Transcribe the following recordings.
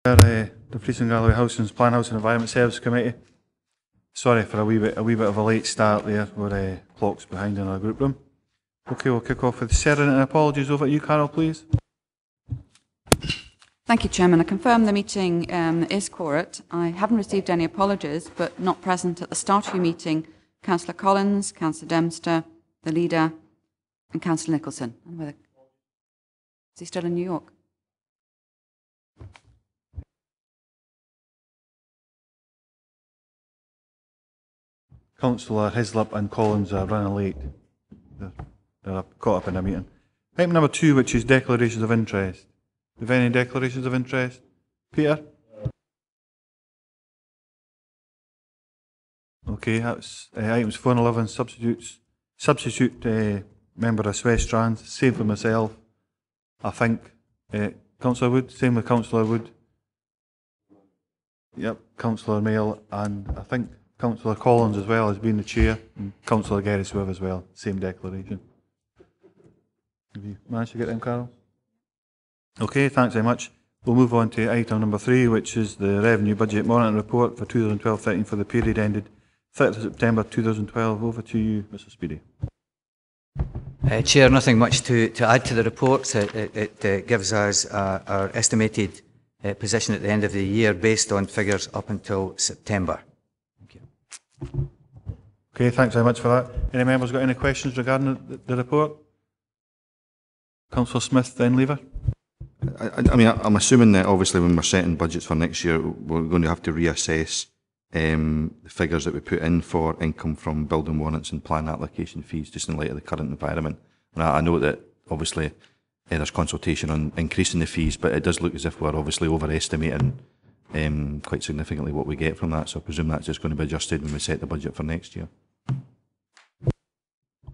Dumfries and Galloway Plan House and Environment Service Committee. Sorry for a wee bit of a late start there. We're clocks behind in our group room. Okay, we'll kick off with Sederunt and Apologies. Over to you, Carol, please. Thank you, Chairman. I confirm the meeting is quorate. I haven't received any apologies, but not present at the start of your meeting, Councillor Collins, Councillor Dempster, the leader, and Councillor Nicholson. Is he still in New York? Councillor Hislop and Collins are running late. They're caught up in a meeting. Item number 2, which is declarations of interest. Do you have any declarations of interest? Peter? Okay, that's items 4 and 11, substitute member of Sederunt, same for myself. I think Councillor Wood, same with Councillor Wood. Yep, Councillor Mail, and I think Councillor Collins as well as being the chair, and Councillor Gerritsworth as well, same declaration. Have you managed to get them, Carol? Okay, thanks very much. We'll move on to item number 3, which is the Revenue Budget Monitoring Report for 2012-13 for the period ended 30th September 2012. Over to you, Mr Speedy. Chair, nothing much to add to the report. It gives us our estimated position at the end of the year based on figures up until September. Thank you. Okay, thanks very much for that. Any members got any questions regarding the report? Councillor Smith, then Lever. I mean, I'm assuming that obviously when we're setting budgets for next year, we're going to have to reassess the figures that we put in for income from building warrants and plan application fees, just in light of the current environment. And I know that obviously there's consultation on increasing the fees, but it does look as if we're obviously overestimating quite significantly what we get from that. So I presume that's just going to be adjusted when we set the budget for next year.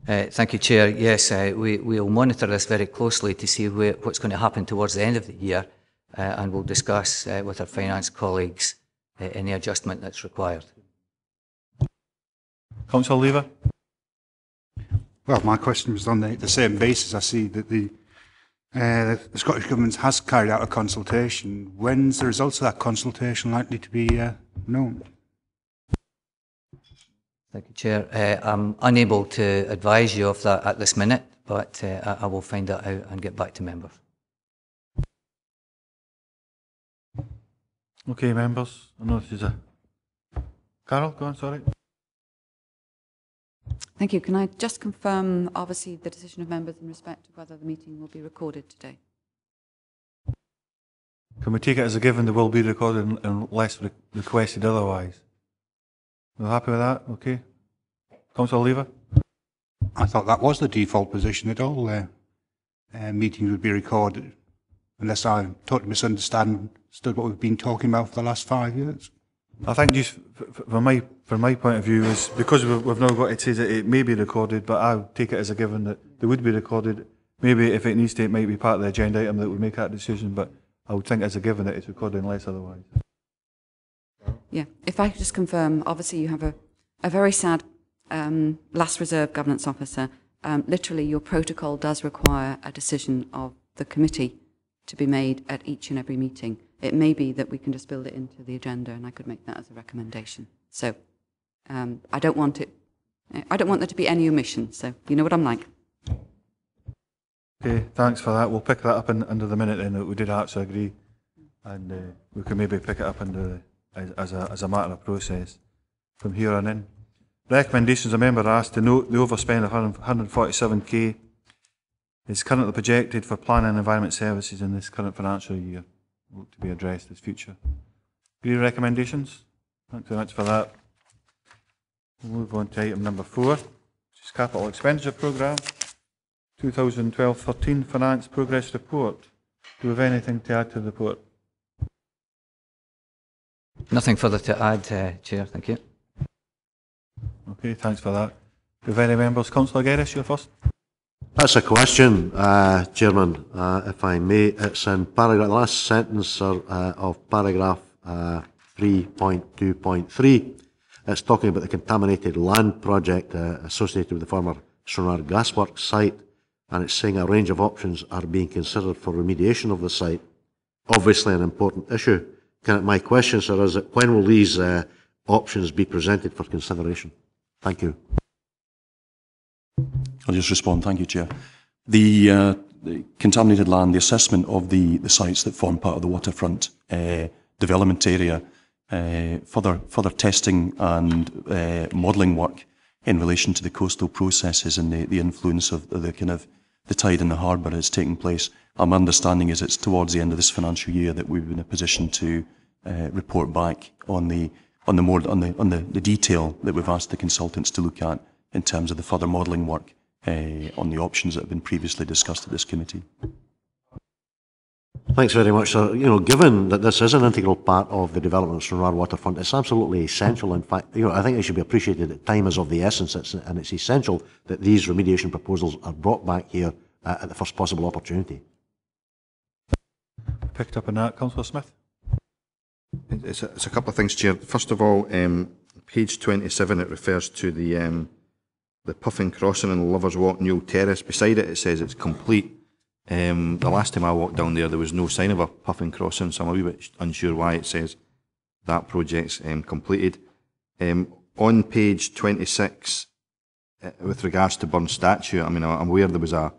Thank you, Chair. Yes, we'll monitor this very closely to see what's going to happen towards the end of the year, and we'll discuss with our finance colleagues any adjustment that's required. Councillor Lever. Well, my question was on the same basis. I see that the Scottish Government has carried out a consultation. When's the results of that consultation likely to be known? Thank you, Chair. I'm unable to advise you of that at this minute, but I will find that out and get back to members. Okay, members. I know this is a... Carol, go on, sorry. Thank you. Can I just confirm, obviously, the decision of members in respect of whether the meeting will be recorded today? Can we take it as a given that will be recorded unless requested otherwise? We're happy with that? Okay. Councillor Lever? I thought that was the default position at all. Meetings would be recorded, unless I totally misunderstood what we've been talking about for the last 5 years. I think just from my point of view is because we've now got to say that it may be recorded, but I'll take it as a given that they would be recorded. Maybe if it needs to, it might be part of the agenda item that we make that decision, but I would think as a given that it's recorded unless otherwise. Yeah, if I could just confirm, obviously you have a very sad last reserve governance officer. Literally your protocol does require a decision of the committee to be made at each and every meeting. It may be that we can just build it into the agenda and I could make that as a recommendation. So I don't want there to be any omission, so you know what I'm like. Okay, thanks for that. We'll pick that up under the minute then that we did actually agree, and we can maybe pick it up under as a matter of process from here on in. Recommendations. A member asked to note the overspend of 147k is currently projected for planning and environment services in this current financial year. Look to be addressed as future. Agree recommendations? Thanks very much for that. We'll move on to item number 4, which is Capital Expenditure Programme 2012-13 Finance Progress Report. Do we have anything to add to the report? Nothing further to add, Chair. Thank you. Okay, thanks for that. Do we have any members? Councillor Gerris, you're first. That's a question, Chairman, if I may. It's in paragraph, the last sentence of paragraph 3.2.3. It's talking about the contaminated land project associated with the former Stranraer gasworks site, and it's saying a range of options are being considered for remediation of the site. Obviously an important issue. My question, sir, is that when will these options be presented for consideration? Thank you. I'll just respond. Thank you, Chair. The contaminated land, the assessment of the sites that form part of the waterfront development area, further testing and modelling work in relation to the coastal processes and the influence of the kind of the tide in the harbour is taking place. My understanding is it's towards the end of this financial year that we'll be in a position to report back on the detail that we've asked the consultants to look at in terms of the further modelling work on the options that have been previously discussed at this committee. Thanks very much, sir. You know, given that this is an integral part of the development of Stranraer waterfront, it's absolutely essential. In fact, you know, I think it should be appreciated that time is of the essence, and it's essential that these remediation proposals are brought back here at the first possible opportunity. Picked up on that, Councillor Smith. It's a couple of things, Chair. First of all, page 27, it refers to the Puffin Crossing and Lovers Walk Newell Terrace. Beside it, it says it's complete. The last time I walked down there was no sign of a Puffin Crossing, so I'm a wee bit unsure why it says that project's completed. On page 26, with regards to Burn Statue, I mean, I'm aware there was an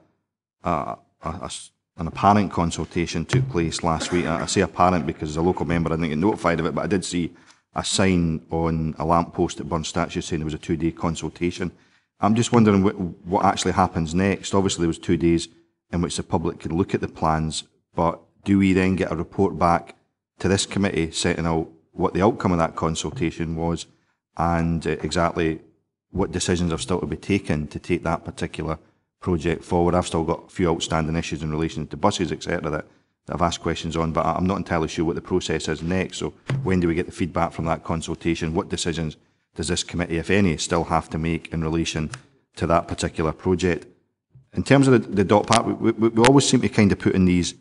apparent consultation took place last week. I say apparent because as a local member I didn't get notified of it, but I did see a sign on a lamppost at Burn Statue saying there was a 2-day consultation. I'm just wondering what actually happens next. Obviously there was 2 days in which the public can look at the plans, but do we then get a report back to this committee setting out what the outcome of that consultation was and exactly what decisions are still to be taken to take that particular project forward? I've still got a few outstanding issues in relation to buses, etc., that I've asked questions on, but I'm not entirely sure what the process is next. So when do we get the feedback from that consultation? What decisions does this committee, if any, still have to make in relation to that particular project? In terms of the dot park, we always seem to kind of put in these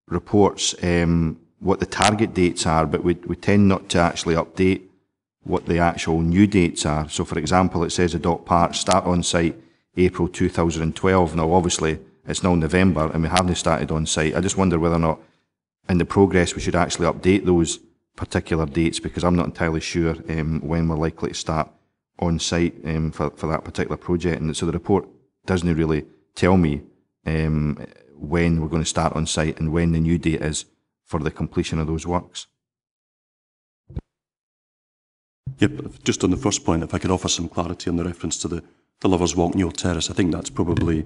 reports what the target dates are, but we tend not to actually update what the actual new dates are. So, for example, it says the dot park start on site April 2012. Now, obviously, it's now November and we haven't started on site. I just wonder whether or not in the progress we should actually update those particular dates, because I'm not entirely sure when we're likely to start on site for that particular project. And so the report doesn't really tell me when we're going to start on site and when the new date is for the completion of those works. Yep, just on the first point, if I could offer some clarity on the reference to the Lovers Walk Newell Terrace, I think that's probably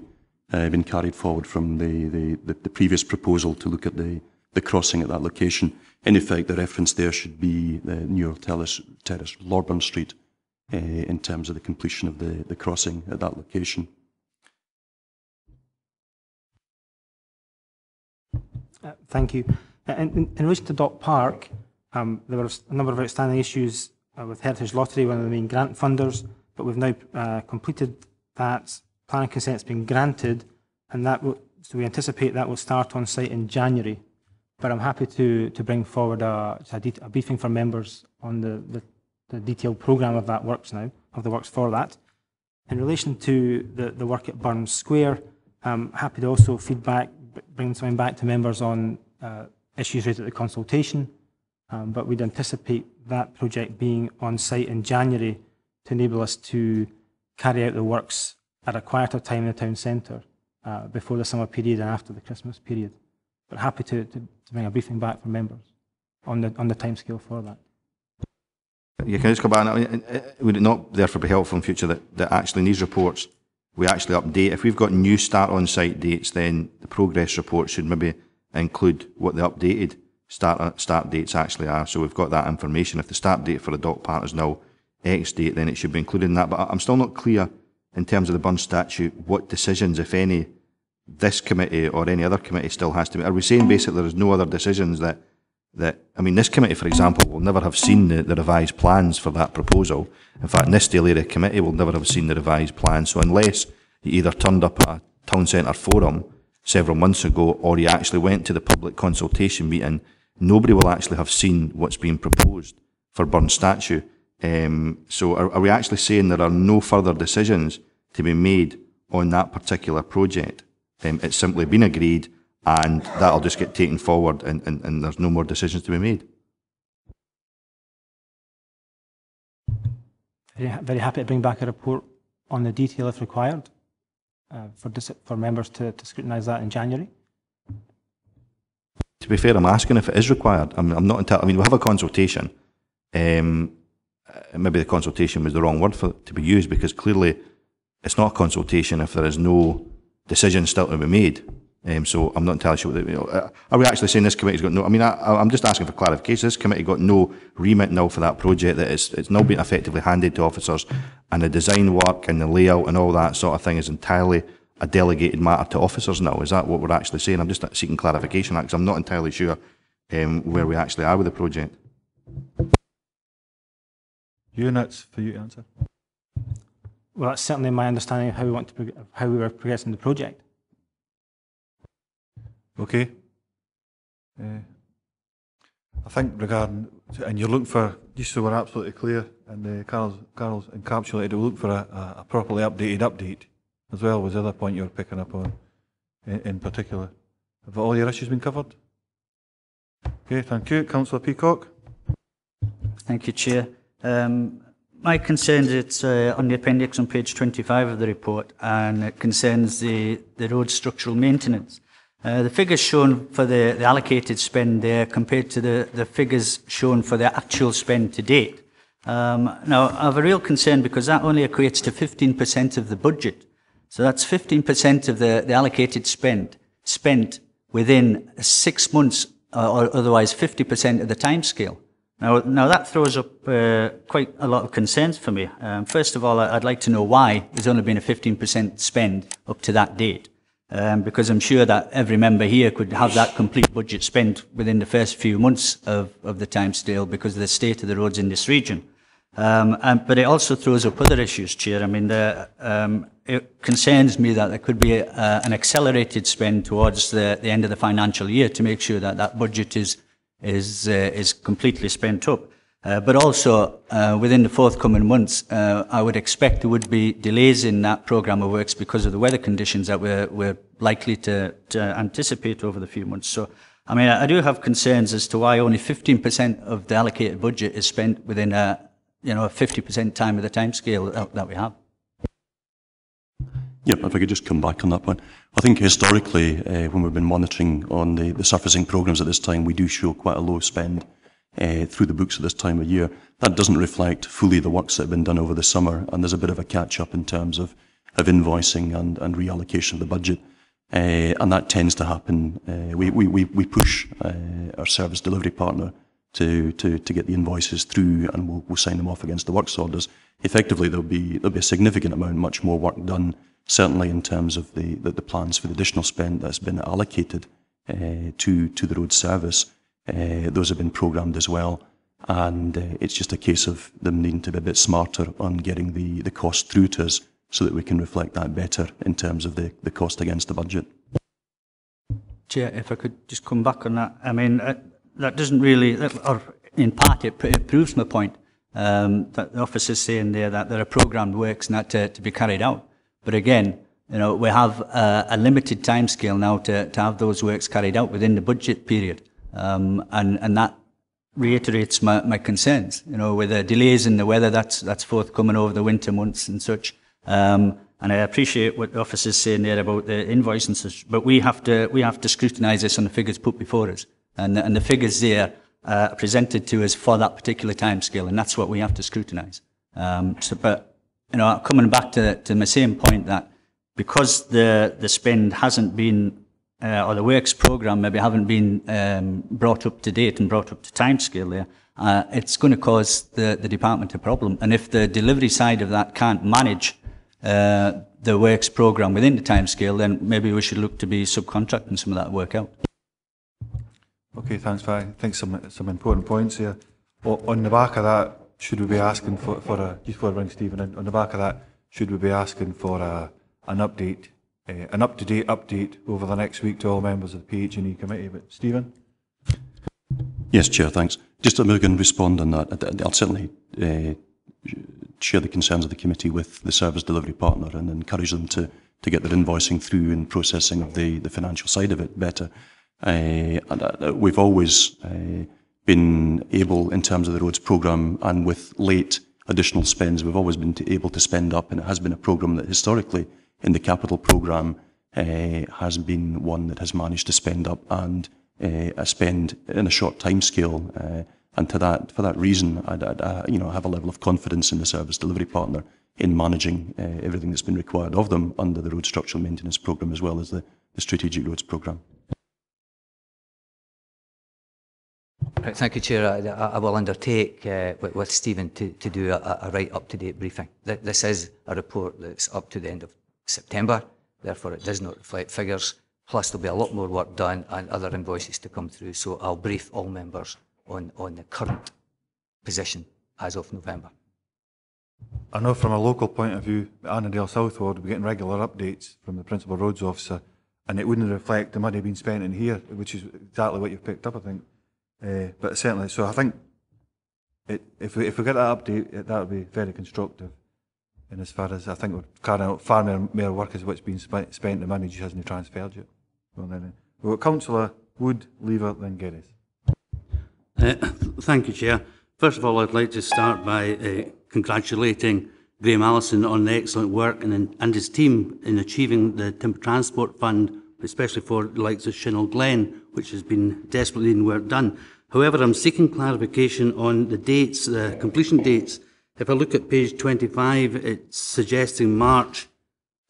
been carried forward from the previous proposal to look at the crossing at that location. In effect, the reference there should be the Newell Terrace, Lorburn Street, in terms of the completion of the crossing at that location. Thank you. In relation to Dock Park, there were a number of outstanding issues with Heritage Lottery, one of the main grant funders, but we've now completed that. Planning consent's been granted, and so we anticipate that will start on site in January. But I'm happy to bring forward a briefing for members on the detailed programme of that works now, of the works for that. In relation to the work at Burns Square, I'm happy to also bring something back to members on issues raised at the consultation, but we'd anticipate that project being on site in January to enable us to carry out the works at a quieter time in the town centre before the summer period and after the Christmas period. But happy to bring a briefing back from members on the timescale for that. Yeah, can I just go back? I mean, would it not therefore be helpful in future that actually in these reports we actually update? If we've got new start on site dates, then the progress report should maybe include what the updated start dates actually are. So we've got that information. If the start date for the dock part is now X date, then it should be included in that. But I'm still not clear in terms of the Burn Statute what decisions, if any, this committee or any other committee still has to make. Are we saying basically there's no other decisions that I mean, this committee, for example, will never have seen the revised plans for that proposal. In fact, this Dale Area Committee will never have seen the revised plans. So unless you either turned up at a town centre forum several months ago or you actually went to the public consultation meeting, nobody will actually have seen what's being proposed for Burn Statue. So are we actually saying there are no further decisions to be made on that particular project? It's simply been agreed and that'll just get taken forward and there's no more decisions to be made. Very happy to bring back a report on the detail if required for members to scrutinise that in January. To be fair, I'm asking if it is required. I'm not entirely. I mean, we have a consultation. Maybe the consultation was the wrong word for it to be used, because clearly it's not a consultation if there is no decision still to be made. So I'm not entirely sure. Are we actually saying this committee's got no? I mean, I'm just asking for clarification. This committee got no remit now for that project. That it's now been effectively handed to officers, and the design work and the layout and all that sort of thing is entirely a delegated matter to officers now. Is that what we're actually saying? I'm just seeking clarification because I'm not entirely sure where we actually are with the project. Ewan, that's for you to answer. Well, that's certainly my understanding of how we were progressing the project. Okay. I think regarding, and you're looking for, just so we're absolutely clear, and Carol's encapsulated, we'll look for a properly updated update, as well was the other point you were picking up on in particular. Have all your issues been covered? Okay, thank you. Councillor Peacock. Thank you, Chair. My concern is on the appendix on page 25 of the report, and it concerns the road structural maintenance. The figures shown for the allocated spend there compared to the figures shown for the actual spend to date. Now, I have a real concern because that only equates to 15% of the budget. So that's 15% of the allocated spend spent within 6 months, or otherwise 50% of the timescale. Now that throws up quite a lot of concerns for me. First of all, I'd like to know why there's only been a 15% spend up to that date. Because I'm sure that every member here could have that complete budget spent within the first few months of the timescale because of the state of the roads in this region. But it also throws up other issues, Chair. I mean, it concerns me that there could be an accelerated spend towards the end of the financial year to make sure that that budget is completely spent up. But also, within the forthcoming months, I would expect there would be delays in that programme of works because of the weather conditions that we're likely to anticipate over the few months. So, I mean, I do have concerns as to why only 15% of the allocated budget is spent within a 50% time of the timescale that we have. Yeah, if I could just come back on that one. I think historically, when we've been monitoring on the surfacing programmes at this time, we do show quite a low spend through the books at this time of year. That doesn't reflect fully the works that have been done over the summer, and there's a bit of a catch-up in terms of invoicing and reallocation of the budget. And that tends to happen. We push our service delivery partner to get the invoices through, and we'll sign them off against the works orders. Effectively, there'll be a significant amount, much more work done, certainly in terms of the plans for the additional spend that's been allocated to the road service. Those have been programmed as well, and it's just a case of them needing to be a bit smarter on getting the cost through to us so that we can reflect that better in terms of the cost against the budget. Chair, if I could just come back on that. I mean, that doesn't really, or in part it proves my point, that the officer's saying there that there are programmed works not to be carried out. But again, we have a limited timescale now to have those works carried out within the budget period. And that reiterates my concerns, with the delays in the weather that's forthcoming over the winter months and such. And I appreciate what the officer's saying there about the invoice and such, but we have to scrutinise this on the figures put before us, and the figures there are presented to us for that particular timescale, and that's what we have to scrutinise. But coming back to my same point, that because the spend hasn't been or the works programme maybe haven't been brought up to date and brought up to timescale there, it's going to cause the department a problem. And if the delivery side of that can't manage the works programme within the timescale, then maybe we should look to be subcontracting some of that work out. Okay, thanks, Vi. I think some important points here. On the back of that, should we be asking for a, just before I bring Stephen in, on the back of that, should we be asking for an update, an up-to-date update over the next week to all members of the PH&E committee? But Stephen? Yes, Chair, thanks. Just to maybe respond on that, I'll certainly share the concerns of the committee with the service delivery partner and encourage them to get their invoicing through and processing of the financial side of it better. We've always been able, in terms of the roads programme, and with late additional spends, we've always been able to spend up, and it has been a programme that historically in the capital programme has been one that has managed to spend up and spend in a short time scale. And for that reason, I have a level of confidence in the service delivery partner in managing everything that's been required of them under the road structural maintenance programme as well as the strategic roads programme. Right, thank you, Chair. I will undertake with Stephen to do a right up-to-date briefing. This is a report that's up to the end of September, therefore it does not reflect figures, plus there'll be a lot more work done and other invoices to come through, so I'll brief all members on the current position as of November. I know from a local point of view, Annandale South Ward, we're getting regular updates from the Principal Roads Officer, and it wouldn't reflect the money being spent in here, which is exactly what you've picked up, I think. But certainly, so I think if we get that update, that would be very constructive. And as far as I think we're carrying out far more work as what's been spent, the money just hasn't transferred yet. Well, then, we've got Councillor Wood, Lever, then Geddes. Thank you, Chair. First of all, I'd like to start by congratulating Graham Allison on the excellent work and his team in achieving the Timber Transport Fund, especially for the likes of Shinnell Glen, which has been desperately in work done. However, I'm seeking clarification on the dates, the completion dates. If I look at page 25, it's suggesting March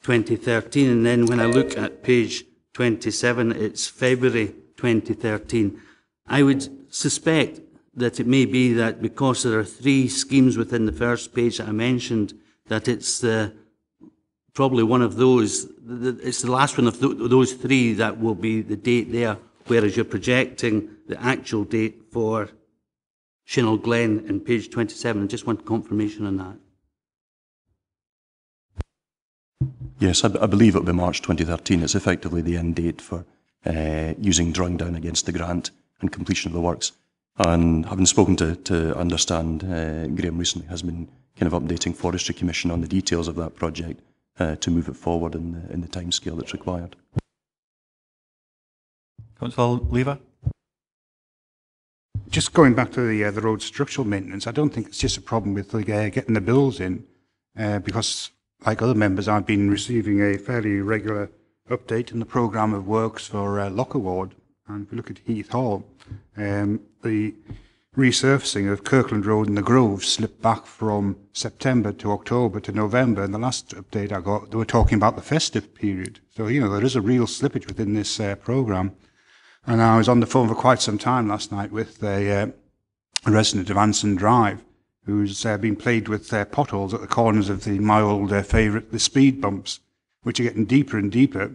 2013, and then when I look at page 27, it's February 2013. I would suspect that it may be that because there are 3 schemes within the first page that I mentioned, that it's probably one of those, it's the last one of those 3 that will be the date there, whereas you're projecting the actual date for Shinnell Glen in page 27. I just want confirmation on that. Yes, I believe it'll be March 2013. It's effectively the end date for using drawing down against the grant and completion of the works. And having spoken to understand, Graham recently has been kind of updating Forestry Commission on the details of that project to move it forward in the timescale that's required. Councillor Lever. Just going back to the road structural maintenance, I don't think it's just a problem with getting the bills in, because like other members, I've been receiving a fairly regular update in the programme of works for Locker Ward. And if we look at Heath Hall, the resurfacing of Kirkland Road and the Grove slipped back from September to October to November. And the last update I got, they were talking about the festive period. So, there is a real slippage within this programme. And I was on the phone for quite some time last night with a resident of Anson Drive, who's been plagued with potholes at the corners of my old favourite, the speed bumps, which are getting deeper and deeper.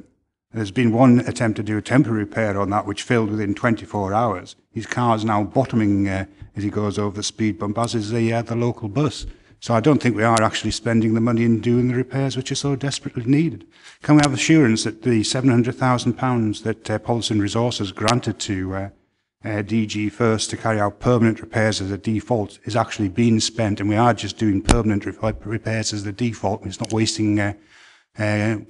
There's been one attempt to do a temporary repair on that, which failed within 24 hours. His car's now bottoming as he goes over the speed bump, as is the local bus. So I don't think we are actually spending the money in doing the repairs which are so desperately needed. Can we have assurance that the £700,000 that Policy and Resources granted to DG First to carry out permanent repairs as a default is actually being spent, and we are just doing permanent repairs as the default, and it's not wasting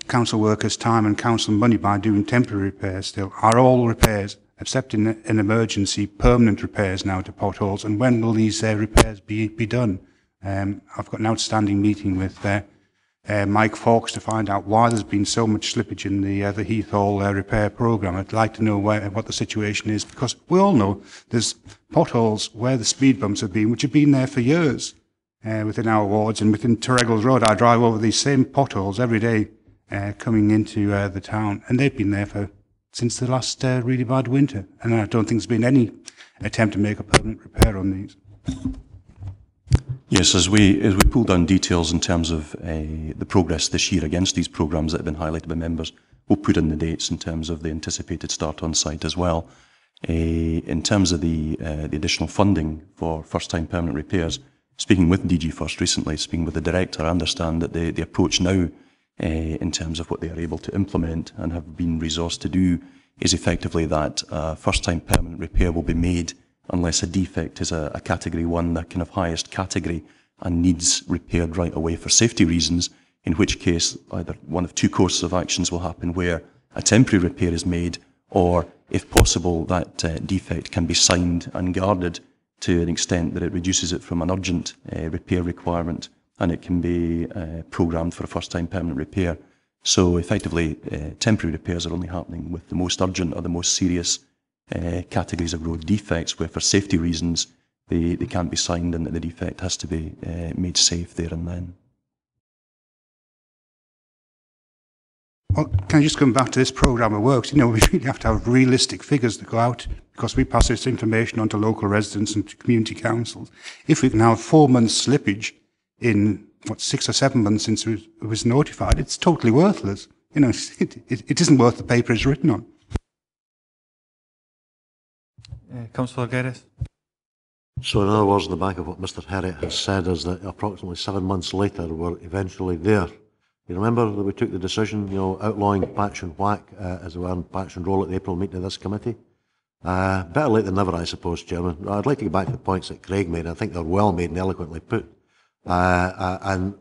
council workers' time and council money by doing temporary repairs still? Are all repairs, except in an emergency, permanent repairs now to potholes, and when will these repairs be done? I've got an outstanding meeting with Mike Fawkes to find out why there's been so much slippage in the Heath Hall repair programme. I'd like to know what the situation is, because we all know there's potholes where the speed bumps have been, which have been there for years within our wards, and within Terregles Road. I drive over these same potholes every day coming into the town, and they've been there since the last really bad winter, and I don't think there's been any attempt to make a permanent repair on these. Yes, as we pull down details in terms of the progress this year against these programmes that have been highlighted by members, we'll put in the dates in terms of the anticipated start on site as well. In terms of the additional funding for first-time permanent repairs, speaking with DG First recently, speaking with the Director, I understand that the approach now in terms of what they are able to implement and have been resourced to do is effectively that first-time permanent repair will be made unless a defect is a category 1, that kind of highest category, and needs repaired right away for safety reasons, in which case either one of 2 courses of actions will happen where a temporary repair is made, or if possible that defect can be signed and guarded to an extent that it reduces it from an urgent repair requirement, and it can be programmed for a first-time permanent repair. So effectively, temporary repairs are only happening with the most urgent or the most serious categories of road defects, where for safety reasons they can't be signed and that the defect has to be made safe there and then. Well, can I just come back to this programme of works? You know, we really have to have realistic figures that go out, because we pass this information on to local residents and to community councils. If we can have 4 months slippage in, 6 or 7 months since it was notified, it's totally worthless. You know, it isn't worth the paper it's written on. Councillor Geddes. So in other words, on the back of what Mr Herriot has said, is that approximately 7 months later we're eventually there. You remember that we took the decision, you know, outlawing patch and whack, as it were, and patch and roll at the April meeting of this committee. Better late than never, I suppose, Chairman. I'd like to go back to the points that Craig made. I think they're well made and eloquently put. You know,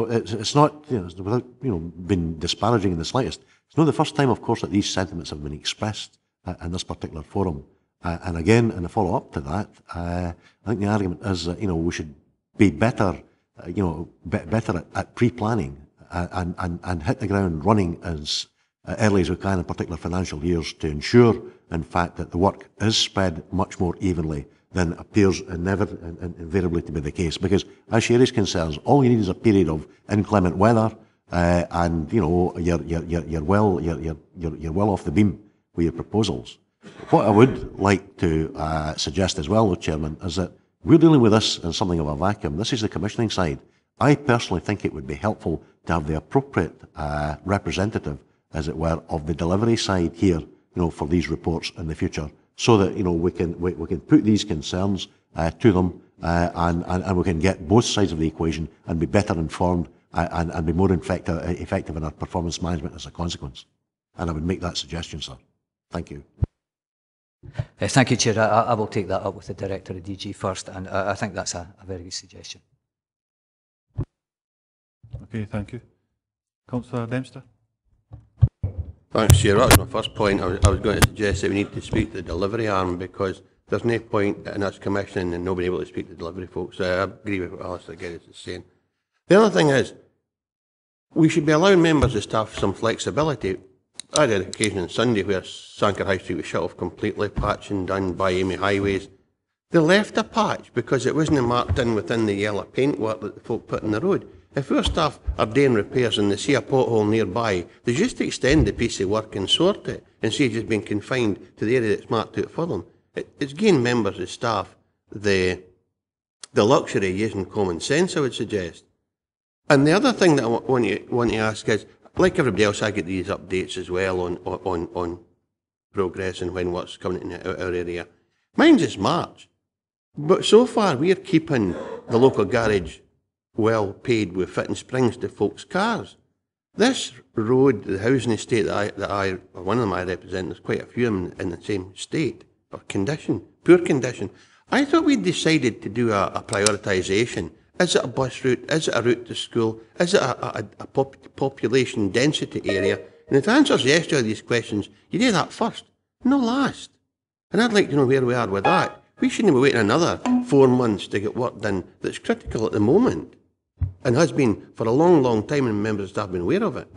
it's not, you know, without, you know, being disparaging in the slightest, it's not the first time, of course, that these sentiments have been expressed in this particular forum. And again, in a follow-up to that, I think the argument is that, you know, we should be better, you know, better at pre-planning and hit the ground running as early as we can in particular financial years to ensure, in fact, that the work is spread much more evenly than appears invariably to be the case. Because as Sherry's concerns, all you need is a period of inclement weather, and you know you're well off the beam with your proposals. What I would like to suggest as well, Chairman, is that we're dealing with this in something of a vacuum. This is the commissioning side. I personally think it would be helpful to have the appropriate representative, as it were, of the delivery side here, you know, for these reports in the future, so that, you know, we can put these concerns to them, and we can get both sides of the equation and be better informed and be more effective in our performance management as a consequence. And I would make that suggestion, sir. Thank you. Thank you, Chair. I will take that up with the Director of DG first, and I think that's a very good suggestion. Okay, thank you. Councillor Dempster. Thanks, Chair. That was my first point. I was going to suggest that we need to speak to the delivery arm, because there's no point in us commissioning and nobody able to speak to the delivery folks. So I agree with what Alistair Geddes is saying. The other thing is, we should be allowing members of staff some flexibility. I had an occasion on Sunday where Sanker High Street was shut off completely, patching done by Amy Highways. They left a patch because it wasn't marked in within the yellow paintwork that the folk put in the road. If our staff are doing repairs and they see a pothole nearby, they just extend the piece of work and sort it, instead of just being confined to the area that's marked out for them. It's giving members of staff the luxury of using common sense, I would suggest. And the other thing that I want to ask is, like everybody else, I get these updates as well on progress and when what's coming in our area. Mine's is March, but so far we're keeping the local garage well paid with fitting springs to folks' cars. This road, the housing estate one of them I represent, there's quite a few of them in the same state or condition, poor condition. I thought we'd decided to do a prioritisation. Is it a bus route? Is it a route to school? Is it a population density area? And if the answer is yes to all these questions, you do that first, no last. And I'd like to know where we are with that. We shouldn't be waiting another 4 months to get work done that's critical at the moment, and has been for a long, long time, and members of staff have been aware of it.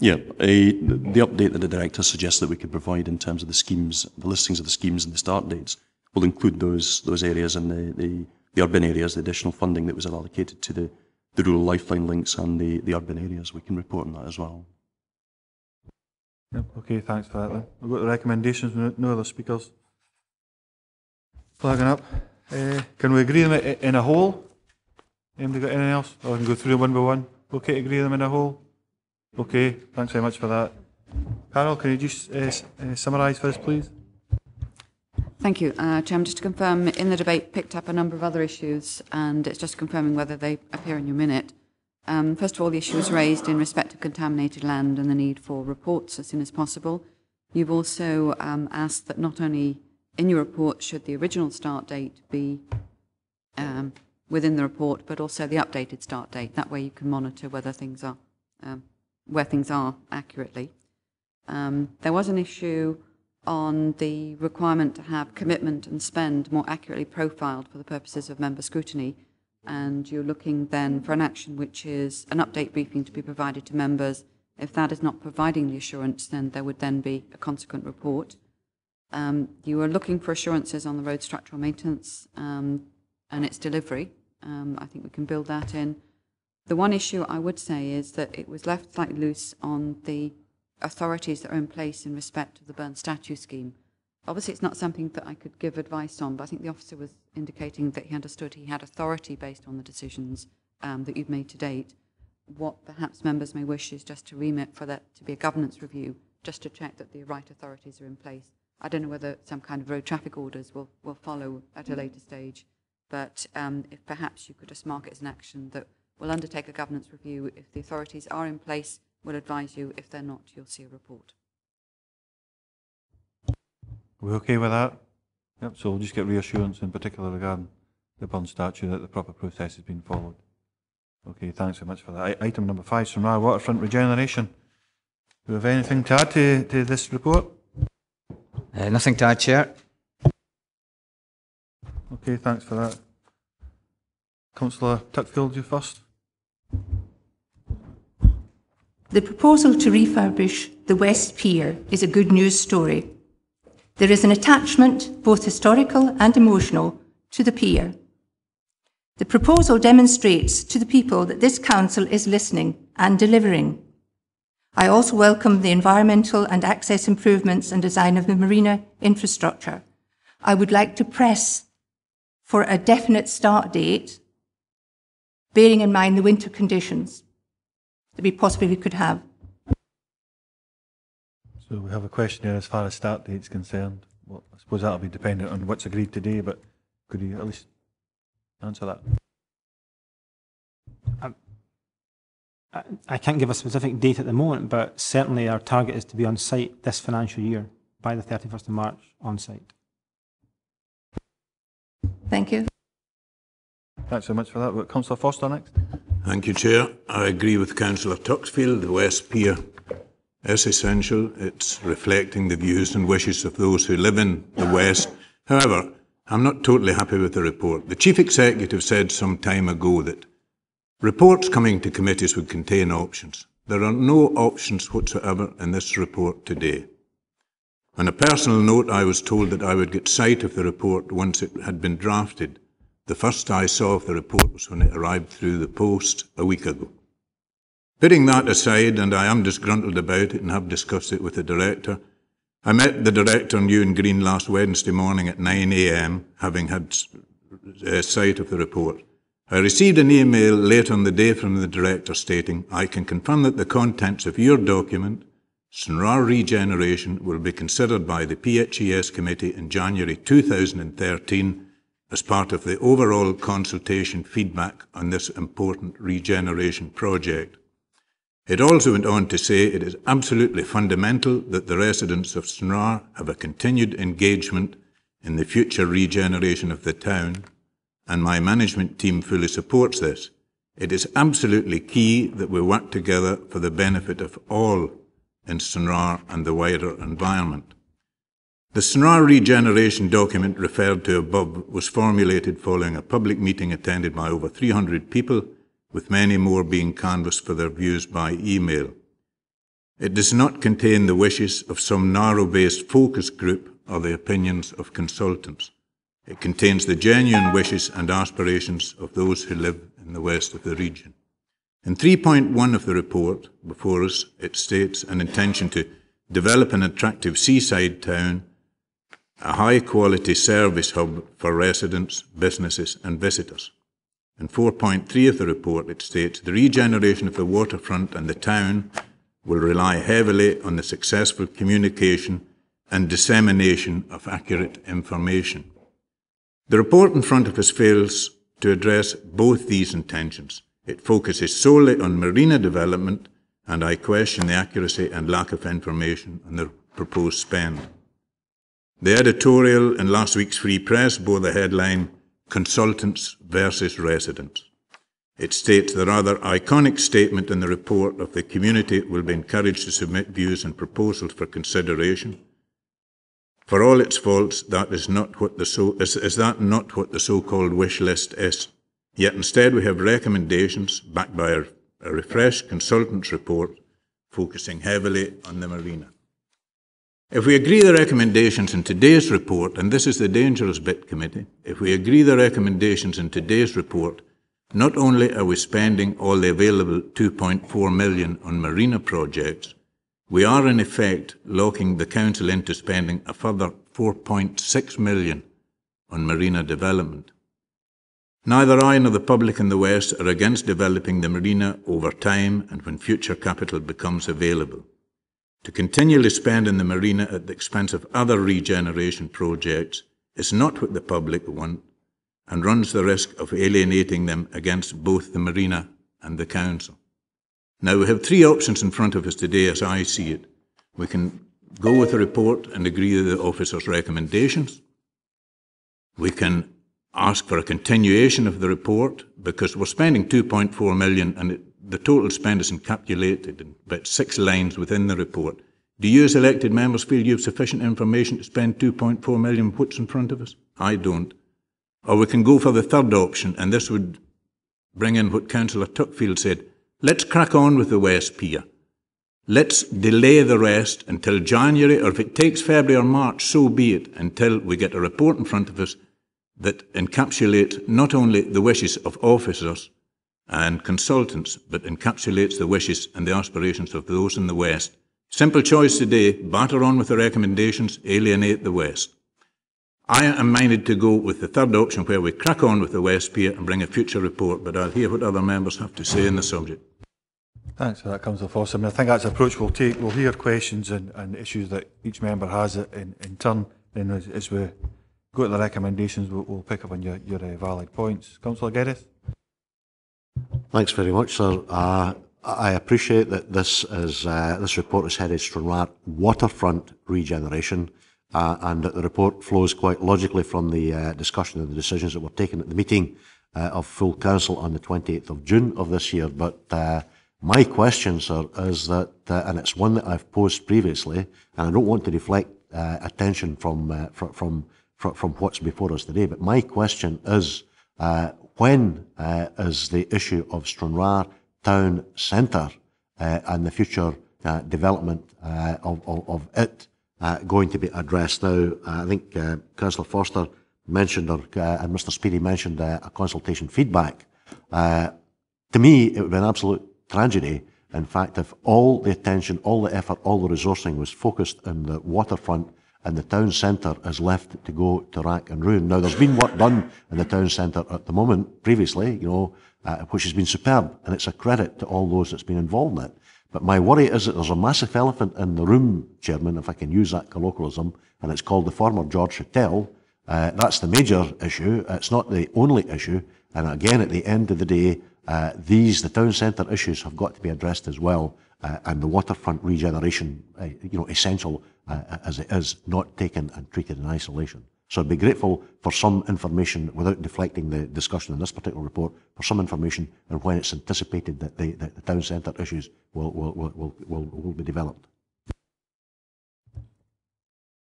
Yeah, the update that the Director suggests that we could provide in terms of the schemes, the listings of the schemes and the start dates, will include those areas and the urban areas, the additional funding that was allocated to the rural lifeline links and the urban areas. We can report on that as well. Yep, okay, thanks for that then. We've got the recommendations, no other speakers flagging up. Can we agree them in a whole? Anybody got anything else? Or we can go through them one by one. Okay to agree them in a whole? Okay, thanks very much for that. Carol, can you just summarise for us, please? Thank you. Chairman, just to confirm, in the debate picked up a number of other issues, and it's just confirming whether they appear in your minute. First of all, the issue was raised in respect of contaminated land and the need for reports as soon as possible. You've also asked that not only in your report should the original start date be within the report, but also the updated start date. That way you can monitor whether things are where things are accurately. There was an issue on the requirement to have commitment and spend more accurately profiled for the purposes of member scrutiny. And you're looking then for an action which is an update briefing to be provided to members. If that is not providing the assurance, then there would then be a consequent report. You are looking for assurances on the road structural maintenance and its delivery. I think we can build that in. The one issue I would say is that it was left slightly loose on the authorities that are in place in respect of the burn statue scheme. Obviously, it's not something that I could give advice on, but I think the officer was indicating that he understood he had authority based on the decisions that you've made to date. What perhaps members may wish is just to remit for that to be a governance review, just to check that the right authorities are in place. I don't know whether some kind of road traffic orders will follow at a later stage, but if perhaps you could just mark it as an action that will undertake a governance review. If the authorities are in place, we'll advise you. If they're not, you'll see a report. Are we okay with that? Yep, so we'll just get reassurance in particular regarding the burn statue that the proper process has been followed. Okay, thanks very much for that. Item number 5, Stranraer Waterfront Regeneration. Do we have anything to add to this report? Nothing to add, Chair. Okay, thanks for that. Councillor Tuckfield, you first. The proposal to refurbish the West Pier is a good news story. There is an attachment, both historical and emotional, to the pier. The proposal demonstrates to the people that this council is listening and delivering. I also welcome the environmental and access improvements and design of the marina infrastructure. I would like to press for a definite start date, bearing in mind the winter conditions that we possibly could have. So we have a question here as far as start date is concerned. Well, I suppose that'll be dependent on what's agreed today, but could you at least answer that? I can't give a specific date at the moment, but certainly our target is to be on site this financial year by the 31st of March on site. Thank you. Thanks so much for that. Councillor Foster next. Thank you, Chair. I agree with Councillor Tuxfield. The West Pier is essential. It's reflecting the views and wishes of those who live in the West. However, I'm not totally happy with the report. The Chief Executive said some time ago that reports coming to committees would contain options. There are no options whatsoever in this report today. On a personal note, I was told that I would get sight of the report once it had been drafted. The first I saw of the report was when it arrived through the post a week ago. Putting that aside, and I am disgruntled about it and have discussed it with the Director, I met the Director on Ewan Green last Wednesday morning at 9 a.m, having had sight of the report. I received an email late on the day from the Director stating, "I can confirm that the contents of your document, Stranraer Regeneration, will be considered by the PHES Committee in January 2013 as part of the overall consultation feedback on this important regeneration project." It also went on to say it is absolutely fundamental that the residents of Stranraer have a continued engagement in the future regeneration of the town, and my management team fully supports this. It is absolutely key that we work together for the benefit of all in Stranraer and the wider environment. The Stranraer Regeneration document referred to above was formulated following a public meeting attended by over 300 people, with many more being canvassed for their views by email. It does not contain the wishes of some narrow-based focus group or the opinions of consultants. It contains the genuine wishes and aspirations of those who live in the west of the region. In 3.1 of the report before us, it states an intention to develop an attractive seaside town, a high-quality service hub for residents, businesses and visitors. In 4.3 of the report, it states the regeneration of the waterfront and the town will rely heavily on the successful communication and dissemination of accurate information. The report in front of us fails to address both these intentions. It focuses solely on marina development, and I question the accuracy and lack of information on the proposed spend. The editorial in last week's Free Press bore the headline, "Consultants versus Residents." It states the rather iconic statement in the report of the community will be encouraged to submit views and proposals for consideration. For all its faults, that is not what the so-called wish list is. Yet instead we have recommendations backed by a refreshed consultant's report focusing heavily on the marina. If we agree the recommendations in today's report, and this is the dangerous bit, committee, if we agree the recommendations in today's report, not only are we spending all the available 2.4 million on marina projects, we are in effect locking the council into spending a further 4.6 million on marina development. Neither I nor the public in the West are against developing the marina over time and when future capital becomes available. To continually spend in the marina at the expense of other regeneration projects is not what the public want and runs the risk of alienating them against both the marina and the council. Now, we have three options in front of us today as I see it. We can go with the report and agree with the officer's recommendations. We can ask for a continuation of the report because we're spending 2.4 million and the total spend is encapsulated in about 6 lines within the report. Do you as elected members feel you have sufficient information to spend 2.4 million what's in front of us? I don't. Or we can go for the third option, and this would bring in what Councillor Tuckfield said. Let's crack on with the West Pier. Let's delay the rest until January, or if it takes February or March, so be it, until we get a report in front of us that encapsulates not only the wishes of officers and consultants, but encapsulates the wishes and the aspirations of those in the West. Simple choice today, batter on with the recommendations, alienate the West. I am minded to go with the third option where we crack on with the West Pier and bring a future report, but I'll hear what other members have to say on the subject. Thanks for that, Councillor Foster. I think that's the approach we'll take. We'll hear questions and issues that each member has in turn. Then as we go to the recommendations, we'll pick up on your valid points. Councillor Geddes. Thanks very much, sir. I appreciate that this report is headed Stranraer Waterfront Regeneration, and that the report flows quite logically from the discussion and the decisions that were taken at the meeting of full council on the 28th of June of this year. But my question, sir, is that, and it's one that I've posed previously, and I don't want to deflect attention from what's before us today, but my question is, when is the issue of Stranraer Town Centre and the future development of it going to be addressed? Now, I think Councillor Foster mentioned, and Mr Speedy mentioned a consultation feedback. To me, it would be an absolute tragedy, in fact, if all the attention, all the effort, all the resourcing was focused on the waterfront and the town centre is left to go to rack and ruin. Now, there's been work done in the town centre at the moment, previously, which has been superb, and it's a credit to all those that's been involved in it. But my worry is that there's a massive elephant in the room, Chairman, if I can use that colloquialism, and it's called the former George Hotel. That's the major issue. It's not the only issue. And again, at the end of the day, the town centre issues have got to be addressed as well, and the waterfront regeneration, essential as it is, not taken and treated in isolation. So I'd be grateful for some information, without deflecting the discussion in this particular report, for some information on when it's anticipated that the town centre issues will be developed.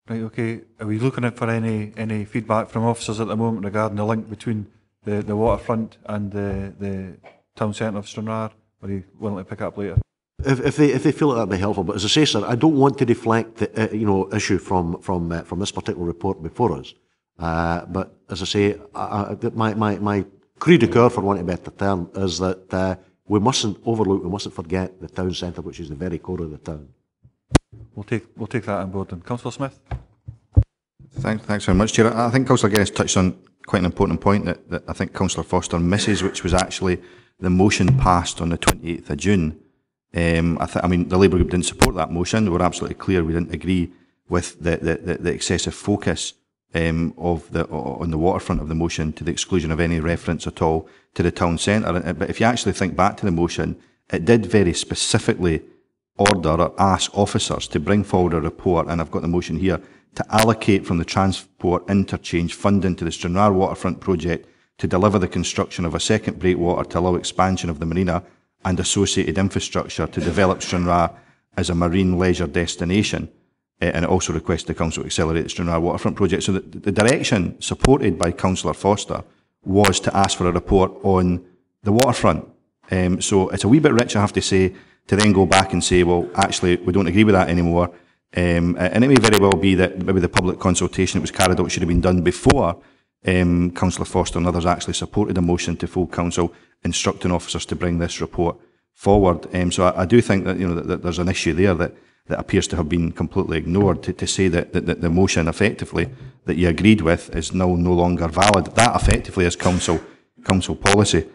Right, okay. Are we looking for any feedback from officers at the moment regarding the link between the waterfront and the town centre of Stranraer? Or are you willing to pick up later? If they feel that'd be helpful, but as I say, sir, I don't want to deflect the issue from this particular report before us. But as I say, my cri de coeur, for want of a better term, is that we mustn't overlook, we mustn't forget the town centre, which is the very core of the town. We'll take that on board then. Councillor Smith. Thanks very much, Chair. I think Councillor Geddes touched on quite an important point that I think Councillor Foster misses, which was actually the motion passed on the 28th of June. I mean, the Labour Group didn't support that motion. We were absolutely clear we didn't agree with the excessive focus on the waterfront of the motion, to the exclusion of any reference at all to the town centre. But if you actually think back to the motion, it did very specifically order or ask officers to bring forward a report, and I've got the motion here, to allocate from the transport interchange funding to the Stranraer waterfront project to deliver the construction of a second breakwater to allow expansion of the marina and associated infrastructure to develop Stranraer as a marine leisure destination. and it also requests the Council to accelerate the Stranraer Waterfront project. So the direction supported by Councillor Foster was to ask for a report on the waterfront. So it's a wee bit rich, I have to say, to then go back and say, well, actually, we don't agree with that anymore. And it may very well be that maybe the public consultation that was carried out should have been done before Councillor Foster and others actually supported a motion to full council instructing officers to bring this report forward. So I do think that, that there's an issue there that appears to have been completely ignored, to say that the motion effectively that you agreed with is now no longer valid. That effectively is council policy.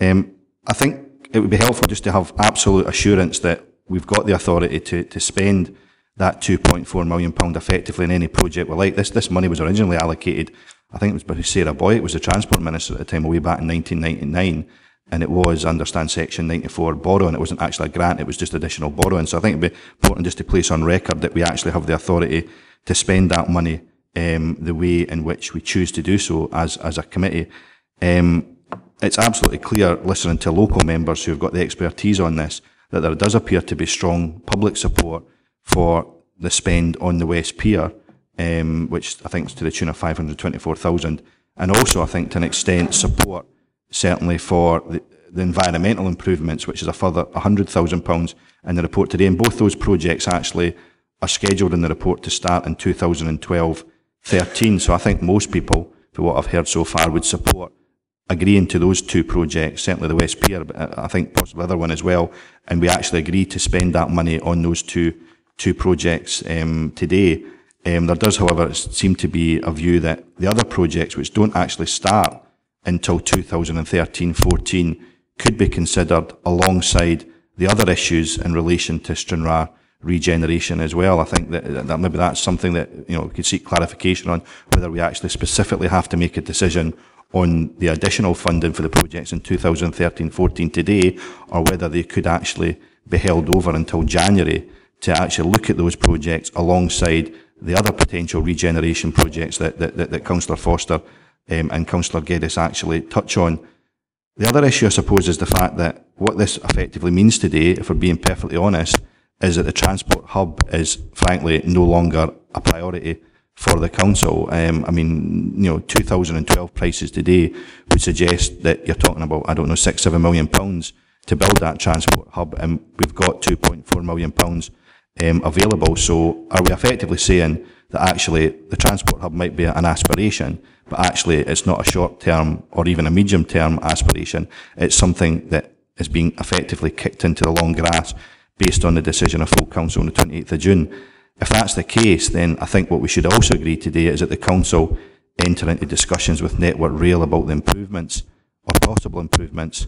I think it would be helpful just to have absolute assurance that we've got the authority to spend that £2.4 million effectively in any project we like. This money was originally allocated, I think it was by Sarah Boyd, was the Transport Minister at the time, way back in 1999, and it was, I understand, Section 94 borrowing. It wasn't actually a grant, it was just additional borrowing. So I think it'd be important just to place on record that we actually have the authority to spend that money the way in which we choose to do so as a committee. It's absolutely clear, listening to local members who've got the expertise on this, that there does appear to be strong public support for the spend on the West Pier, which I think is to the tune of 524,000, and also I think to an extent support certainly for the environmental improvements, which is a further £100,000 in the report today. And both those projects actually are scheduled in the report to start in 2012-13. So I think most people, for what I've heard so far, would support agreeing to those two projects, certainly the West Pier, but I think possibly the other one as well. And we actually agree to spend that money on those two projects today. There does, however, seem to be a view that the other projects, which don't actually start until 2013-14, could be considered alongside the other issues in relation to Stranraer regeneration as well. I think that maybe that's something that we could seek clarification on, whether we actually specifically have to make a decision on the additional funding for the projects in 2013-14 today, or whether they could actually be held over until January to actually look at those projects alongside the other potential regeneration projects that Councillor Foster and Councillor Geddes actually touch on. The other issue, I suppose, is the fact that what this effectively means today, if we're being perfectly honest, is that the transport hub is frankly no longer a priority for the council. 2012 prices today would suggest that you're talking about, I don't know, £6-7 million to build that transport hub, and we've got £2.4 million available. So are we effectively saying that actually the transport hub might be an aspiration, but actually it's not a short-term or even a medium-term aspiration? It's something that is being effectively kicked into the long grass based on the decision of full council on the 28th of June. If that's the case, then I think what we should also agree today is that the council enter into discussions with Network Rail about the improvements, or possible improvements.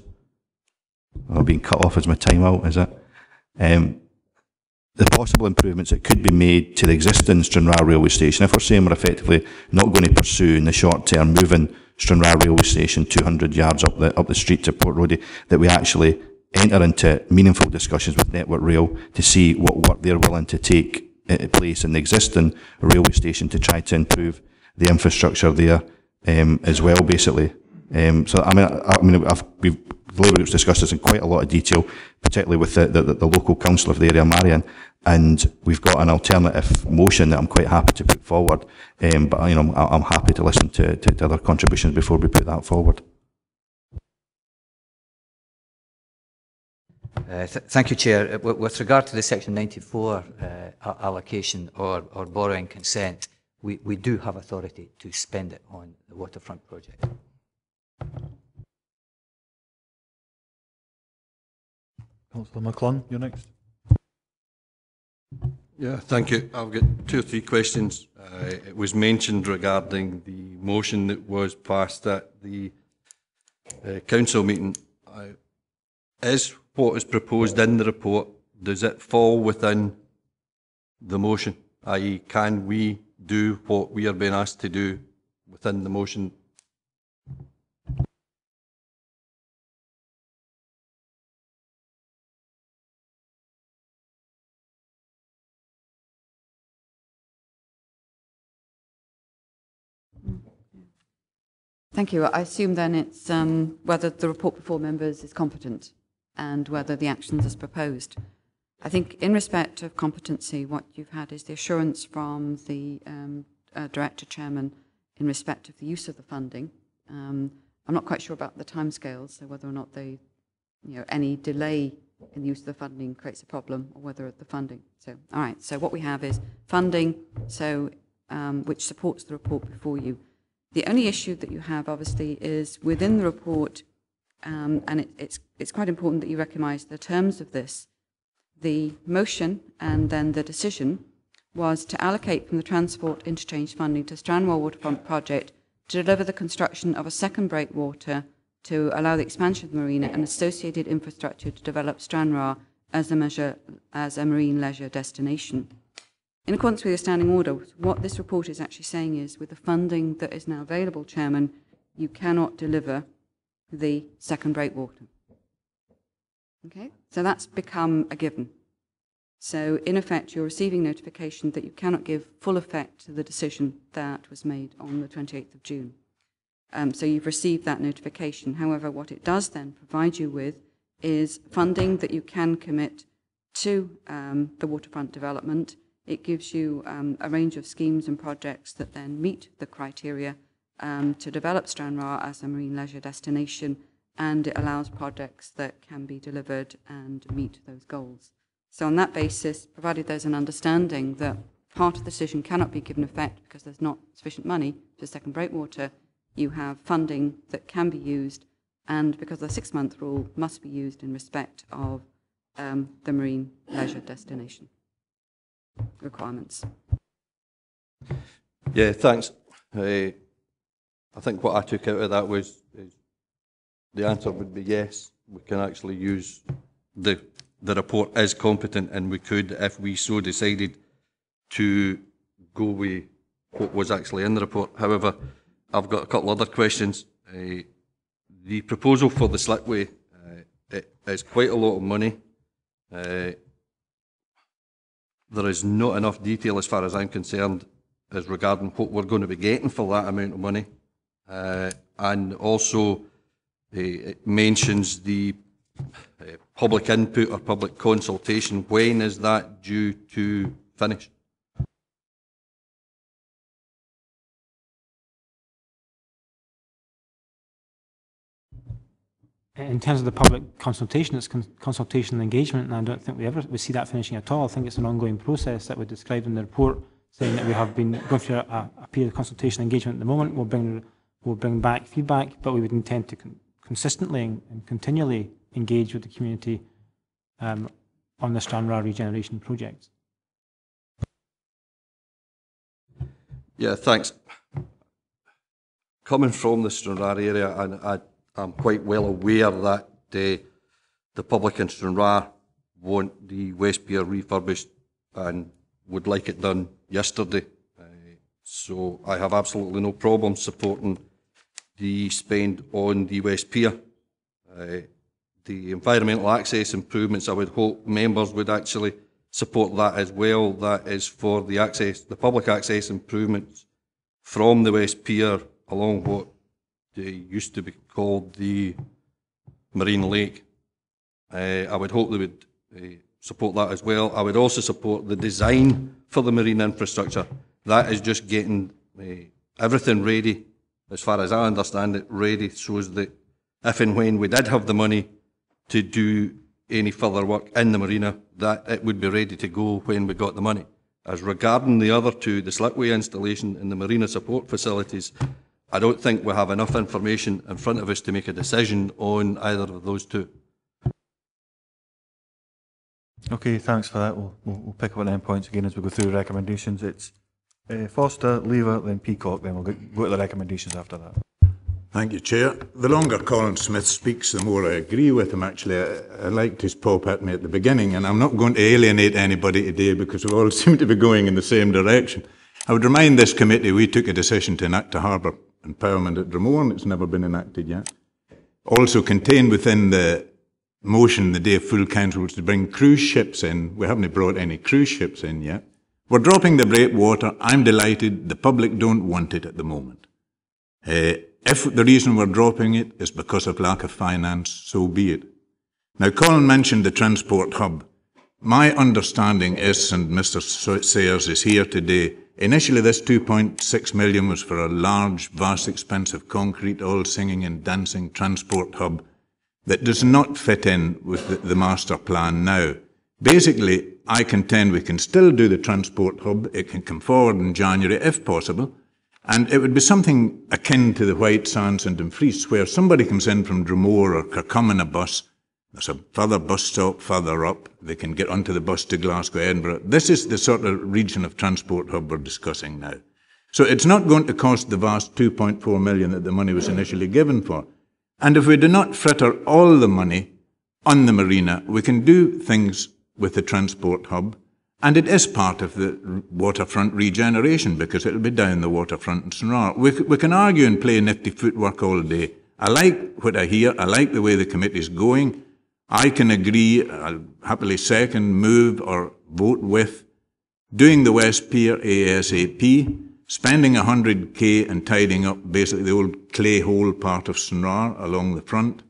I've been cut off as my time out, is it? The possible improvements that could be made to the existing Stranraer railway station. If we're saying we're effectively not going to pursue in the short term moving Stranraer railway station 200 yards up the street to Port Roddy, that we actually enter into meaningful discussions with Network Rail to see what work they're willing to take place in the existing railway station to try to improve the infrastructure there as well, basically. The Labour Group's discussed this in quite a lot of detail, particularly with the local council of the area, Marion, and we've got an alternative motion that I'm quite happy to put forward, but I'm happy to listen to other contributions before we put that forward. Thank you, Chair. With regard to the Section 94 allocation or borrowing consent, we do have authority to spend it on the waterfront project. Councillor McClung, you're next. Yeah, thank you. I've got 2 or 3 questions. It was mentioned regarding the motion that was passed at the council meeting. Is what is proposed in the report, does it fall within the motion? I.e., can we do what we are being asked to do within the motion? Thank you. I assume then it's whether the report before members is competent and whether the actions as proposed I think in respect of competency, what you've had is the assurance from the Director Chairman in respect of the use of the funding. I'm not quite sure about the timescales, so whether or not any delay in the use of the funding creates a problem, or whether the funding. So, all right. So what we have is funding, which supports the report before you. The only issue that you have, obviously, is within the report, and it's quite important that you recognise the terms of this. The motion and then the decision was to allocate from the transport interchange funding to Stranraer Waterfront project to deliver the construction of a second breakwater to allow the expansion of the marina and associated infrastructure to develop Stranraer as a marine leisure destination. In accordance with your standing order, what this report is actually saying is, with the funding that is now available, Chairman, you cannot deliver the second breakwater. Okay, so that's become a given. So, in effect, you're receiving notification that you cannot give full effect to the decision that was made on the 28th of June. So you've received that notification. However, what it does then provide you with is funding that you can commit to the waterfront development. It gives you a range of schemes and projects that then meet the criteria to develop Stranraer as a marine leisure destination, and it allows projects that can be delivered and meet those goals. So on that basis, provided there's an understanding that part of the decision cannot be given effect because there's not sufficient money for second breakwater, you have funding that can be used, and because the 6-month rule must be used in respect of the marine leisure destination requirements. Yeah, thanks. I think what I took out of that was the answer would be yes. We can actually use the report as competent, and we could, if we so decided, to go with what was actually in the report. However, I've got a couple other questions. The proposal for the slipway, it is quite a lot of money. There is not enough detail, as far as I'm concerned, as regarding what we're going to be getting for that amount of money. And also, it mentions the public input or public consultation. When is that due to finish? In terms of the public consultation, it's consultation and engagement, and I don't think we see that finishing at all. I think it's an ongoing process that we described in the report, saying that we have been going through a period of consultation and engagement at the moment. We'll bring back feedback, but we would intend to consistently and continually engage with the community on the Stranraer regeneration project. Yeah, thanks. Coming from the Stranraer area, and I'm quite well aware that the public in Stranraer want the West Pier refurbished and would like it done yesterday. So I have absolutely no problem supporting the spend on the West Pier. The environmental access improvements, I would hope members would actually support that as well. That is for the public access improvements from the West Pier along what used to be called the Marine Lake. I would hope they would support that as well. I would also support the design for the marine infrastructure. That is just getting everything ready, as far as I understand it, ready, so that if and when we did have the money to do any further work in the marina, that it would be ready to go when we got the money. As regarding the other two, the slipway installation and the marina support facilities, I don't think we have enough information in front of us to make a decision on either of those two. Okay, thanks for that. We'll pick up on them points again as we go through recommendations. It's Foster, Lever, then Peacock, then we'll go to the recommendations after that. Thank you, Chair. The longer Colin Smith speaks, the more I agree with him, actually. I liked his pop at me at the beginning, and I'm not going to alienate anybody today because we all seem to be going in the same direction. I would remind this committee we took a decision to enact a harbour empowerment at Dromore. It's never been enacted yet. Also contained within the motion the day of full council was to bring cruise ships in. We haven't brought any cruise ships in yet. We're dropping the breakwater. I'm delighted. The public don't want it at the moment. If the reason we're dropping it is because of lack of finance, so be it. Now, Colin mentioned the transport hub. my understanding is, and Mr. Sayers is here today, initially this 2.6 million was for a large, vast, expensive concrete, all singing and dancing transport hub that does not fit in with the master plan now. Basically, I contend we can still do the transport hub. It can come forward in January if possible. And it would be something akin to the White Sands and Dumfries, where somebody comes in from Dromore or Kirkham in a bus. There's a further bus stop further up. They can get onto the bus to Glasgow, Edinburgh. This is the sort of region of transport hub we're discussing now. So it's not going to cost the vast 2.4 million that the money was initially given for. And if we do not fritter all the money on the marina, we can do things with the transport hub. And it is part of the waterfront regeneration because it'll be down the waterfront in Stranraer. We can argue and play nifty footwork all day. I like what I hear. I like the way the committee's going. I can agree, I'll happily second, move or vote with doing the West Pier ASAP, spending 100k and tidying up basically the old clay hole part of Stranraer along the front.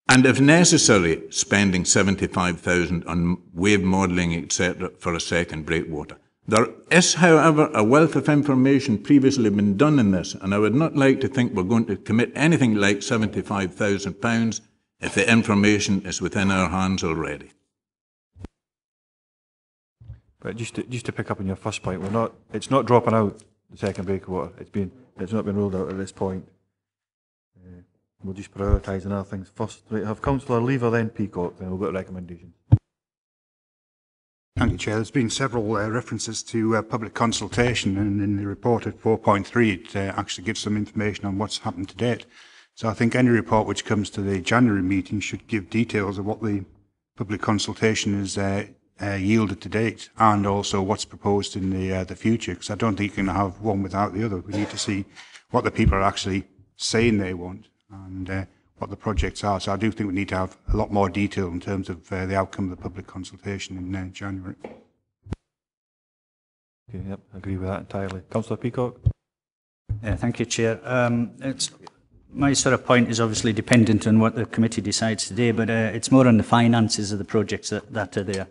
And if necessary, spending 75,000 on wave modelling, etc., for a second breakwater. There is, however, a wealth of information previously been done in this, and I would not like to think we're going to commit anything like £75,000 if the information is within our hands already. But just to pick up on your first point, it's not dropping out the second breakwater. It's not been rolled out at this point. We'll just prioritise other things first. Right, have Councillor Lever, then Peacock, then we'll go to recommendations. Thank you, Chair. There's been several references to public consultation, and in the report at 4.3 it actually gives some information on what's happened to date. So I think any report which comes to the January meeting should give details of what the public consultation has yielded to date, and also what's proposed in the future, because I don't think you can have one without the other. We need to see what the people are actually saying they want and what the projects are. So I do think we need to have a lot more detail in terms of the outcome of the public consultation in January. Okay, yep, I agree with that entirely. Councillor Peacock? Yeah, thank you, Chair. My sort of point is obviously dependent on what the committee decides today, but it's more on the finances of the projects that are there.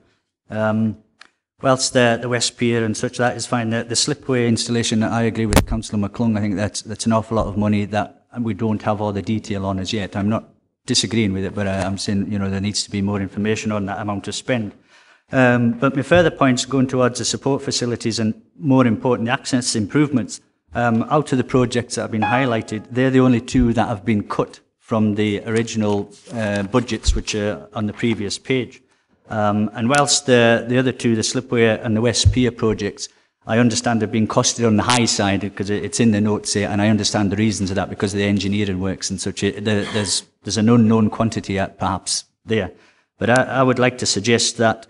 Whilst the West Pier and such, that is fine. The slipway installation, I agree with Councillor McClung. I think that's an awful lot of money that we don't have all the detail on as yet. I'm not disagreeing with it, but I'm saying, there needs to be more information on that amount to spend. But my further points going towards the support facilities and, more important, the access improvements. Out of the projects that have been highlighted, they're the only two that have been cut from the original budgets, which are on the previous page. And whilst the other two, the slipway and the West Pier projects, I understand they're being costed on the high side because it's in the notes here, and I understand the reasons of that because of the engineering works and such. There's an unknown quantity perhaps there. But I would like to suggest that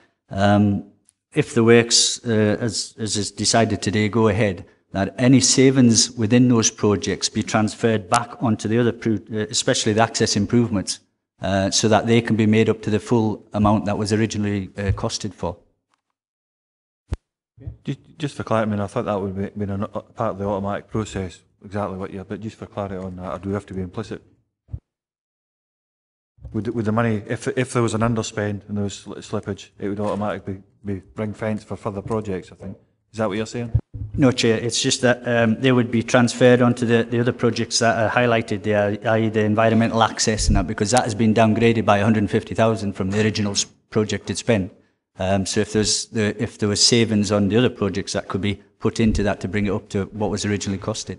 if the works, as is decided today, go ahead, that any savings within those projects be transferred back onto the other, especially the access improvements, so that they can be made up to the full amount that was originally costed for. Just for clarity, I thought that would have been a part of the automatic process, exactly what you're, but just for clarity on that, or do we have to be implicit? Would the money, if there was an underspend and there was slippage, it would automatically be ring fence for further projects, I think. Is that what you're saying? No, Chair, it's just that they would be transferred onto the other projects that are highlighted there, i.e. the environmental access and that, because that has been downgraded by 150,000 from the original projected spend. So if there was savings on the other projects, that could be put into that to bring it up to what was originally costed.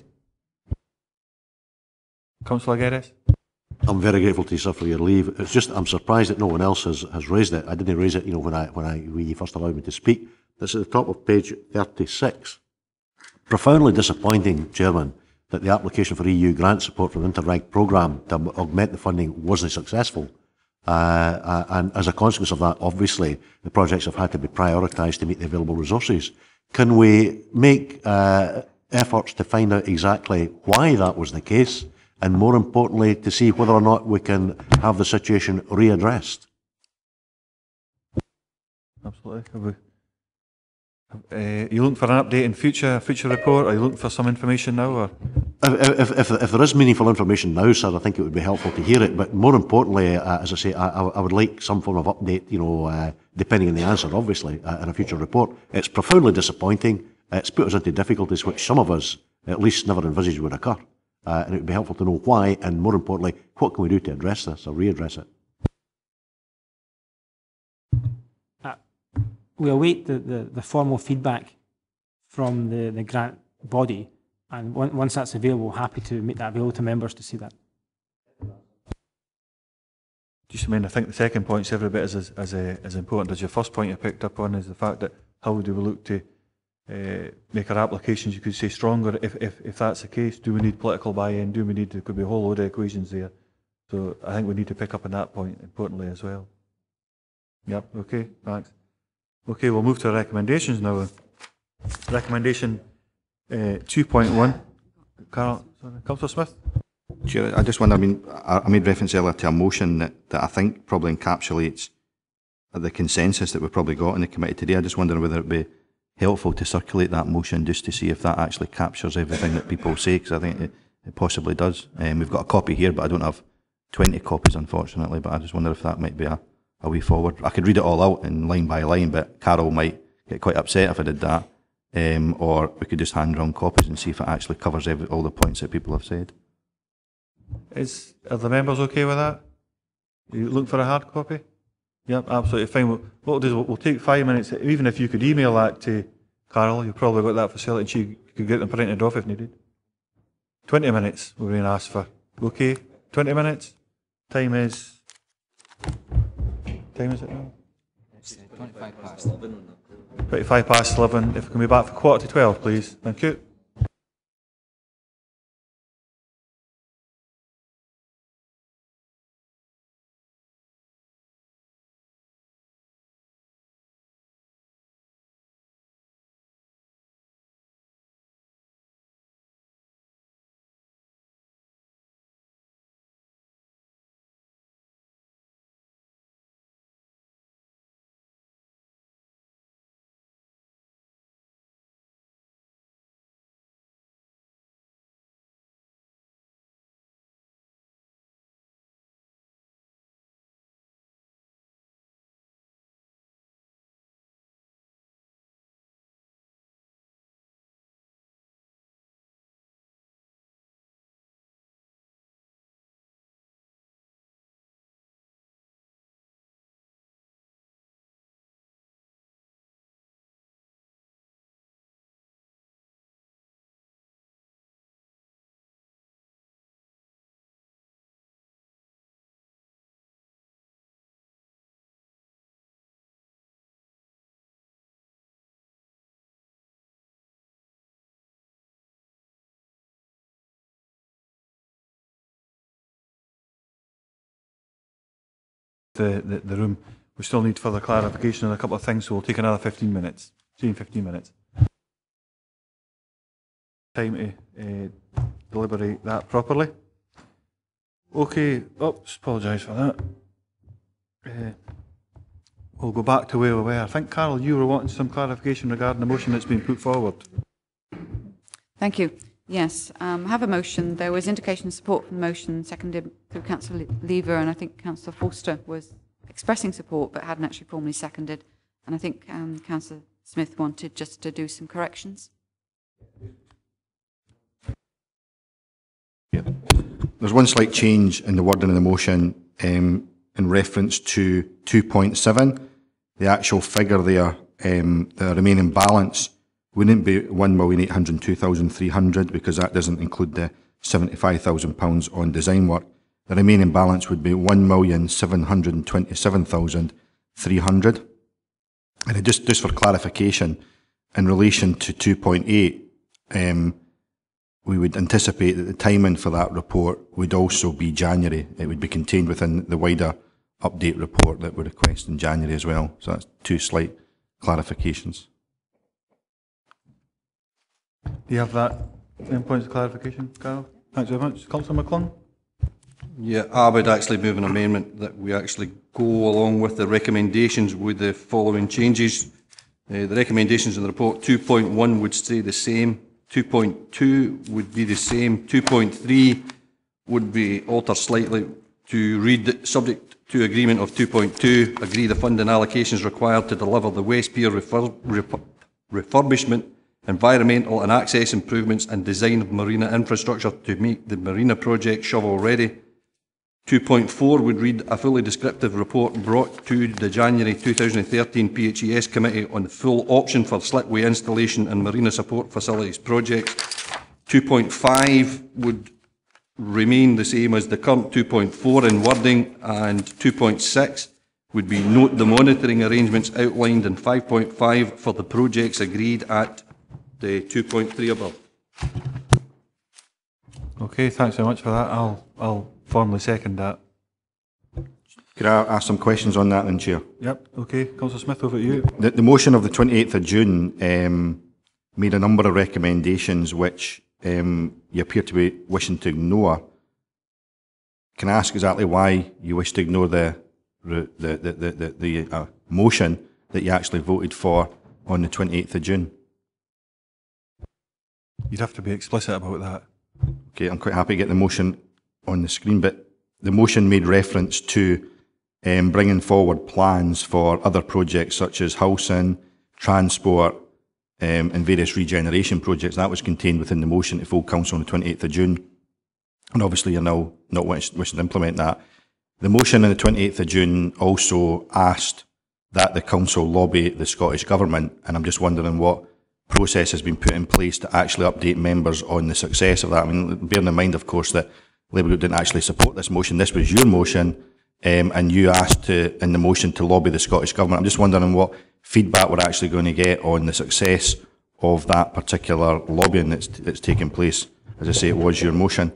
Councillor Geddes? I'm very grateful to you, sir, for your leave. It's just I'm surprised that no one else has raised it. I didn't raise it, when you first allowed me to speak. This is at the top of page 36. Profoundly disappointing, Chairman, that the application for EU grant support from the Interreg programme to augment the funding wasn't successful. And as a consequence of that, obviously, the projects have had to be prioritised to meet the available resources. Can we make efforts to find out exactly why that was the case, and more importantly, to see whether or not we can have the situation readdressed? Absolutely. you looking for an update in future report? Are you looking for some information now? Or? If there is meaningful information now, sir, I think it would be helpful to hear it. But more importantly, as I say, I would like some form of update, depending on the answer, obviously, in a future report. It's profoundly disappointing. It's put us into difficulties which some of us at least never envisaged would occur. And it would be helpful to know why, and more importantly, what can we do to address this or readdress it? We await the formal feedback from the grant body, and once that's available, happy to make that available to members to see that. Just I think the second point is every bit as important as your first point you picked up on, is the fact that how do we look to make our applications, you could say, stronger if that's the case. Do we need political buy-in? There could be a whole load of equations there. So I think we need to pick up on that point importantly as well. Yep, okay, thanks. Okay, we'll move to recommendations now. Recommendation 2.1. Carol, sorry, Councillor Smith. Chair, I just wonder, I made reference earlier to a motion that I think probably encapsulates the consensus that we've probably got in the committee today. I just wonder whether it would be helpful to circulate that motion just to see if that actually captures everything that people say, because I think it possibly does. We've got a copy here, but I don't have 20 copies, unfortunately, but I just wonder if that might be a way forward. I could read it all out in line by line, but Carol might get quite upset if I did that. Or we could just hand round copies and see if it actually covers all the points that people have said. Are the members okay with that? Are you looking for a hard copy? Yep, absolutely fine. What we'll do is we'll take 5 minutes. Even if you could email that to Carol, you've probably got that facility, and she could get them printed off if needed. 20 minutes we're going to ask for. Okay, 20 minutes. Time is it now? It's 25 past 11. 25 past 11. If we can be back for 11:45, please. Thank you. The room. We still need further clarification on a couple of things, so we'll take another 15 minutes. See you in 15 minutes. Time to deliberate that properly. Okay, oops, apologise for that. We'll go back to where we were. I think, Carol, you were wanting some clarification regarding the motion that's been put forward. Thank you. Yes, I have a motion. There was indication of support for the motion, seconded through Councillor Lever, and I think Councillor Forster was expressing support but hadn't actually formally seconded. And I think Councillor Smith wanted just to do some corrections. Yeah. There's one slight change in the wording of the motion in reference to 2.7. The actual figure there, the remaining balance, wouldn't be 1,802,300 because that doesn't include the £75,000 on design work. The remaining balance would be 1,727,300. And just for clarification, in relation to 2.8, we would anticipate that the timing for that report would also be January. It would be contained within the wider update report that we request in January as well. So that's two slight clarifications. Do you have that in points of clarification, Carol? Thanks very much. Councillor McClung? Yeah, I would actually move an amendment that we actually go along with the recommendations with the following changes. The recommendations in the report, 2.1 would stay the same, 2.2 would be the same, 2.3 would be altered slightly to read that subject to agreement of 2.2, agree the funding allocations required to deliver the West Pier refurbishment, environmental and access improvements and design of marina infrastructure to make the marina project shovel ready. 2.4 would read a fully descriptive report brought to the January 2013 PHES committee on the full option for slipway installation and marina support facilities projects. 2.5 would remain the same as the current 2.4 in wording, and 2.6 would be note the monitoring arrangements outlined in 5.5 for the projects agreed at the 2.3 above. Okay, thanks very much for that. I'll formally second that. Could I ask some questions on that then, Chair? Yep, okay. Councillor Smith, over to you. The motion of the 28th of June made a number of recommendations which you appear to be wishing to ignore. Can I ask exactly why you wish to ignore the motion that you actually voted for on the 28th of June? You'd have to be explicit about that. Okay, I'm quite happy to get the motion on the screen, but the motion made reference to bringing forward plans for other projects such as housing, transport, and various regeneration projects. That was contained within the motion to full council on the 28th of June. And obviously you're now not wishing to implement that. The motion on the 28th of June also asked that the council lobby the Scottish Government, and I'm just wondering what process has been put in place to actually update members on the success of that. I mean, bearing in mind, of course, that Labour Group didn't actually support this motion. This was your motion, and you asked in the motion to lobby the Scottish Government. I'm just wondering what feedback we're actually going to get on the success of that particular lobbying that's taken place. As I say, it was your motion.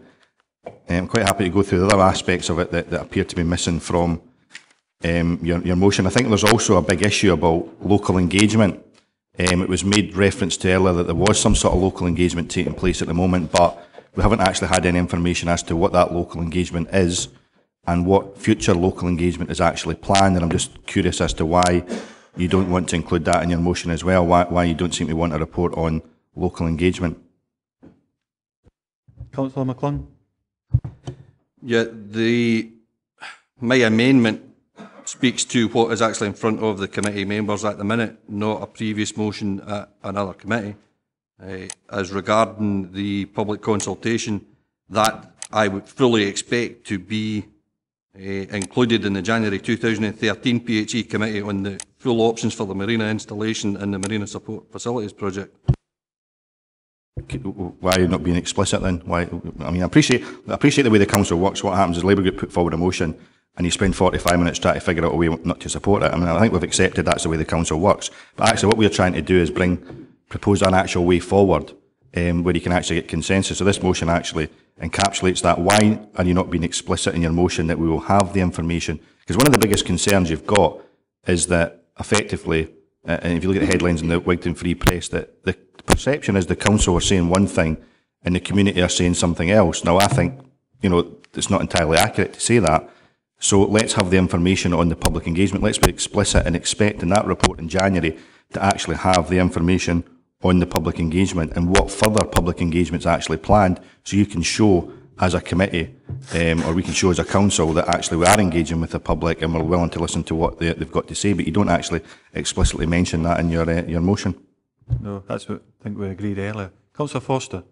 I'm quite happy to go through the other aspects of it that appear to be missing from your motion. I think there's also a big issue about local engagement. It was made reference to earlier that there was some sort of local engagement taking place at the moment, but we haven't actually had any information as to what that local engagement is and what future local engagement is actually planned. And I'm just curious as to why you don't want to include that in your motion as well, why you don't seem to want a report on local engagement. Councillor McClung. Yeah, my amendment speaks to what is actually in front of the committee members at the minute, not a previous motion at another committee. As regarding the public consultation, that I would fully expect to be included in the January 2013 PHE committee on the full options for the marina installation and the marina support facilities project. Why are you not being explicit then? Why? I mean, I appreciate the way the council works. What happens is Labour Group put forward a motion and you spend 45 minutes trying to figure out a way not to support it. I mean, I think we've accepted that's the way the council works. But actually what we're trying to do is propose an actual way forward where you can actually get consensus. So this motion actually encapsulates that. Why are you not being explicit in your motion that we will have the information? Because one of the biggest concerns you've got is that effectively, and if you look at the headlines in the Wigton Free Press, that the perception is the council are saying one thing and the community are saying something else. Now, I think, it's not entirely accurate to say that. So let's have the information on the public engagement. Let's be explicit and expect in that report in January to actually have the information on the public engagement and what further public engagement is actually planned, so you can show as a committee, or we can show as a council that actually we are engaging with the public and we're willing to listen to what they've got to say, but you don't actually explicitly mention that in your motion. No, that's what I think we agreed earlier. Councillor Foster.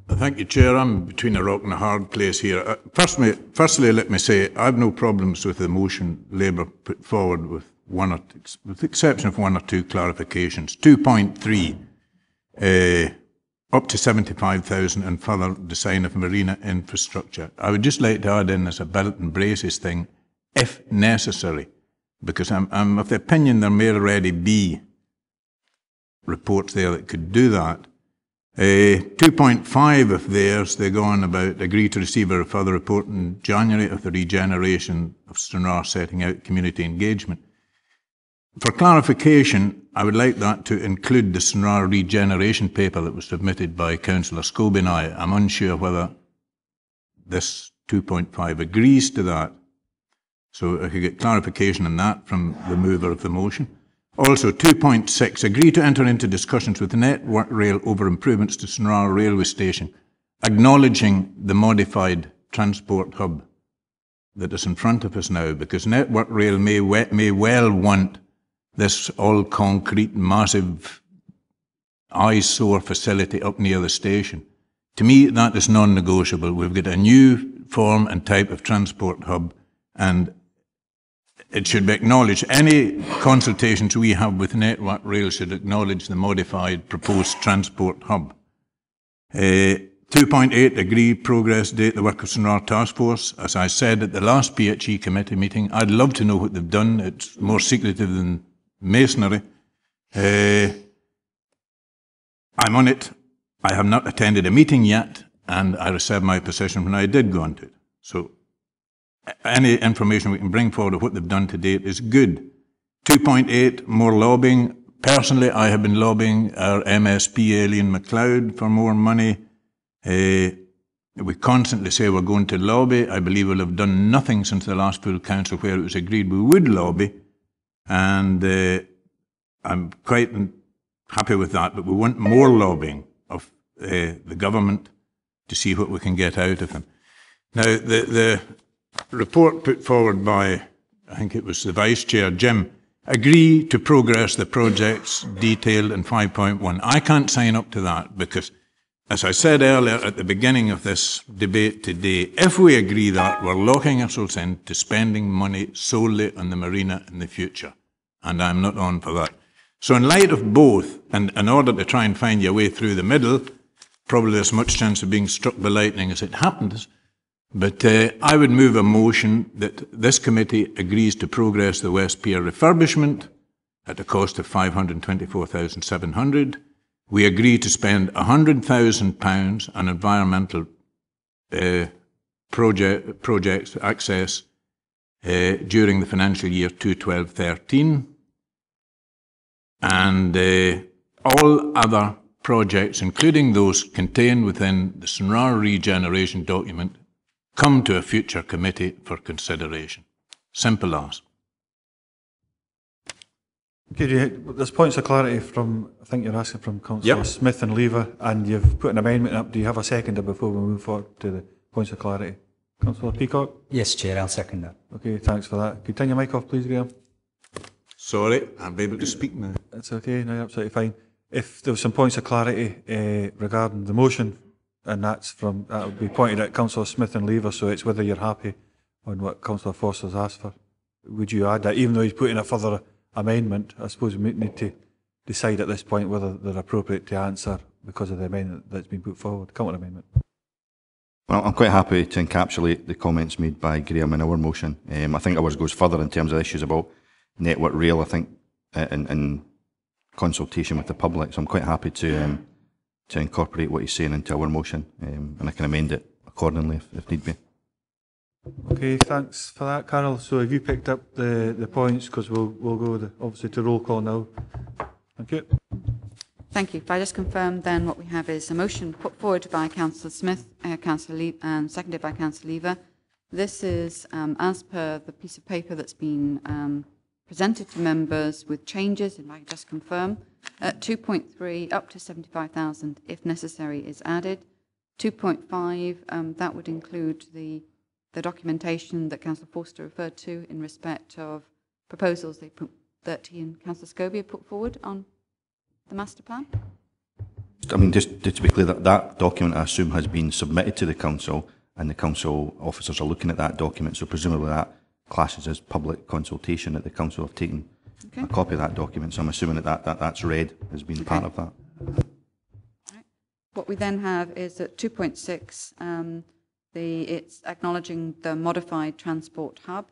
Thank you, Chair. I'm between a rock and a hard place here. Firstly, let me say I have no problems with the motion Labour put forward with the exception of one or two clarifications. 2.3, up to 75,000 and further design of marina infrastructure. I would just like to add in as a belt and braces thing, if necessary, because I'm of the opinion there may already be reports there that could do that. 2.5 of theirs, they go on about agree to receive a further report in January of the regeneration of Stranraer setting out community engagement. For clarification, I would like that to include the Stranraer regeneration paper that was submitted by Councillor Scobie and I. I'm unsure whether this 2.5 agrees to that. So I could get clarification on that from the mover of the motion. Also, 2.6, agree to enter into discussions with Network Rail over improvements to Stranraer Railway Station, acknowledging the modified transport hub that is in front of us now, because Network Rail may well want this all-concrete, massive eyesore facility up near the station. To me, that is non-negotiable. We've got a new form and type of transport hub, and it should be acknowledged. Any consultations we have with Network Rail should acknowledge the modified proposed transport hub. 2.8, agree progress date, the work of Stranraer Task Force. As I said at the last PHE committee meeting, I'd love to know what they've done. It's more secretive than masonry. I'm on it. I have not attended a meeting yet, and I reserved my position when I did go on to it. So any information we can bring forward of what they've done to date is good. 2.8, more lobbying. Personally, I have been lobbying our MSP, Aileen MacLeod, for more money. We constantly say we're going to lobby. I believe we'll have done nothing since the last full council where it was agreed we would lobby. And I'm quite happy with that, but we want more lobbying of the government to see what we can get out of them. Now, the report put forward by, I think it was the Vice Chair, Jim, agree to progress the projects detailed in 5.1. I can't sign up to that because, as I said earlier at the beginning of this debate today, if we agree that, we're locking ourselves into spending money solely on the marina in the future, and I'm not on for that. So in light of both, and in order to try and find your way through the middle, probably there's much chance of being struck by lightning as it happens, but I would move a motion that this committee agrees to progress the West Pier refurbishment at a cost of £524,700. We agree to spend £100,000 on environmental projects access during the financial year 2012-13. And all other projects, including those contained within the Stranraer Regeneration document, come to a future committee for consideration. Simple as. Okay, there's points of clarity from, I think you're asking from Councillor Smith and Lever, and you've put an amendment up. Do you have a seconder before we move forward to the points of clarity? Councillor Peacock? Yes, Chair, I'll second that. Okay, thanks for that. Could you turn your mic off, please, Graham? Sorry, I'm able to speak now. It's okay, no, you're absolutely fine. If there was some points of clarity regarding the motion, and that will be pointed at Councillor Smith and Lever, so it's whether you're happy on what Councillor Foster's asked for. Would you add that, even though he's put in a further amendment? I suppose we need to decide at this point whether they're appropriate to answer because of the amendment that's been put forward. Counter amendment. Well, I'm quite happy to encapsulate the comments made by Graham in our motion. I think ours goes further in terms of issues about Network Rail, I think, in consultation with the public. So I'm quite happy to incorporate what he's saying into our motion, and I can amend it accordingly if need be. Okay, thanks for that, Carol. So have you picked up the points? Because we'll go obviously to roll call now. Thank you. Thank you. If I just confirm then what we have is a motion put forward by Councillor Smith, Councillor Lee, and seconded by Councillor Lever. This is as per the piece of paper that's been presented to members with changes, if I can just confirm. 2.3 up to 75,000 if necessary is added. 2.5, that would include the documentation that Councillor Forster referred to in respect of proposals they put 30 and Councillor Scobie put forward on the master plan. I mean, just to be clear, that document, I assume, has been submitted to the council, and the council officers are looking at that document, so presumably that classes as public consultation that the council have taken a copy of that document, so I'm assuming that's read as being part of that. Right. What we then have is at 2.6, it's acknowledging the modified transport hub.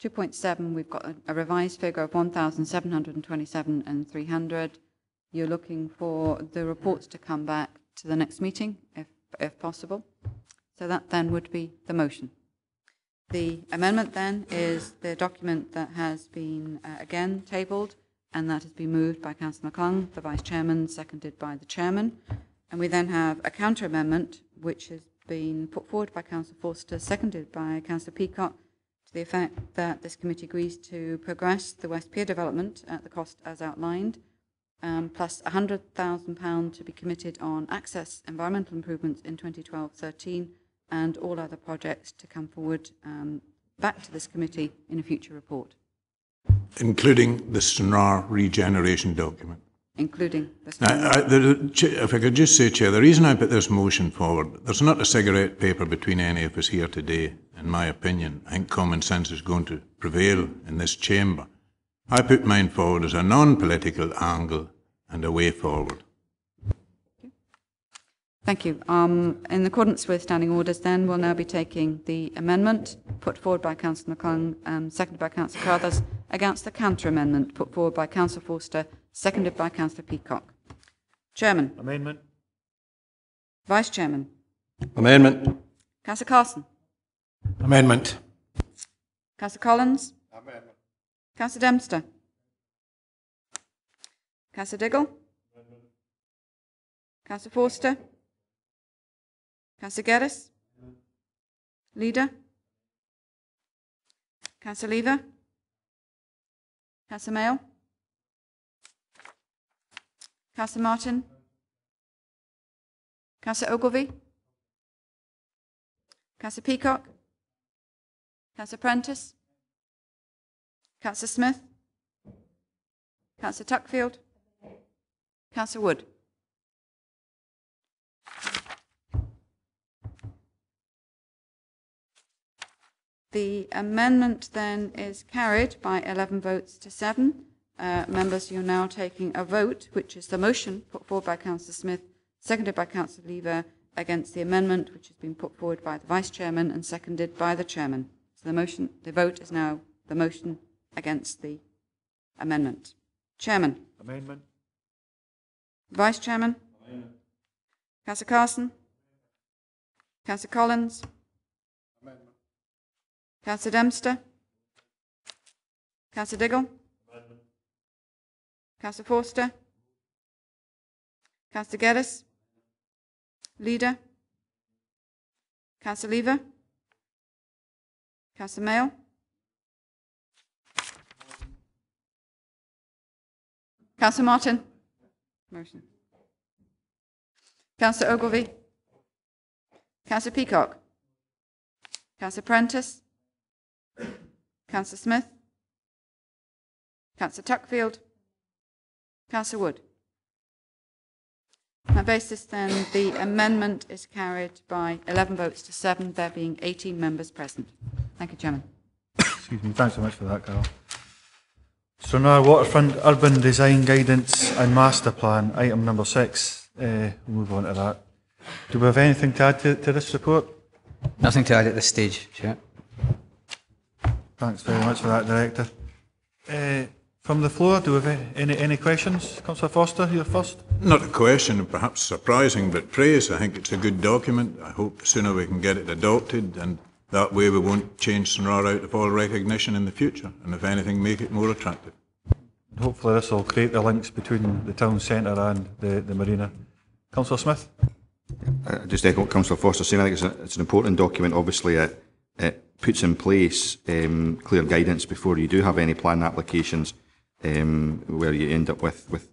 2.7, we've got a revised figure of 1,727 and 300. You're looking for the reports to come back to the next meeting, if possible. So that then would be the motion. The amendment then is the document that has been again tabled, and that has been moved by Councillor McClung, the Vice Chairman, seconded by the Chairman. And we then have a counter amendment which has been put forward by Councillor Forster, seconded by Councillor Peacock, to the effect that this committee agrees to progress the West Pier development at the cost as outlined, plus £100,000 to be committed on access environmental improvements in 2012-13, and all other projects to come forward back to this committee in a future report. Including the Stranraer regeneration document. Including the if I could just say, Chair, the reason I put this motion forward, there's not a cigarette paper between any of us here today, in my opinion. I think common sense is going to prevail in this chamber. I put mine forward as a non-political angle and a way forward. Thank you. In accordance with standing orders, then, we'll now be taking the amendment put forward by Councillor McClung, seconded by Councillor Carruthers, against the counter-amendment put forward by Councillor Forster, seconded by Councillor Peacock. Chairman. Amendment. Vice Chairman. Amendment. Councillor Carson. Amendment. Councillor Collins. Amendment. Councillor Dempster. Councillor Diggle. Amendment. Councillor Forster. Councillor Geddes. Leader. Councillor Lever. Councillor Mayo. Councillor Martin. Councillor Ogilvie. Councillor Peacock. Councillor Prentice. Councillor Smith. Councillor Tuckfield. Councillor Wood. The amendment then is carried by 11 votes to 7. Members, you're now taking a vote, which is the motion put forward by Councillor Smith, seconded by Councillor Lever, against the amendment, which has been put forward by the Vice Chairman and seconded by the Chairman. So the vote is now the motion against the amendment. Chairman. Amendment. Vice Chairman. Amendment. Councillor Carson. Councillor Collins. Amendment. Councillor Dempster. Councillor Diggle. Amendment. Councillor Forster. Councillor Geddes. Leader. Councillor Lever. Councillor Mayo. Councillor Martin. Motion. Councillor Ogilvie. Councillor Peacock. Councillor Prentice. Councillor Smith. Councillor Tuckfield. Councillor Wood. On that basis, then, the amendment is carried by 11 votes to 7, there being 18 members present. Thank you, Chairman. Excuse me, thanks so much for that, Carol. Stranraer Waterfront Urban Design Guidance and Master Plan, item number 6. We'll move on to that. Do we have anything to add to this report? Nothing to add at this stage, Chair. Thanks very much for that, Director. From the floor, do we have any questions? Councillor Foster, you're first. Not a question, perhaps surprising, but praise. I think it's a good document. I hope the sooner we can get it adopted, and that way we won't change Stranraer out of all recognition in the future, and if anything, make it more attractive. Hopefully this will create the links between the town centre and the marina. Councillor Smith? I just echo what Councillor Foster saying. I think it's an important document. Obviously, it puts in place clear guidance before you do have any plan applications, where you end up with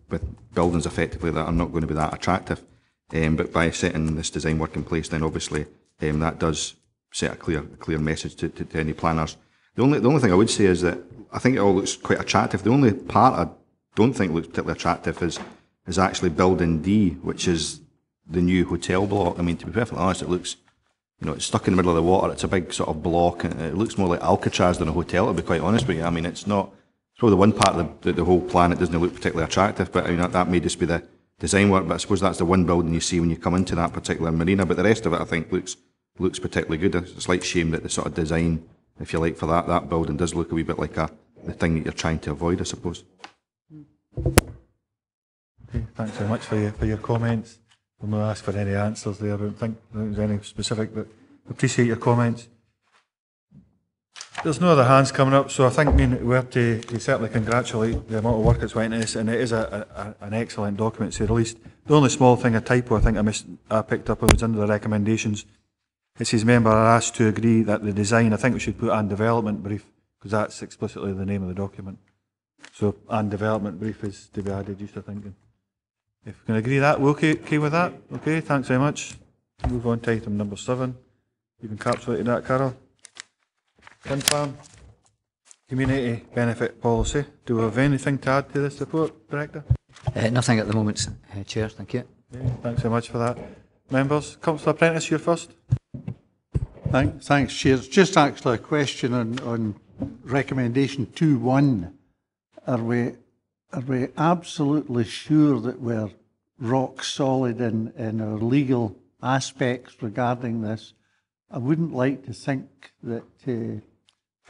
buildings effectively that are not going to be that attractive. But by setting this design work in place, then obviously that does set a clear message to any planners. The only thing I would say is that I think it all looks quite attractive. The only part I don't think looks particularly attractive is actually building D, which is the new hotel block. I mean, to be perfectly honest, it looks, it's stuck in the middle of the water. It's a big sort of block, and it looks more like Alcatraz than a hotel, to be quite honest with you. I mean, it's not. It's probably the one part of the whole plan that doesn't look particularly attractive, but I mean, that may just be the design work. But I suppose that's the one building you see when you come into that particular marina. But the rest of it, I think, looks particularly good. It's a slight shame that the sort of design, if you like, for that building does look a wee bit like the thing that you're trying to avoid, I suppose. Okay, thanks very much for your comments. We'll not ask for any answers there. I don't think there's any specific, but appreciate your comments. There's no other hands coming up, so I think we have to certainly congratulate the amount of work that's went into this, and it is an excellent document, to say the least. The only small thing, a typo, I think I picked up, was under the recommendations. it says member are asked to agree that the design, I think we should put and development brief, because that's explicitly the name of the document. So, and development brief is to be added, just thinking. If we can agree that, we're okay with that? Okay, thanks very much. Move on to item number 7. You've encapsulated that, Carol. Farm community benefit policy. Do we have anything to add to this report, Director? Nothing at the moment, Chair. Thank you. Okay, thanks very much for that. Members, Councillor Apprentice, you're first. Thanks, Chair. It's just actually a question on recommendation 2.1. Are we absolutely sure that we're rock solid in our legal aspects regarding this? I wouldn't like to think that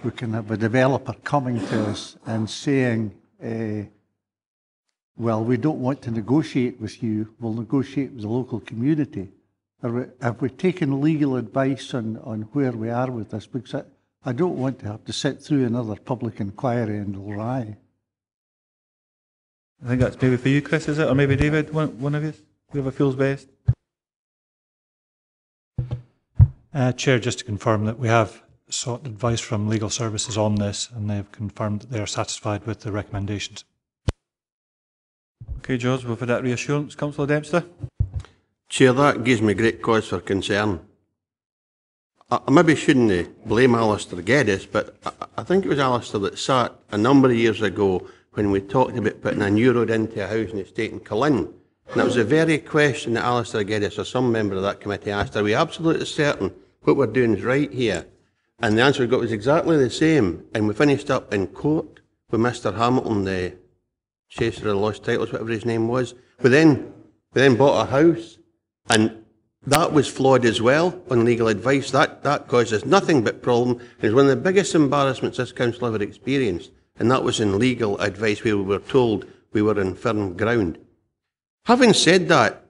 we can have a developer coming to us and saying, well, we don't want to negotiate with you, we'll negotiate with the local community. Have we taken legal advice on where we are with this? Because I don't want to have to sit through another public inquiry in Rye. I think that's maybe for you, Chris, is it? Or maybe David, one of you? Whoever feels best. Chair, just to confirm that we have sought advice from legal services on this, and they've confirmed that they are satisfied with the recommendations. Okay, George, we've had that reassurance. Councillor Dempster? Chair, that gives me great cause for concern. I maybe shouldn't blame Alistair Geddes, but I think it was Alistair that sat a number of years ago when we talked about putting a new road into a housing estate in Cullen. And that was the very question that Alistair Geddes or some member of that committee asked, are we absolutely certain what we're doing is right here? And the answer we got was exactly the same. And we finished up in court with Mr Hamilton, the chaser of the lost titles, whatever his name was. We then bought a house, and that was flawed as well on legal advice. That caused us nothing but problem. It was one of the biggest embarrassments this council ever experienced, and that was in legal advice where we were told we were on firm ground. Having said that,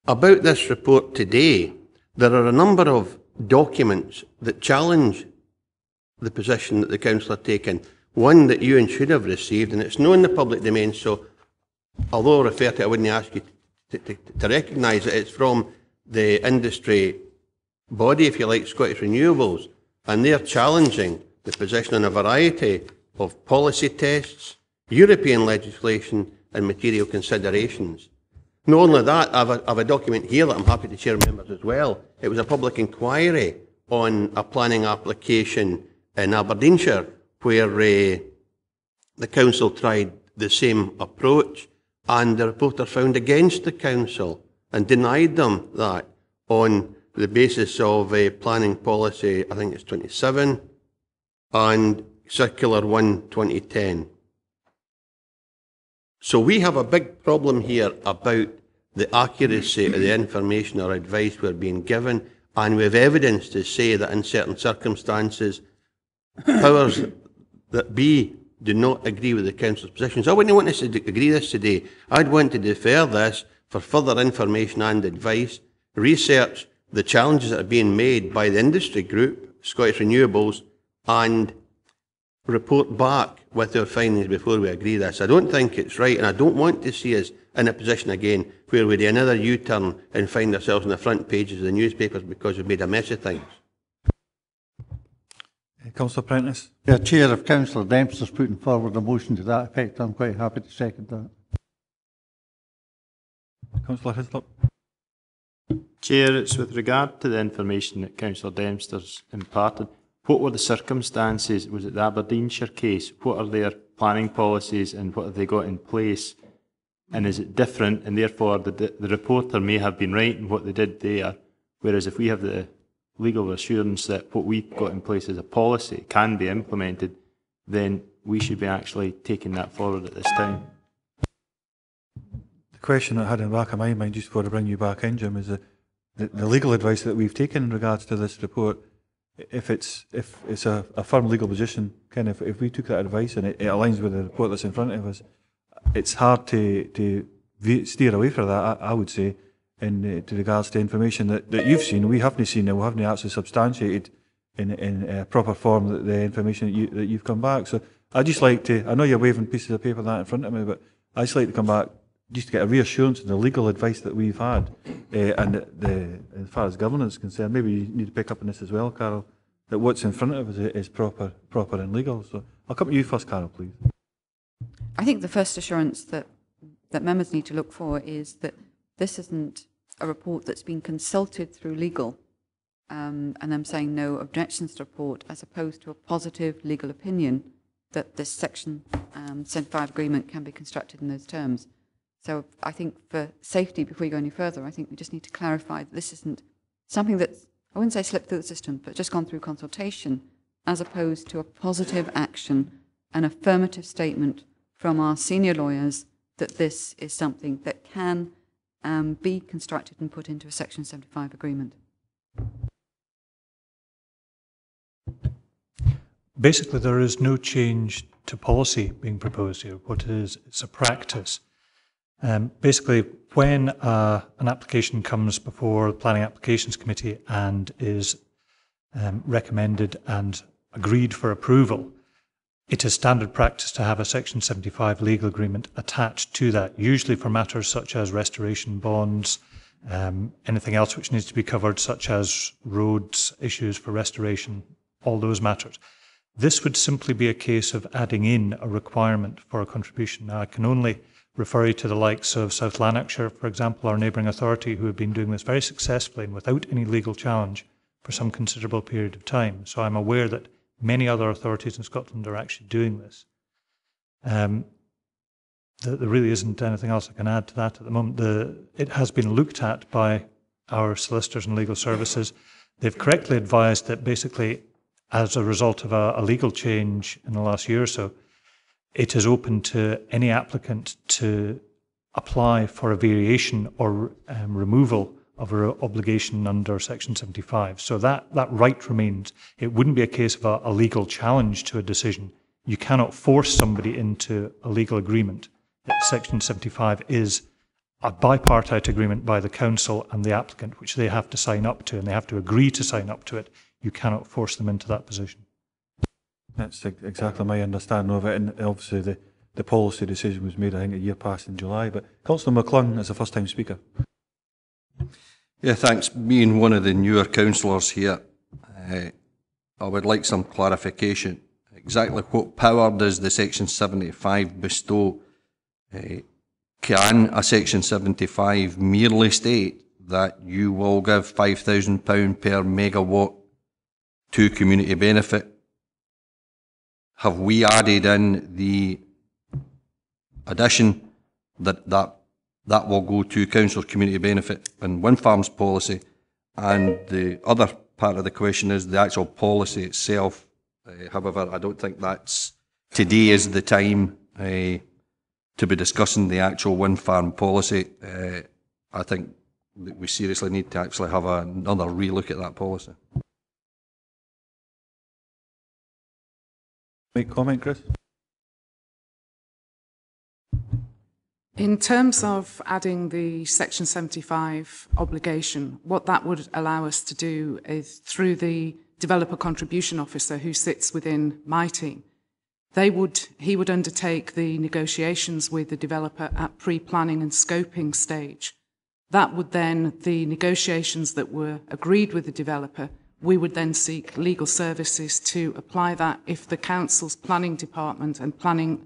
about this report today, there are a number of documents that challenge the position that the council are taking. One that you should have received, and it's not in the public domain, so although I refer to it, I wouldn't ask you to recognise it. It's from the industry body, if you like, Scottish Renewables, and they're challenging the position on a variety of policy tests, European legislation and material considerations. Not only that, I have a document here that I'm happy to share with members as well. It was a public inquiry on a planning application in Aberdeenshire where the council tried the same approach, and the reporter found against the council and denied them that on the basis of a planning policy, I think it's 27, and Circular 1 2010. So we have a big problem here about the accuracy of the information or advice we're being given, and we have evidence to say that in certain circumstances, powers that be do not agree with the council's positions. I wouldn't want us to agree this today. I'd want to defer this for further information and advice, research the challenges that are being made by the industry group, Scottish Renewables, and report back with our findings before we agree this. I don't think it's right, and I don't want to see us in a position again where we do another U-turn and find ourselves on the front pages of the newspapers because we've made a mess of things. Councillor Prentice? Yeah, Chair, if Councillor Dempster's putting forward a motion to that effect, I'm quite happy to second that. Councillor Hislop? Chair, it's with regard to the information that Councillor Dempster's imparted. What were the circumstances? Was it the Aberdeenshire case? What are their planning policies and what have they got in place? And is it different? And therefore, the reporter may have been right in what they did there, whereas if we have the legal assurance that what we've got in place as a policy can be implemented, then we should be actually taking that forward at this time. The question I had in the back of my mind, just before I bring you back in, Jim, is the legal advice that we've taken in regards to this report. If it's a firm legal position, kind of, if we took that advice and it aligns with the report that's in front of us, it's hard to steer away from that, I would say, in to regards to information that you've seen, we haven't seen, and we haven't actually substantiated in a proper form the information that you've come back. So I'd just like to, I know you're waving pieces of paper that in front of me, but I'd just like to come back just to get a reassurance in the legal advice that we've had, and as far as governance is concerned, maybe you need to pick up on this as well, Carol, that what's in front of us is proper and legal. So I'll come to you first, Carol, please. I think the first assurance that members need to look for is that this isn't a report that's been consulted through legal, and them saying no objections to the report, as opposed to a positive legal opinion that this Section 75 agreement can be constructed in those terms. So I think for safety, before you go any further, I think we just need to clarify that this isn't something that's, I wouldn't say slipped through the system, but just gone through consultation, as opposed to a positive action, an affirmative statement from our senior lawyers that this is something that can be constructed and put into a Section 75 agreement. Basically, there is no change to policy being proposed here. What it is, it's a practice. Basically, when an application comes before the Planning Applications Committee and is recommended and agreed for approval, it is standard practice to have a Section 75 legal agreement attached to that, usually for matters such as restoration bonds, anything else which needs to be covered, such as roads, issues for restoration, all those matters. This would simply be a case of adding in a requirement for a contribution. Now, I can only refer you to the likes of South Lanarkshire, for example, our neighbouring authority, who have been doing this very successfully and without any legal challenge for some considerable period of time. So I'm aware that many other authorities in Scotland are actually doing this. There really isn't anything else I can add to that at the moment. It has been looked at by our solicitors and legal services. They've correctly advised that basically, as a result of a legal change in the last year or so, it is open to any applicant to apply for a variation or removal of an obligation under Section 75. So that right remains. It wouldn't be a case of a legal challenge to a decision. You cannot force somebody into a legal agreement. Section 75 is a bipartite agreement by the council and the applicant, which they have to sign up to, and they have to agree to sign up to it. You cannot force them into that position. That's exactly my understanding of it, and obviously the policy decision was made, I think, a year past in July. But Councillor McClung is the first time speaker. Yeah, thanks. Being one of the newer councillors here, I would like some clarification. Exactly what power does the Section 75 bestow? Can a Section 75 merely state that you will give £5,000 per megawatt to community benefit? Have we added in the addition that will go to council's community benefit and wind farms policy? And the other part of the question is the actual policy itself. However, I don't think today is the time to be discussing the actual wind farm policy. I think that we seriously need to actually have another relook at that policy. Make comment, Chris? In terms of adding the Section 75 obligation, what that would allow us to do is through the developer contribution officer who sits within my team, he would undertake the negotiations with the developer at pre-planning and scoping stage. That would then, the negotiations that were agreed with the developer, we would then seek legal services to apply that if the council's planning department and planning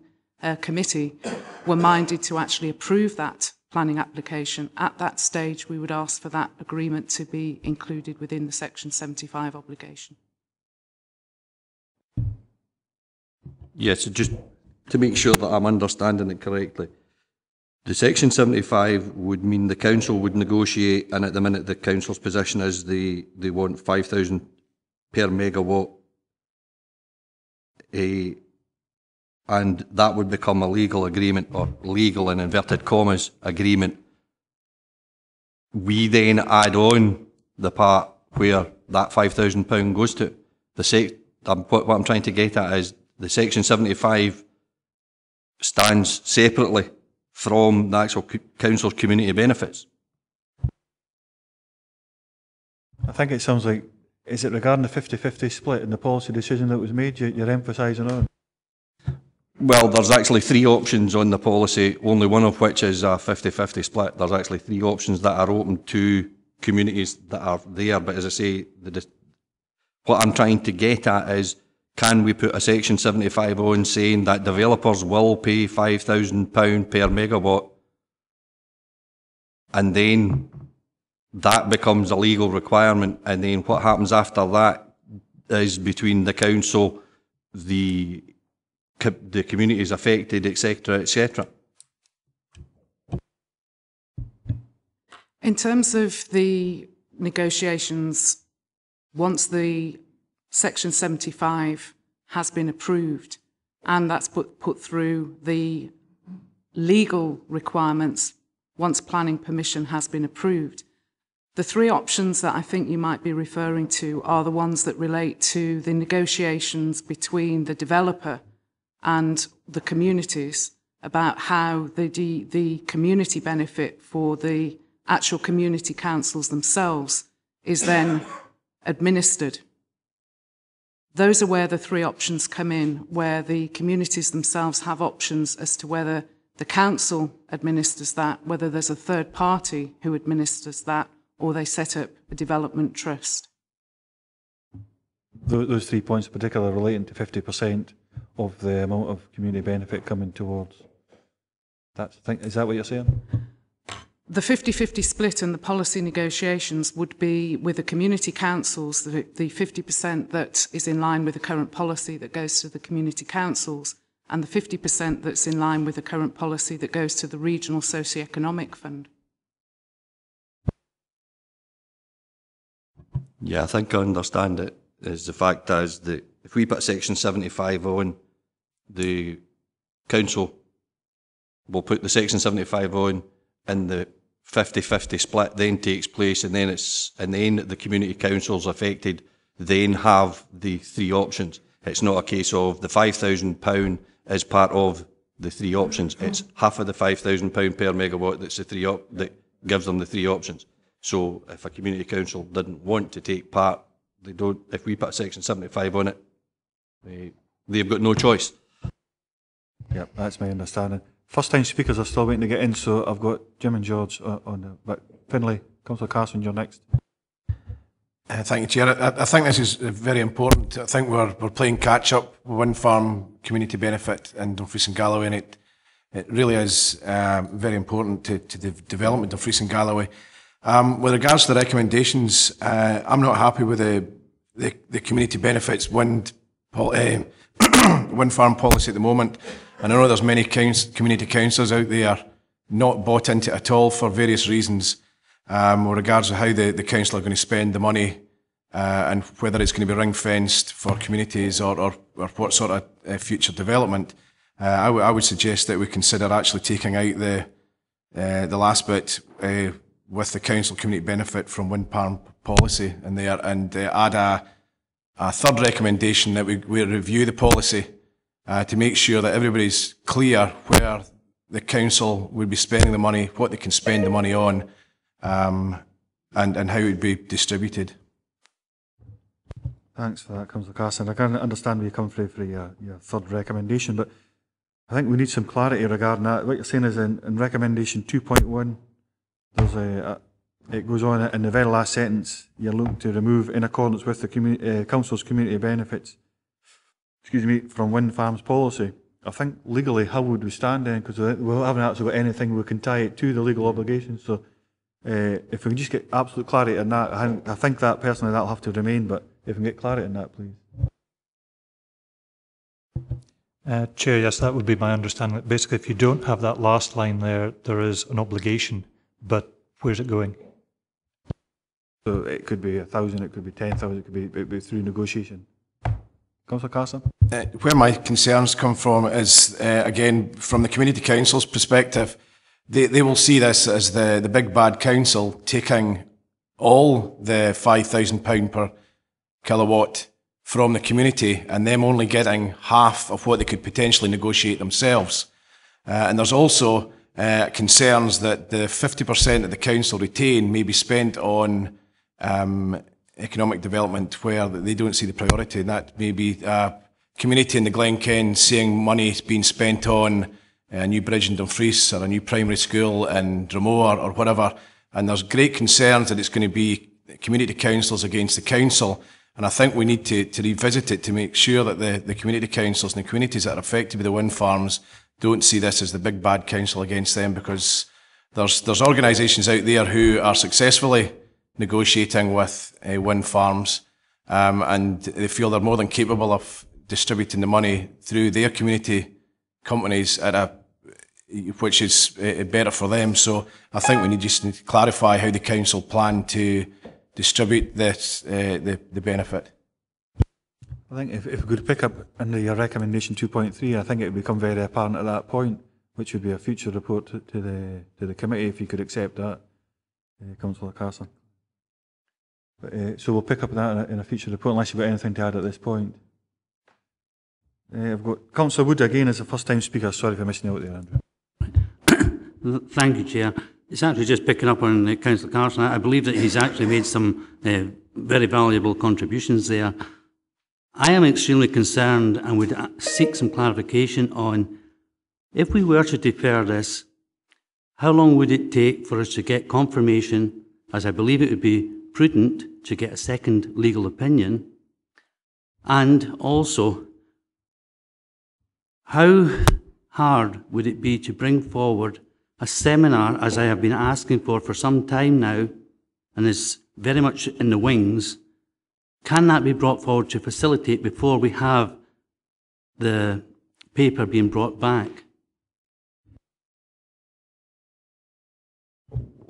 committee were minded to actually approve that planning application. At that stage, we would ask for that agreement to be included within the Section 75 obligation. Yes, so just to make sure that I'm understanding it correctly, the Section 75 would mean the council would negotiate, and at the minute the council's position is they want 5,000 per megawatt, and that would become a legal agreement, or legal in inverted commas agreement. We then add on the part where that £5,000 goes to. What I'm trying to get at is the Section 75 stands separately from the actual council's community benefits. I think it sounds like, is it regarding the 50-50 split in the policy decision that was made you're emphasising on? Well, there's actually 3 options on the policy, only one of which is a 50-50 split. There's actually 3 options that are open to communities that are there. But as I say, what I'm trying to get at is, can we put a section 75 on saying that developers will pay £5,000 per megawatt, and then that becomes a legal requirement, and then what happens after that is between the council, the communities affected, etc., etc. In terms of the negotiations, once the Section 75 has been approved and that's put through the legal requirements, once planning permission has been approved, the 3 options that I think you might be referring to are the ones that relate to the negotiations between the developer and the communities about how the community benefit for the actual community councils themselves is then administered. Those are where the 3 options come in, where the communities themselves have options as to whether the council administers that, whether there's a third party who administers that, or they set up a development trust. Those 3 points in particular relating to 50% of the amount of community benefit coming towards. Is that what you're saying? The 50-50 split and the policy negotiations would be with the community councils, the 50% that is in line with the current policy that goes to the community councils, and the 50% that's in line with the current policy that goes to the regional socio-economic fund. Yeah, I think I understand it. Is the fact is that if we put section 75 on, the council will put the section 75 on, and the 50-50 split then takes place, and then the community councils affected then have the 3 options. It's not a case of the £5,000 is part of the 3 options. It's half of the £5,000 per megawatt that's that gives them the 3 options. So if a community council didn't want to take part, they don't. If we put section 75 on it, they've got no choice. Yep, that's my understanding. First time speakers are still waiting to get in, so I've got Jim and George on the, but Finlay, Councillor Carson, you're next. Thank you, Chair. I think this is very important. I think we're playing catch up with wind farm community benefit in Dumfries and Galloway, and it really is very important to the development of Dumfries and Galloway. With regards to the recommendations, I'm not happy with the community benefits wind farm policy at the moment. And I know there's many community councils out there not bought into it at all for various reasons, with regards to how the council are going to spend the money and whether it's going to be ring-fenced for communities or what sort of future development. I would suggest that we consider actually taking out the last bit with the council community benefit from wind farm policy in there, and add a third recommendation that we review the policy to make sure that everybody's clear where the council would be spending the money, what they can spend the money on, and how it would be distributed. Thanks for that, Councillor Carson. I can understand where you come from for your third recommendation, but I think we need some clarity regarding that. What you're saying is in recommendation 2.1, there's it goes on in the very last sentence, you're looking to remove in accordance with the council's community benefits, from wind farms policy. I think legally, how would we stand then? Because we haven't actually got anything we can tie it to the legal obligations. So if we can just get absolute clarity on that, I think that personally that'll have to remain, but if we can get clarity on that, please. Chair, yes, that would be my understanding. Basically, if you don't have that last line there, there is an obligation, but where's it going? So it could be 1,000, it could be 10,000, it could be through negotiation. Councillor Carson? Where my concerns come from is, again, from the community council's perspective, they will see this as the big bad council taking all the £5,000 per kilowatt from the community and them only getting half of what they could potentially negotiate themselves. And there's also concerns that the 50% that the council retain may be spent on economic development where they don't see the priority, and that may be community in the Glen Ken seeing money being spent on a new bridge in Dumfries or a new primary school in Dromore or whatever, and there's great concerns that it's going to be community councils against the council. And I think we need to revisit it to make sure that the community councils and the communities that are affected by the wind farms don't see this as the big bad council against them, because there's organisations out there who are successfully negotiating with wind farms, and they feel they're more than capable of distributing the money through their community companies which is better for them. So I think we need to clarify how the council plan to distribute this, the benefit. I think if we could pick up under your recommendation 2.3, I think it would become very apparent at that point, which would be a future report to the committee, if you could accept that, Councillor Carson. But, so we'll pick up that in a future report, unless you've got anything to add at this point. I've got Councillor Wood again as a first-time speaker. Sorry for missing you out there, Andrew. Thank you, Chair. It's actually just picking up on Councillor Carson. I believe that he's actually made some very valuable contributions there. I am extremely concerned and would seek some clarification on, if we were to defer this, how long would it take for us to get confirmation, as I believe it would be prudent to get a second legal opinion, and also how hard would it be to bring forward a seminar, as I have been asking for some time now, and is very much in the wings? Can that be brought forward to facilitate before we have the paper being brought back?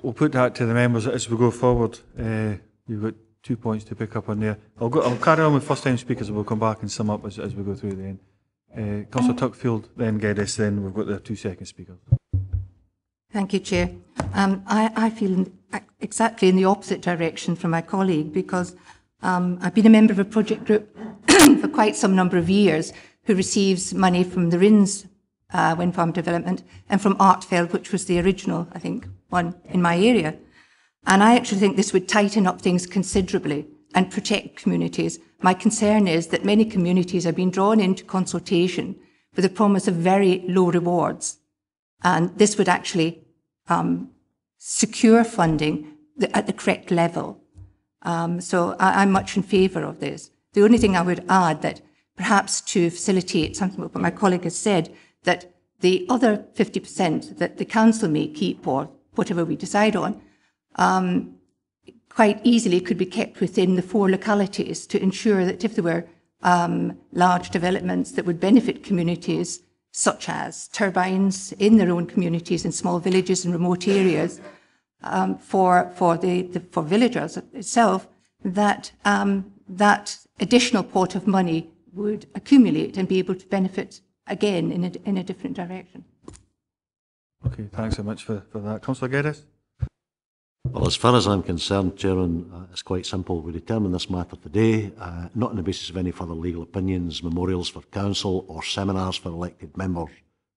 We'll put that to the members as we go forward. You've got 2 points to pick up on there. I'll carry on with first-time speakers, and we'll come back and sum up as we go through the end. Councillor Tuckfield, then Geddes, then we've got the 2 second speakers. Thank you, Chair. I feel exactly in the opposite direction from my colleague, because I've been a member of a project group for quite some number of years who receives money from the Rins wind farm development and from Artfeld, which was the original, I think, one in my area. And I actually think this would tighten up things considerably and protect communities. My concern is that many communities are being drawn into consultation with the promise of very low rewards. And this would actually secure funding at the correct level. So I'm much in favour of this. The only thing I would add, that perhaps to facilitate something what my colleague has said, that the other 50% that the council may keep, or whatever we decide on, quite easily could be kept within the 4 localities, to ensure that if there were large developments that would benefit communities, such as turbines in their own communities in small villages and remote areas, for villagers itself, that that additional pot of money would accumulate and be able to benefit again in a different direction. Okay, thanks so much for that. Councillor Geddes? Well, as far as I'm concerned, Chairman, it's quite simple. We determine this matter today, not on the basis of any further legal opinions, memorials for council, or seminars for elected members.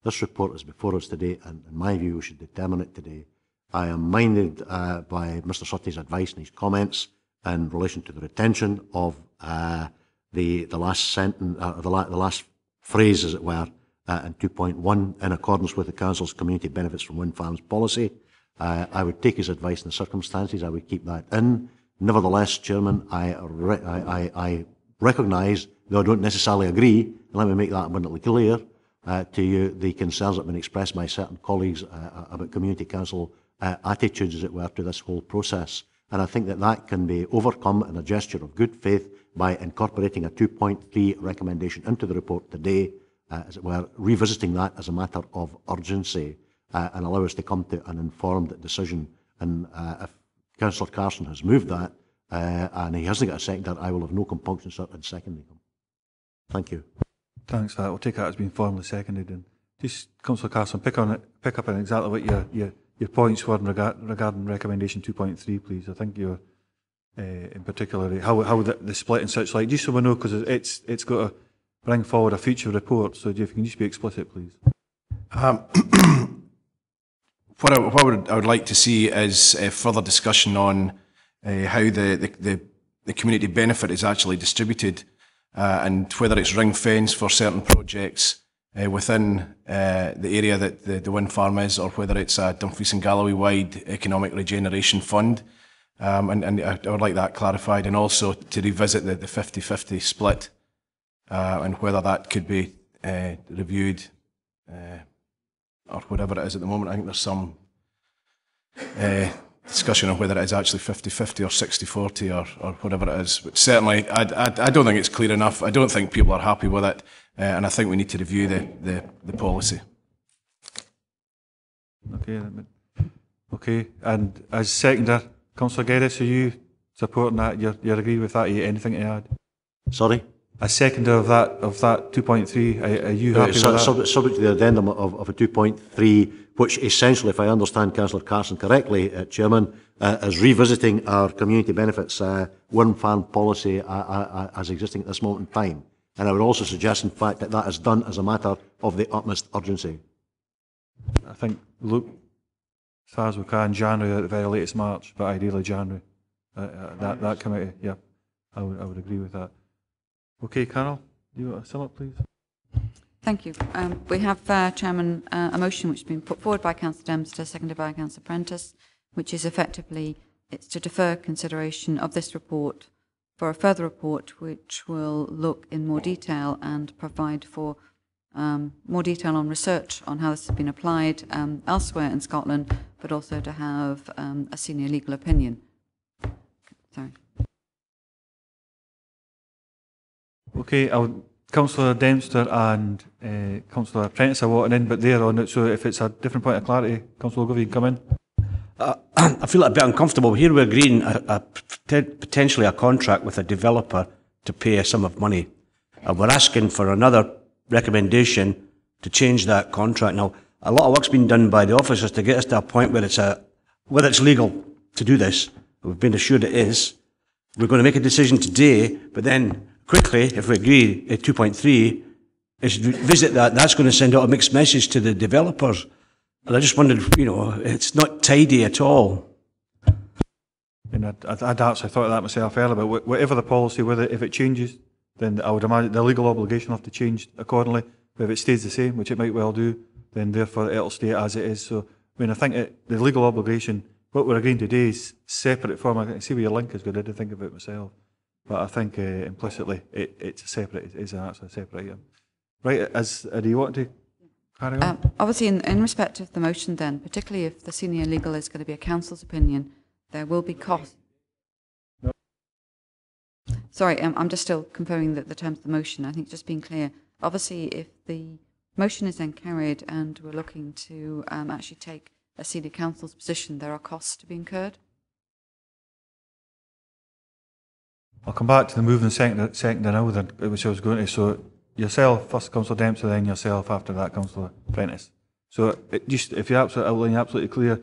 This report is before us today, and in my view, we should determine it today. I am minded by Mr. Sutty's advice and his comments in relation to the retention of the last sentence, the last phrase, as it were, in 2.1, in accordance with the Council's community benefits from wind farms policy. I would take his advice in the circumstances. I would keep that in. Nevertheless, Chairman, I recognise, though I don't necessarily agree, and let me make that abundantly clear to you, the concerns that have been expressed by certain colleagues about community council attitudes, as it were, to this whole process. And I think that that can be overcome in a gesture of good faith by incorporating a 2.3 recommendation into the report today, as it were, revisiting that as a matter of urgency, and allow us to come to an informed decision. And if Councillor Carson has moved that, and he hasn't got a seconder, I will have no compunction in seconding him. Thank you. Thanks for that. We'll take that as being formally seconded. And just, Councillor Carson, pick up on exactly what your points were regarding recommendation 2.3, please. I think you're, in particular, how the split and such like, just so we know, because it's got to bring forward a future report. So if you can just be explicit, please. What I would like to see is further discussion on how the community benefit is actually distributed. and whether it's ring fence for certain projects within the area that the wind farm is, or whether it's a Dumfries and Galloway wide economic regeneration fund. And I would like that clarified, and also to revisit the 50-50 split and whether that could be reviewed or whatever it is at the moment. I think there's some discussion on whether it is actually 50-50 or 60-40 or whatever it is. But certainly, I don't think it's clear enough. I don't think people are happy with it, and I think we need to review the policy. Okay, and as seconder, Councillor Geddes, are you supporting that? You agree with that? Anything to add? Sorry? As seconder of that 2.3, are you happy with that? Subject to the addendum of a 2.3, which essentially, if I understand Councillor Carson correctly, Chairman, is revisiting our community benefits wind farm policy as existing at this moment in time. And I would also suggest, in fact, that that is done as a matter of the utmost urgency. I think, look, as far as we can, January at the very latest March, but ideally January. That committee, yeah, I would agree with that. Okay, Carol, do you want to sum up, please? Thank you. We have, Chairman, a motion which has been put forward by Councillor Dempster, seconded by Councillor Prentice, which is effectively, it's to defer consideration of this report for a further report which will look in more detail and provide for more detail on research on how this has been applied elsewhere in Scotland, but also to have a senior legal opinion. Sorry. Okay, Councillor Dempster and Councillor Prentice are voting in, but they're on it, so if it's a different point of clarity, Councillor Ogilvie, come in. I feel a bit uncomfortable. Here we're agreeing potentially a contract with a developer to pay a sum of money. And we're asking for another recommendation to change that contract. Now, a lot of work's been done by the officers to get us to a point where whether it's legal to do this. We've been assured it is. We're going to make a decision today, but then quickly, if we agree at 2.3, is revisit that. That's going to send out a mixed message to the developers. And I just wondered, it's not tidy at all. And I'd actually thought of that myself earlier, but whatever the policy, if it changes, then I would imagine the legal obligation will have to change accordingly. But if it stays the same, which it might well do, then therefore it'll stay as it is. So, I think the legal obligation, what we're agreeing today is separate from, I can see where your link is good, I didn't think of it myself. But I think implicitly it's actually a separate item. Right, do you want to carry on? Obviously, in respect of the motion then, particularly if the senior legal is going to be a council's opinion, there will be costs. No. Sorry, I'm just still confirming the terms of the motion. I think just being clear. Obviously, if the motion is then carried and we're looking to actually take a senior council's position, there are costs to be incurred. I'll come back to the moving second now, then, which I was going to. So yourself first, Councillor Dempster, then yourself after that, Councillor Prentice. So if you're absolutely clear,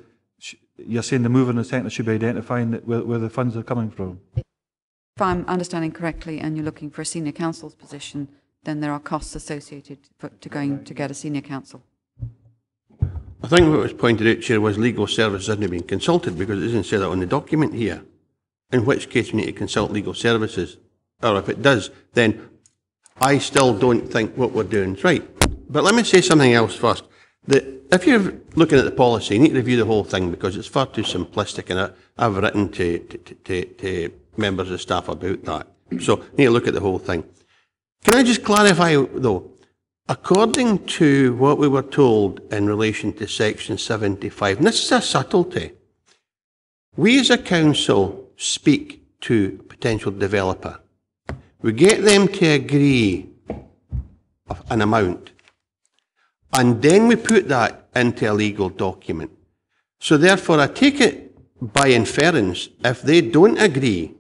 you're saying the mover and the second should be identifying where the funds are coming from. If I'm understanding correctly, and you're looking for a senior council's position, then there are costs associated to going to get a senior council. I think what was pointed out here was legal services hasn't been consulted because it doesn't say that on the document here. In which case we need to consult legal services. Or if it does, then I still don't think what we're doing is right. But let me say something else first. If you're looking at the policy, you need to review the whole thing because it's far too simplistic, and I've written to members of staff about that. So you need to look at the whole thing. Can I just clarify, though? According to what we were told in relation to Section 75, and this is a subtlety, we as a council speak to a potential developer. We get them to agree of an amount, and then we put that into a legal document. So therefore, I take it by inference, if they don't agree,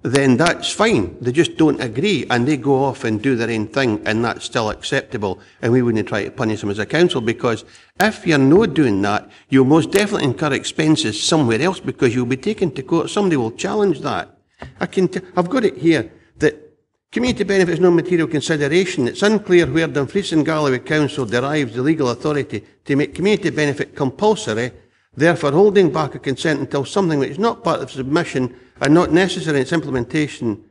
then that's fine. They just don't agree, and they go off and do their own thing, and that's still acceptable, and we wouldn't try to punish them as a council, because if you're not doing that, you'll most definitely incur expenses somewhere else, because you'll be taken to court. Somebody will challenge that. I've got it here, that community benefit is no material consideration. It's unclear where Dumfries and Galloway Council derives the legal authority to make community benefit compulsory, therefore holding back a consent until something which is not part of submission and not necessary in its implementation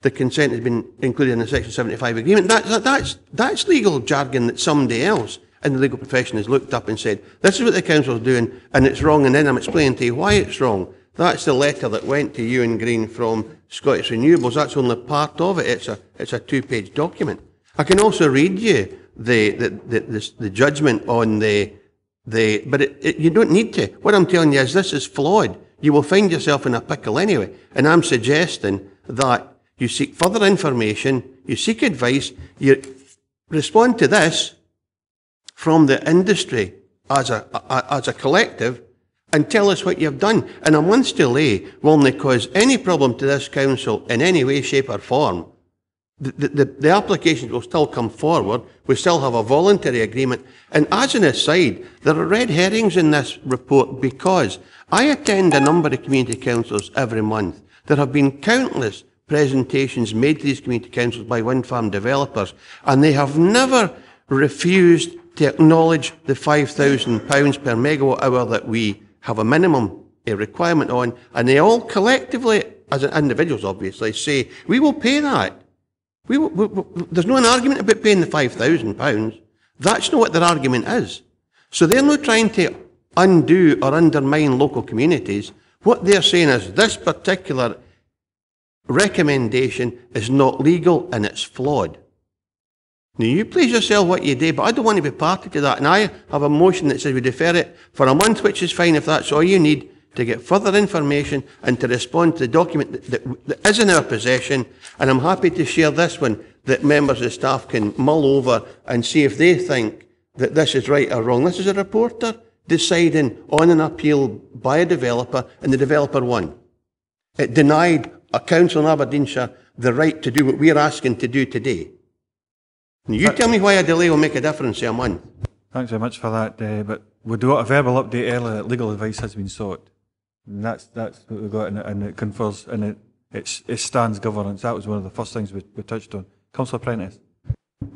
the consent has been included in the Section 75 agreement. That's legal jargon that somebody else in the legal profession has looked up and said, this is what the council is doing and it's wrong, and then I'm explaining to you why it's wrong. That's the letter that went to Ewan Green from Scottish Renewables. That's only part of it. It's a two-page document. I can also read you the judgment on but you don't need to. What I'm telling you is this is flawed. You will find yourself in a pickle anyway. And I'm suggesting that you seek further information, you seek advice, you respond to this from the industry as a collective, and tell us what you've done. And a month's delay will not cause any problem to this council in any way, shape or form. The applications will still come forward. We still have a voluntary agreement. And as an aside, there are red herrings in this report because I attend a number of community councils every month. There have been countless presentations made to these community councils by wind farm developers, and they have never refused to acknowledge the £5,000 per megawatt hour that we have a minimum requirement on, and they all collectively, as individuals obviously, say, we will pay that. There's no an argument about paying the £5,000. That's not what their argument is. So they're not trying to undo or undermine local communities. What they're saying is this particular recommendation is not legal and it's flawed. Now, you please yourself what you do, but I don't want to be party to that. And I have a motion that says we defer it for a month, which is fine if that's all you need to get further information and to respond to the document that is in our possession. And I'm happy to share this one that members of staff can mull over and see if they think that this is right or wrong. This is a reporter deciding on an appeal by a developer, and the developer won. It denied a council in Aberdeenshire the right to do what we're asking to do today. Now, you tell me why a delay will make a difference in a month. Thanks very much for that, but we do want a verbal update earlier that legal advice has been sought. And that's what we got, and it confers, and it stands governance. That was one of the first things we touched on. Councillor Prentice.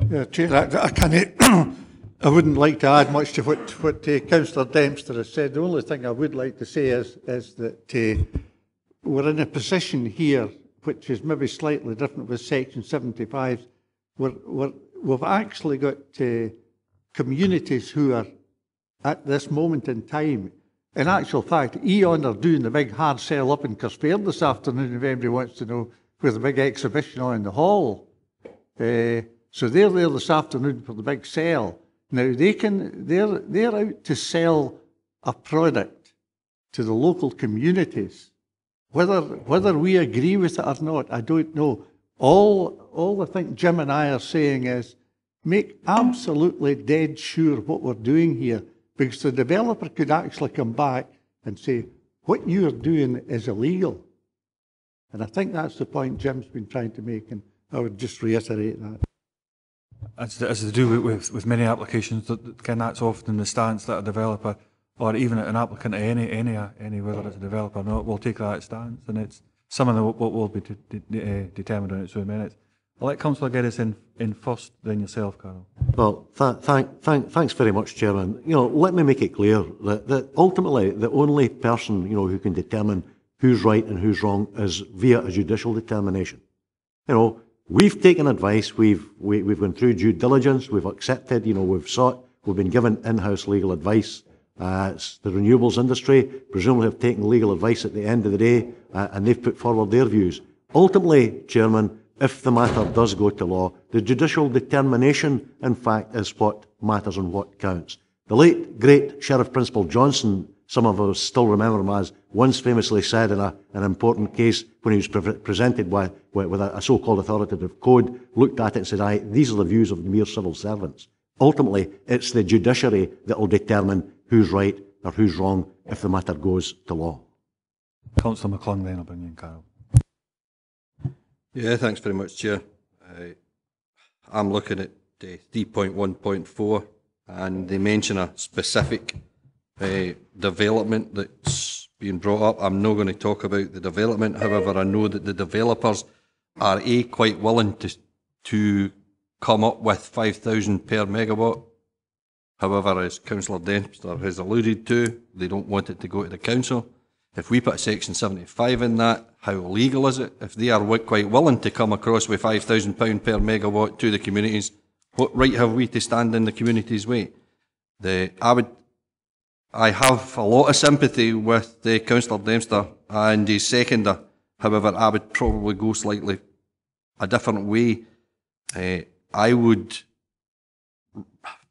Yeah, Chair, I can't, I wouldn't like to add much to what Councillor Dempster has said. The only thing I would like to say is that we're in a position here which is maybe slightly different with Section 75. We've actually got communities who are, at this moment in time, in actual fact, E.ON are doing the big hard sell up in Cuspaird this afternoon, if anybody wants to know where the big exhibition on in the hall. So they're there this afternoon for the big sale. Now, they're out to sell a product to the local communities. Whether we agree with it or not, I don't know. All I think Jim and I are saying is make absolutely dead sure what we're doing here, because the developer could actually come back and say, what you're doing is illegal. And I think that's the point Jim's been trying to make, and I would just reiterate that. As they do with many applications, that's often the stance that a developer, or even an applicant, any whether it's a developer or not, will take that stance, and it's something that will be determined in its own minutes. I'll let Councillor Geddes in first, then yourself, Carol. Well, thanks very much, Chairman. Let me make it clear that ultimately the only person who can determine who's right and who's wrong is via a judicial determination. We've taken advice, we've gone through due diligence, we've accepted, we've been given in-house legal advice. The renewables industry presumably have taken legal advice at the end of the day, and they've put forward their views. Ultimately, Chairman, if the matter does go to law, the judicial determination, in fact, is what matters and what counts. The late, great Sheriff Principal Johnson, some of us still remember him as, once famously said in an important case when he was presented with a so-called authoritative code, looked at it and said, aye, these are the views of the mere civil servants. Ultimately, it's the judiciary that will determine who's right or who's wrong if the matter goes to law. Councillor McClung, then I'll bring you in, Carol. Yeah, thanks very much, Chair. I'm looking at 3.1.4, and they mention a specific development that's being brought up. I'm not going to talk about the development. However, I know that the developers are quite willing to come up with 5,000 per megawatt. However, as Councillor Dempster has alluded to, they don't want it to go to the council. If we put a section 75 in that, how legal is it? If they are quite willing to come across with £5,000 per megawatt to the communities, what right have we to stand in the community's way? I have a lot of sympathy with the Councillor Dempster and his seconder. However, I would probably go slightly a different way. I would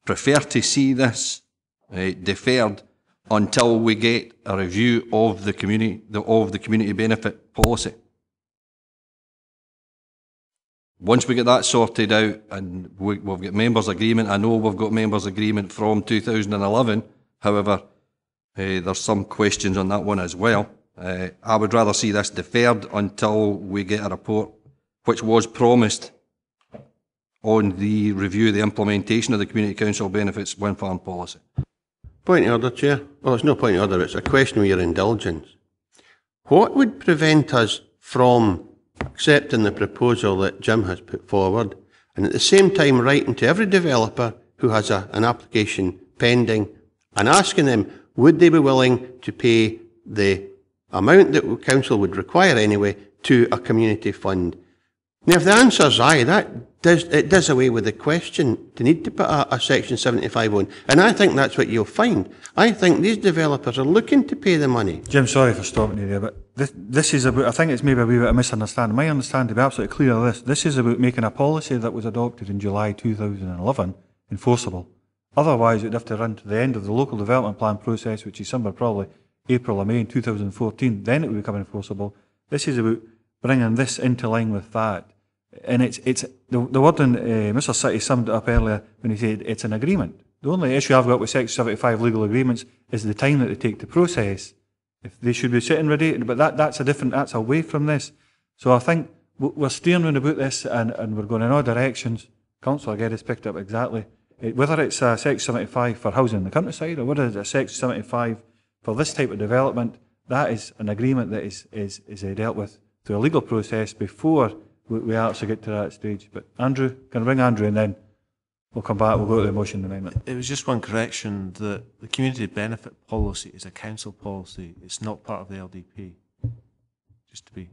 prefer to see this deferred until we get a review of the community benefit policy. Once we get that sorted out, and we've got members' agreement, I know we've got members' agreement from 2011. However, there's some questions on that one as well. I would rather see this deferred until we get a report, which was promised, on the review of the implementation of the Community Council Benefits Wind Farm policy. Point of order, Chair. Well, it's no point of order, it's a question with your indulgence. What would prevent us from accepting the proposal that Jim has put forward and at the same time writing to every developer who has an application pending and asking them, would they be willing to pay the amount that the council would require anyway to a community fund? Now, if the answer is aye, it does away with the question to need to put a section 75 on. And I think that's what you'll find. I think these developers are looking to pay the money. Jim, sorry for stopping you there, but this is about, I think it's maybe a wee bit of misunderstanding. My understanding, to be absolutely clear of this is about making a policy that was adopted in July 2011 enforceable. Otherwise, it would have to run to the end of the local development plan process, which is somewhere probably April or May in 2014. Then it would become enforceable. This is about bringing this into line with that. And it's the wording, Mr. City summed it up earlier when he said it's an agreement. The only issue I've got with Section 75 legal agreements is the time that they take to process. If they should be sitting ready, but that's away from this. So I think we're steering round about this and we're going in all directions. Councillor Geddes picked up exactly. Whether it's a Section 75 for housing in the countryside or whether it's a Section 75 for this type of development, that is an agreement that is dealt with through a legal process before we actually get to that stage. But Andrew, can I bring Andrew and then we'll come back, we'll go to the motion amendment. It was just one correction, that the community benefit policy is a council policy, it's not part of the LDP. Just to be...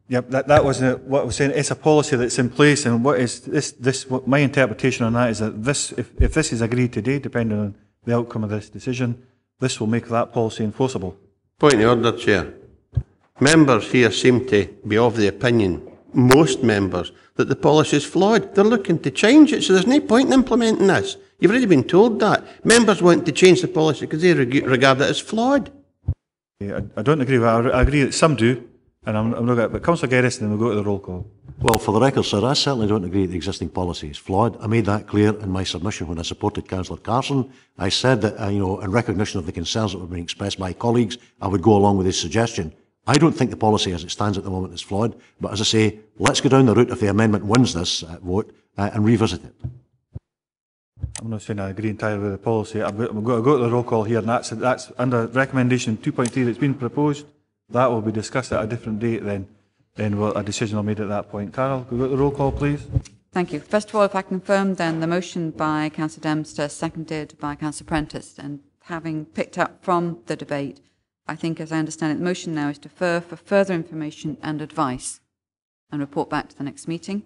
Yep, that was what I was saying. It's a policy that's in place, and what is this? What my interpretation on that is that this, if this is agreed today, depending on the outcome of this decision, this will make that policy enforceable. Point of order, Chair. Members here seem to be of the opinion, most members, that the policy is flawed. They're looking to change it, so there's no point in implementing this. You've already been told that. Members want to change the policy because they regard it as flawed. Yeah, I don't agree with that. I agree that some do. And I'm not going to, but Councillor Geddes, and then we'll go to the roll call. Well, for the record, sir, I certainly don't agree that the existing policy is flawed. I made that clear in my submission when I supported Councillor Carson. I said that, in recognition of the concerns that were being expressed by colleagues, I would go along with his suggestion. I don't think the policy as it stands at the moment is flawed, but as I say, let's go down the route if the amendment wins this vote and revisit it. I'm not saying I agree entirely with the policy. I'm going to go to the roll call here, and that's under recommendation 2.3 that's been proposed. That will be discussed at a different date then a decision will be made at that point. Carol, could we go to the roll call, please? Thank you. First of all, if I confirm then the motion by Councillor Dempster, seconded by Councillor Prentice, and having picked up from the debate, I think, as I understand it, the motion now is to defer for further information and advice and report back to the next meeting.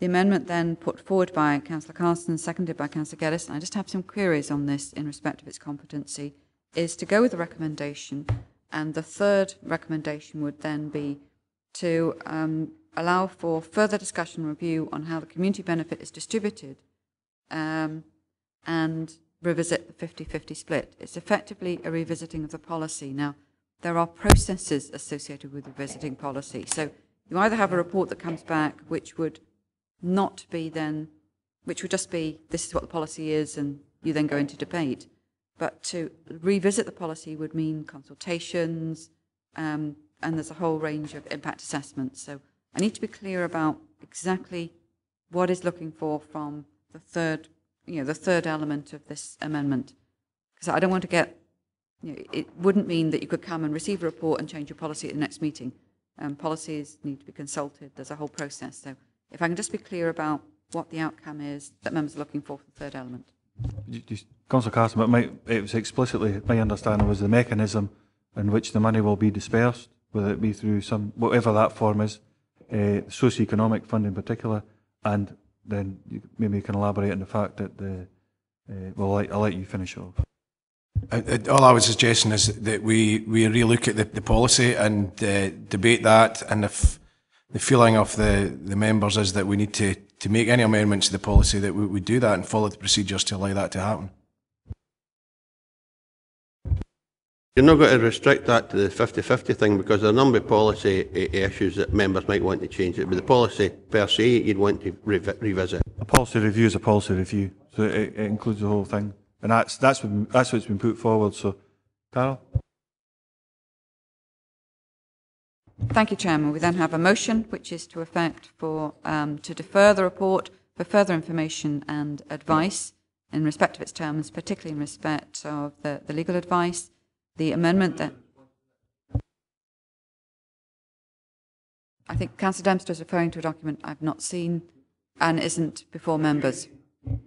The amendment then put forward by Councillor Carson, seconded by Councillor Geddes, and I just have some queries on this in respect of its competency, is to go with the recommendation. And the third recommendation would then be to allow for further discussion and review on how the community benefit is distributed and revisit the 50-50 split. It's effectively a revisiting of the policy. Now, there are processes associated with revisiting policy. So you either have a report that comes back which would not be then, which would just be, this is what the policy is, and you then go into debate. But to revisit the policy would mean consultations, and there's a whole range of impact assessments. So I need to be clear about exactly what is looking for from the third element of this amendment. Because I don't want to get, it wouldn't mean that you could come and receive a report and change your policy at the next meeting. Policies need to be consulted. There's a whole process. So if I can just be clear about what the outcome is that members are looking for the third element. Councillor Carson, but it was explicitly, my understanding was the mechanism in which the money will be dispersed, whether it be through whatever that form is, socio-economic fund in particular, and then maybe you can elaborate on the fact that I'll let you finish off. All I was suggesting is that we relook at the policy and debate that, and if the feeling of the members is that we need to make any amendments to the policy, that we do that and follow the procedures to allow that to happen. You're not going to restrict that to the 50-50 thing, because there are a number of policy issues that members might want to change it, but the policy per se you'd want to revisit. A policy review is a policy review, so it includes the whole thing, and that's what's been put forward. So, Carol. Thank you, Chairman. We then have a motion which is to effect to defer the report for further information and advice in respect of its terms, particularly in respect of the legal advice. The amendment that I think Councillor Dempster is referring to a document I've not seen and isn't before members.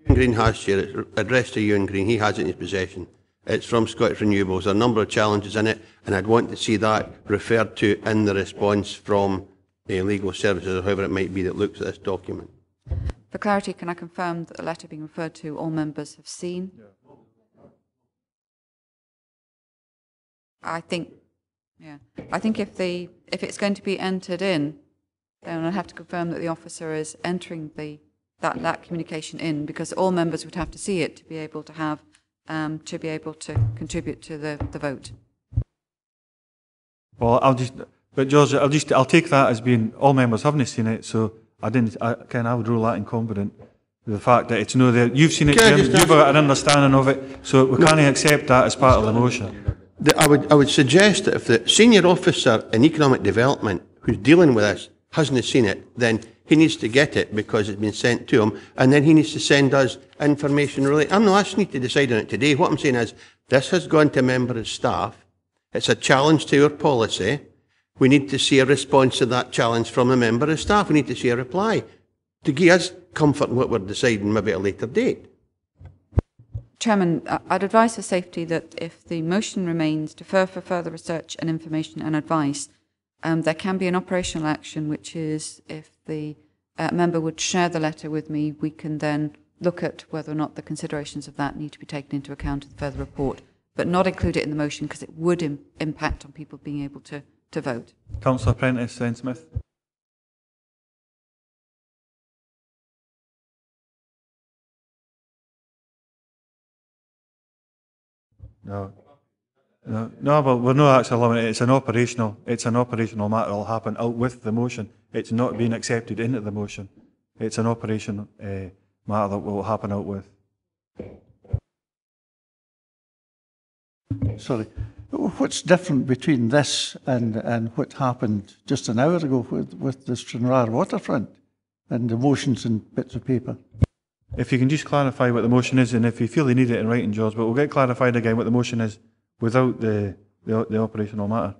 Green has, Chair. It's addressed to Ewan Green. He has it in his possession. It's from Scottish Renewables. There are a number of challenges in it, and I'd want to see that referred to in the response from legal services, or whoever it might be that looks at this document. For clarity, can I confirm that the letter being referred to all members have seen? Yeah. I think if it's going to be entered in, then I'll have to confirm that the officer is entering that communication in, because all members would have to see it to be able to have contribute to the vote. Well, George, I'll take that as being all members haven't seen it, so I would rule that incompetent. The fact that it's no there, you've seen it, Jim, you've got an understanding of it, so we can't accept that as part of the motion. I would suggest that if the senior officer in economic development who's dealing with this hasn't seen it, then he needs to get it because it's been sent to him, and then he needs to send us information related. I'm not asking you to decide on it today. What I'm saying is this has gone to a member of staff. It's a challenge to our policy. We need to see a response to that challenge from a member of staff. We need to see a reply to give us comfort in what we're deciding maybe at a later date. Chairman, I'd advise for safety that if the motion remains defer for further research and information and advice, there can be an operational action, which is if the member would share the letter with me, we can then look at whether or not the considerations of that need to be taken into account in the further report, but not include it in the motion because it would impact on people being able to vote. Councillor Prentice, then Smith. No, but we're not actually eliminating it. It's an operational matter. It'll happen out with the motion. It's not being accepted into the motion. It's an operational matter that will happen out with. Sorry, what's different between this and what happened just an hour ago with the Stranraer Waterfront and the motions and bits of paper? If you can just clarify what the motion is, and if you feel you need it in writing, George, but we'll get clarified again what the motion is without the operational matter.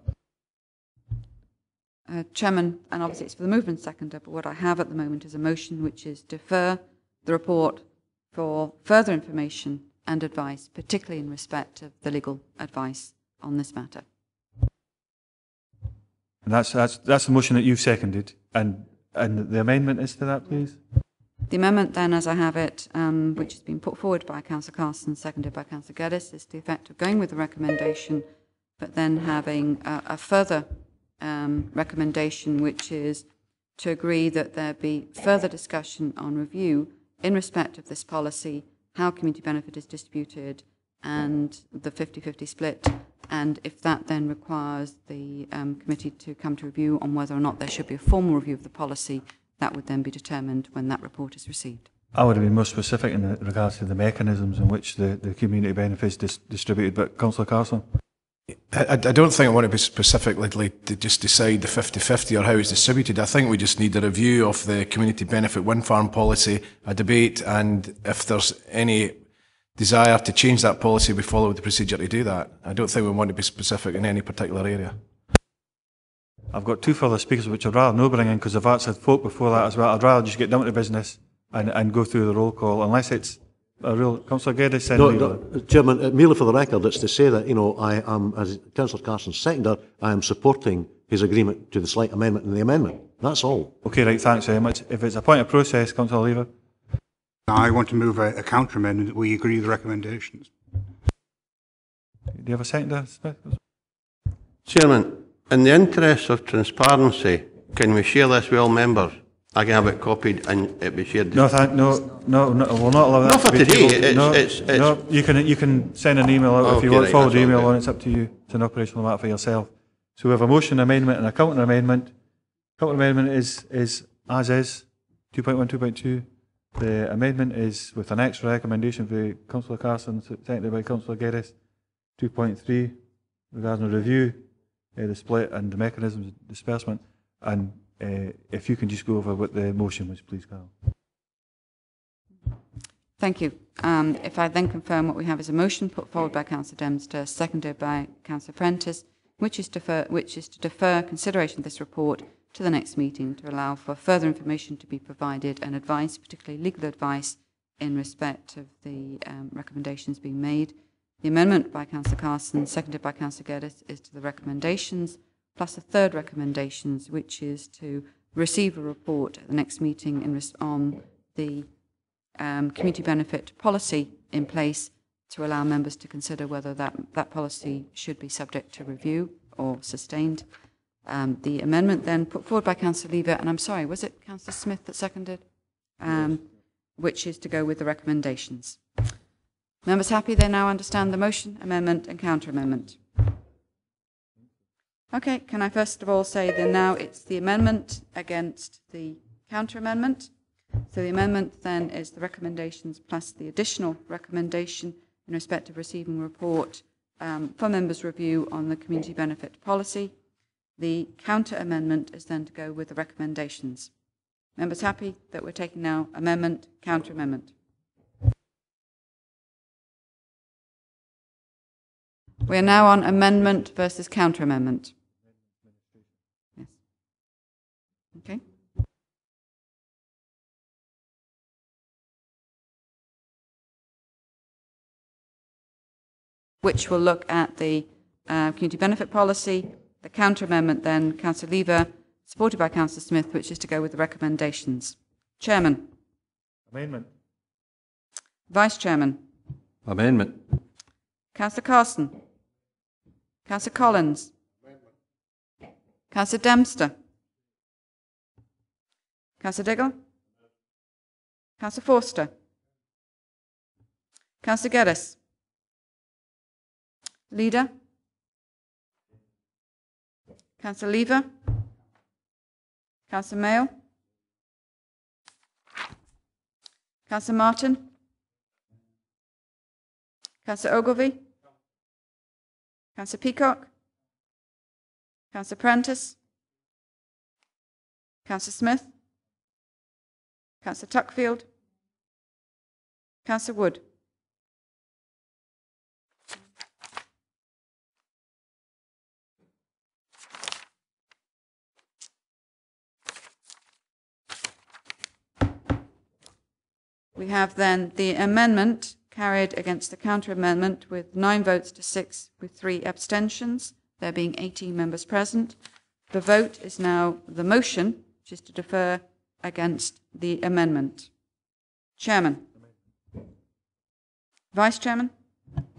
Chairman, and obviously it's for the movement seconder, but what I have at the moment is a motion which is defer the report for further information and advice, particularly in respect of the legal advice on this matter. And that's the motion that you've seconded, and the amendment is to that, please? The amendment then, as I have it, which has been put forward by Councillor Carson, seconded by Councillor Geddes, is to the effect of going with the recommendation, but then having a further recommendation, which is to agree that there be further discussion on review in respect of this policy, how community benefit is distributed, and the 50-50 split, and if that then requires the committee to come to review on whether or not there should be a formal review of the policy, that would then be determined when that report is received. I would have been more specific in regards to the mechanisms in which the community benefit is distributed, but Councillor Carson? I don't think I want to be specifically to just decide the 50-50 or how it's distributed. I think we just need a review of the community benefit wind farm policy, a debate, and if there's any desire to change that policy, we follow the procedure to do that. I don't think we want to be specific in any particular area. I've got two further speakers which I'd rather no bring in because I've actually had folk before that as well. I'd rather just get down to business and go through the roll call, unless it's Councillor Geddes, then No, Lever. no, Chairman, merely for the record, it's to say that, I am, as Councillor Carson's seconder, I am supporting his agreement to the slight amendment in the amendment. That's all. Okay, right, thanks very much. If it's a point of process, Councillor Lever. I want to move a counter amendment that we agree with the recommendations. Do you have a seconder, Smith? Chairman, in the interest of transparency, can we share this with all members? I can have it copied and it be shared. No, we'll not allow that. Not for to be today. tabled. It's No, you can send an email out if you okay, want to right, forward the that's all email good. on. It's up to you. It's an operational matter for yourself. So we have a motion amendment and a counter amendment. Counter amendment is as is 2.1, 2.2. The amendment is with an extra recommendation for Councillor Carson, seconded by Councillor Geddes. 2.3 regarding the review, the split and the mechanisms of disbursement. And if you can just go over what the motion was, please, Carol. Thank you. If I then confirm what we have is a motion put forward by Councillor Dempster, seconded by Councillor Prentice, which is to defer consideration of this report to the next meeting to allow for further information to be provided and advice, particularly legal advice, in respect of the recommendations being made. The amendment by Councillor Carson, seconded by Councillor Geddes, is to the recommendations, plus a third recommendations, which is to receive a report at the next meeting on the community benefit policy in place to allow members to consider whether that policy should be subject to review or sustained. The amendment then put forward by Councillor Lever, and I'm sorry, was it Councillor Smith that seconded? Which is to go with the recommendations. Members happy? They now understand the motion, amendment and counter amendment. Okay, can I first of all say that now it's the amendment against the counter amendment. So the amendment then is the recommendations plus the additional recommendation in respect of receiving a report for members' review on the community benefit policy. The counter amendment is then to go with the recommendations. Members happy that we're taking now amendment, counter amendment? We are now on amendment versus counter amendment. Yes. Okay. Which will look at the community benefit policy. The counter amendment then, Councillor Lever, supported by Councillor Smith, which is to go with the recommendations. Chairman. Amendment. Vice Chairman. Amendment. Councillor Carson. Councillor Collins. Councillor Dempster. Councillor Diggle. Councillor Forster. Councillor Geddes. Leader. Councillor Lever. Councillor Mayo. Councillor Martin. Councillor Ogilvie. Councillor Peacock. Councillor Prentice. Councillor Smith. Councillor Tuckfield. Councillor Wood. We have then the amendment carried against the counter amendment with 9 votes to 6 with 3 abstentions, there being 18 members present. The vote is now the motion, which is to defer against the amendment. Chairman. Vice Chairman.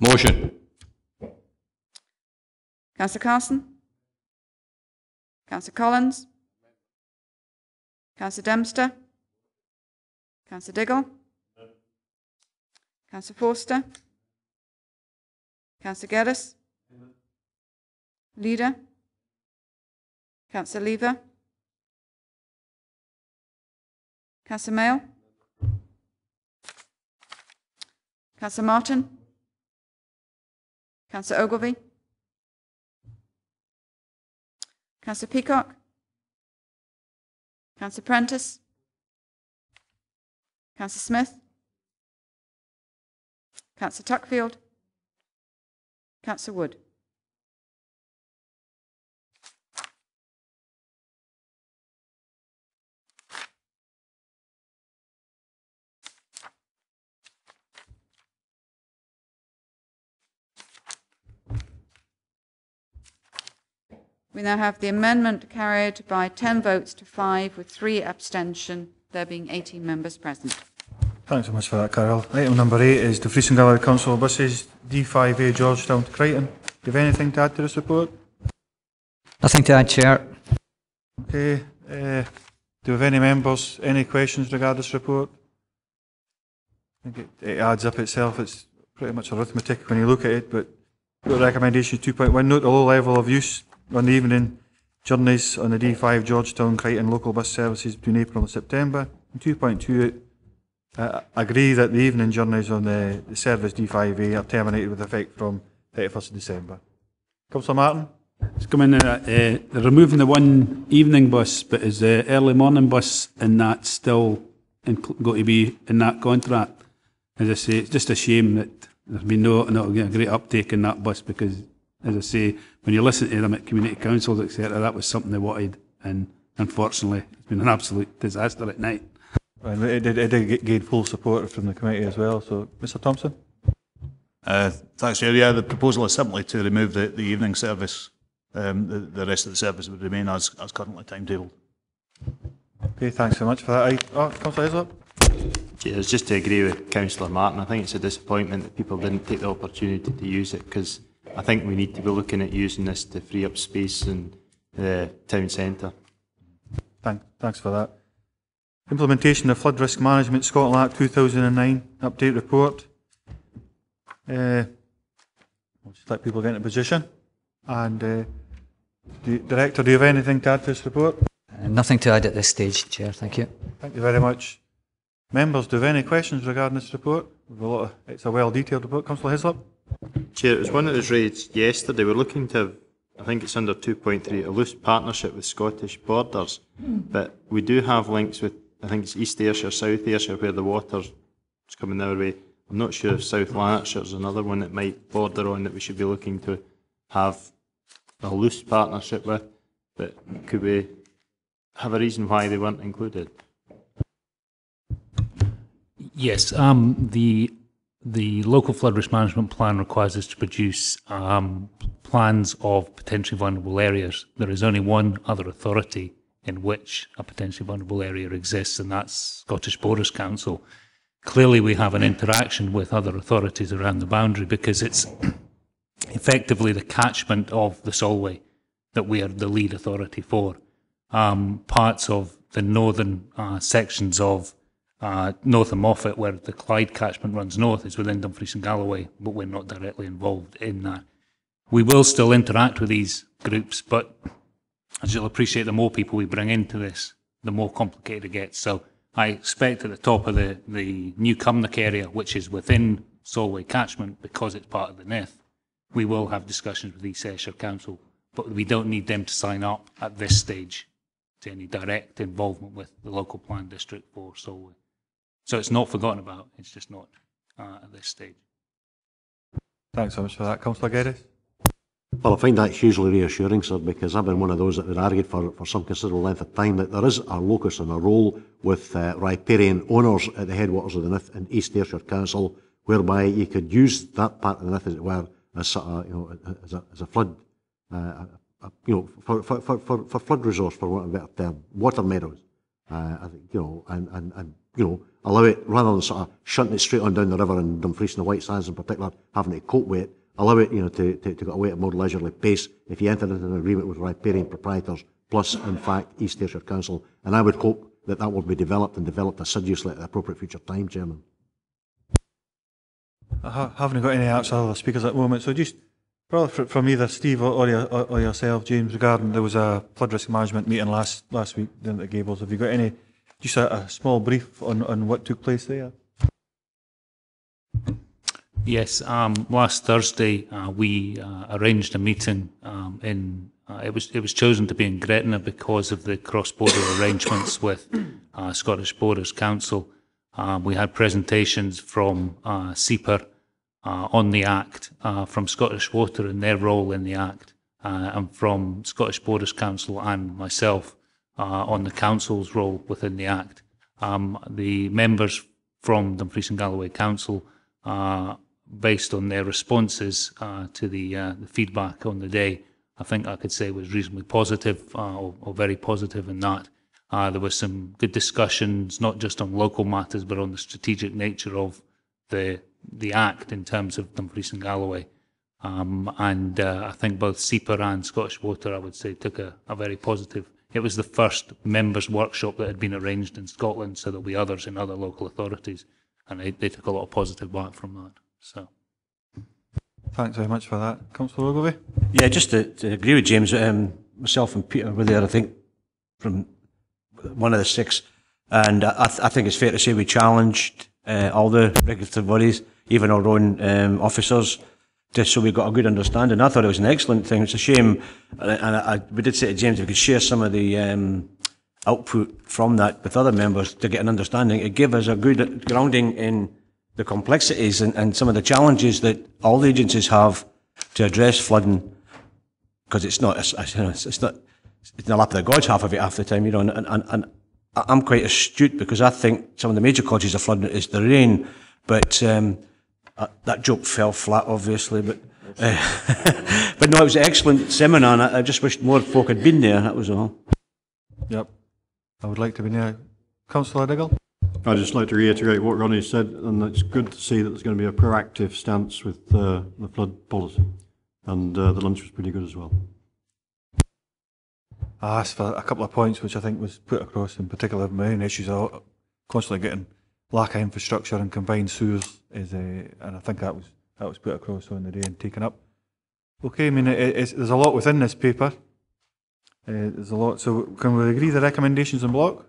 Motion. Councillor Carson. Councillor Collins. Councillor Dempster. Councillor Diggle. Councillor Forster. Councillor Geddes. Leader. Councillor Lever. Councillor Mayo. Councillor Martin. Councillor Ogilvie. Councillor Peacock. Councillor Prentice. Councillor Smith. Councillor Tuckfield. Councillor Wood. We now have the amendment carried by 10 votes to 5 with 3 abstention, there being 18 members present. Thanks so much for that, Carol. Item number 8 is Dumfries and Galloway Council buses, D5A Georgetown to Crichton. Do you have anything to add to this report? Nothing to add, Chair. Okay. Do we have any members, any questions regarding this report? I think it adds up itself. It's pretty much arithmetic when you look at it, but recommendation 2.1, note the low level of use on the evening journeys on the D5 Georgetown Crichton local bus services between April and September. And 2.2, agree that the evening journeys on the service D5A are terminated with effect from 31st of December. Councillor Martin? It's coming in, they're removing the one evening bus, but is the early morning bus in that still going to be in that contract? As I say, it's just a shame that there's been not a great uptake in that bus because, as I say, when you listen to them at community councils, etc., that was something they wanted, and unfortunately, it's been an absolute disaster at night. And it did gain full support from the committee as well. So, Mr. Thompson? Thanks, Chair. Yeah, the proposal is simply to remove the evening service. The rest of the service would remain as currently timetabled. Okay, thanks very much for that. Councillor Hislop? Cheers. Just to agree with Councillor Martin, I think it's a disappointment that people didn't take the opportunity to use it because I think we need to be looking at using this to free up space in the town centre. Thanks for that. Implementation of Flood Risk Management Scotland Act 2009 update report. I'll just let people get into position. And Director, do you have anything to add to this report? Nothing to add at this stage, Chair. Thank you. Thank you very much. Members, do you have any questions regarding this report? It's a well-detailed report. Councillor Hislop? Chair, it was one that was raised yesterday. We're looking to have, I think it's under 2.3, a loose partnership with Scottish Borders. But we do have links with, I think it's East Ayrshire, South Ayrshire, where the water's coming our way. I'm not sure if South Lanarkshire is another one that might border on that we should be looking to have a loose partnership with, but could we have a reason why they weren't included? Yes, the local flood risk management plan requires us to produce plans of potentially vulnerable areas. There is only one other authority in which a potentially vulnerable area exists, and that's Scottish Borders Council. Clearly, we have an interaction with other authorities around the boundary because it's effectively the catchment of the Solway that we are the lead authority for. Parts of the northern sections of North and Moffat, where the Clyde catchment runs north, is within Dumfries and Galloway, but we're not directly involved in that. We will still interact with these groups, but as you'll appreciate, the more people we bring into this, the more complicated it gets. So I expect at the top of the new Cumnock area, which is within Solway catchment, because it's part of the NIF, we will have discussions with East Ayrshire Council, but we don't need them to sign up at this stage to any direct involvement with the local plan district for Solway. So it's not forgotten about, it's just not at this stage. Thanks so much for that. Councillor Geddes? Well, I find that hugely reassuring, sir, because I've been one of those that would argued for some considerable length of time that there is a locus and a role with riparian owners at the headwaters of the Nith and East Ayrshire Council, whereby you could use that part of the Nith, as it were, as sort of, as a flood, for flood resource, for want of a better term, water meadows. I think, and allow it, rather than sort of shunting it straight on down the river in Dumfries and the White Sands in particular, having to cope with it, allow it, to get away at a more leisurely pace if you enter into an agreement with riparian proprietors, plus, in fact, East Ayrshire Council. And I would hope that that will be developed and developed assiduously at the appropriate future time, Chairman. I haven't got any other speakers at the moment, so just probably from either Steve or yourself, James, regarding there was a flood risk management meeting last week down at the Gables. Have you got any, just a small brief on what took place there? Yes, last Thursday we arranged a meeting it was chosen to be in Gretna because of the cross-border arrangements with Scottish Borders Council. We had presentations from SEPA on the Act, from Scottish Water and their role in the Act, and from Scottish Borders Council and myself on the Council's role within the Act. The members from Dumfries and Galloway Council, based on their responses to the feedback on the day, I think I could say was reasonably positive or very positive in that. There were some good discussions, not just on local matters, but on the strategic nature of the Act in terms of Dumfries and Galloway. I think both SEPA and Scottish Water, I would say, took a very positive. It was the first members' workshop that had been arranged in Scotland, so there'll be others in other local authorities, and they took a lot of positive back from that. So, thanks very much for that. Councillor Ogilvie? Yeah, just to agree with James, myself and Peter were there, I think, from one of the six, and I think it's fair to say we challenged all the regulatory bodies, even our own officers, just so we got a good understanding. I thought it was an excellent thing. It's a shame, and we did say to James if we could share some of the output from that with other members to get an understanding. It gave us a good grounding in the complexities and some of the challenges that all the agencies have to address flooding, because it's not it's in the lap of the gods half of the time, you know. And I'm quite astute because I think some of the major causes of flooding is the rain, but that joke fell flat, obviously. But but no, it was an excellent seminar, and I just wished more folk had been there. That was all. Yep, I would like to be there. Councillor Diggle. I'd just like to reiterate what Ronnie said, and it's good to see that there's going to be a proactive stance with the flood policy, and the lunch was pretty good as well. I asked for a couple of points which I think was put across, in particular my own issues are constantly getting lack of infrastructure and combined sewers and I think that was put across on the day and taken up. Okay, I mean there's a lot within this paper. There's a lot, so can we agree the recommendations in block?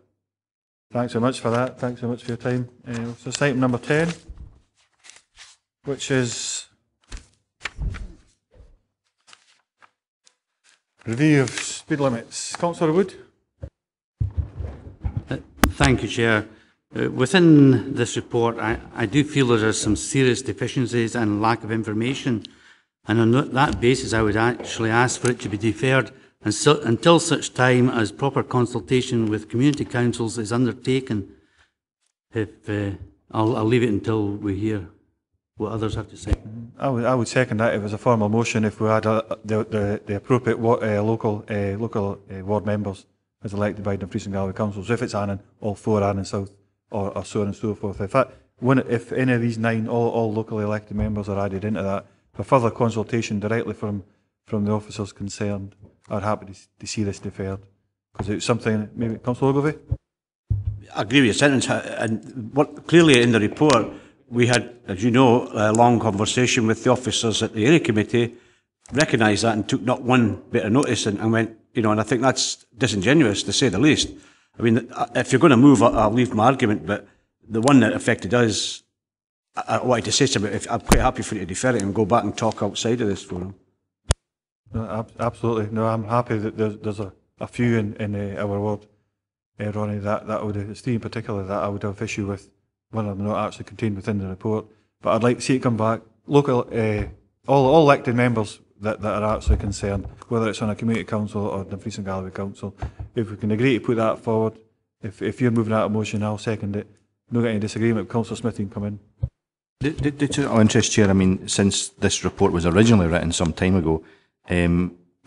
Thanks so much for that. Thanks so much for your time. So it's item number 10, which is review of speed limits. Councillor Wood. Thank you, Chair. Within this report, I do feel there are some serious deficiencies and lack of information, and on that basis I would actually ask for it to be deferred until such time as proper consultation with community councils is undertaken. I'll leave it until we hear what others have to say. I would second that if it was a formal motion, if we had the appropriate local ward members as elected by Dumfries and Galloway Council. So if it's Annan, all 4 Annan South, or so on and so forth. If any of these 9, all locally elected members are added into that, for further consultation directly from the officers concerned, I'm happy to see this deferred. Because it's something, maybe, Councillor Ogilvie? I agree with your sentence, and what clearly in the report, we had, as you know, a long conversation with the officers at the area committee, recognised that and took not one bit of notice and went, you know, and I think that's disingenuous to say the least. I mean, if you're going to move, I'll leave my argument, but the one that affected us, I wanted to say something. I'm quite happy for you to defer it and go back and talk outside of this forum. No, absolutely. No, I'm happy that there's a few in our ward, Ronnie, that I would have, three in particular, that I would have issue with, one of them not actually contained within the report. But I'd like to see it come back. Local, all elected members that are actually concerned, whether it's on a community council or Dumfries and Galloway Council, if we can agree to put that forward, if you're moving out of motion, I'll second it. No get any disagreement, Councillor Smith can come in. Due to our interest, Chair, I mean, since this report was originally written some time ago,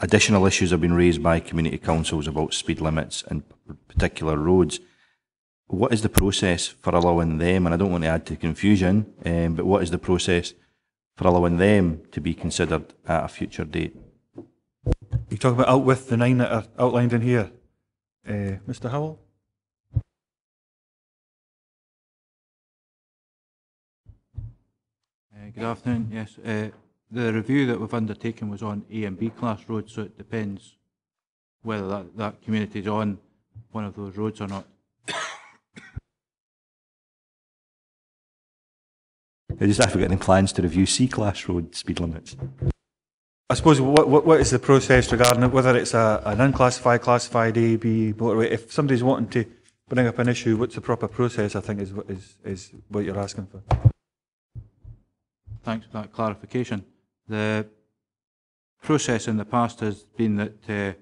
additional issues have been raised by community councils about speed limits and particular roads. What is the process for allowing them, and I don't want to add to confusion, but what is the process for allowing them to be considered at a future date? You talk about out with the 9 that are outlined in here. Mr. Howell? Good afternoon. Yes, the review that we've undertaken was on A and B class roads, so it depends whether that community is on one of those roads or not. I just have to get any plans to review C-class road speed limits. I suppose what is the process regarding it, whether it's an unclassified, classified A, B motorway? If somebody's wanting to bring up an issue, what's the proper process, I think is what you're asking for. Thanks for that clarification. The process in the past has been that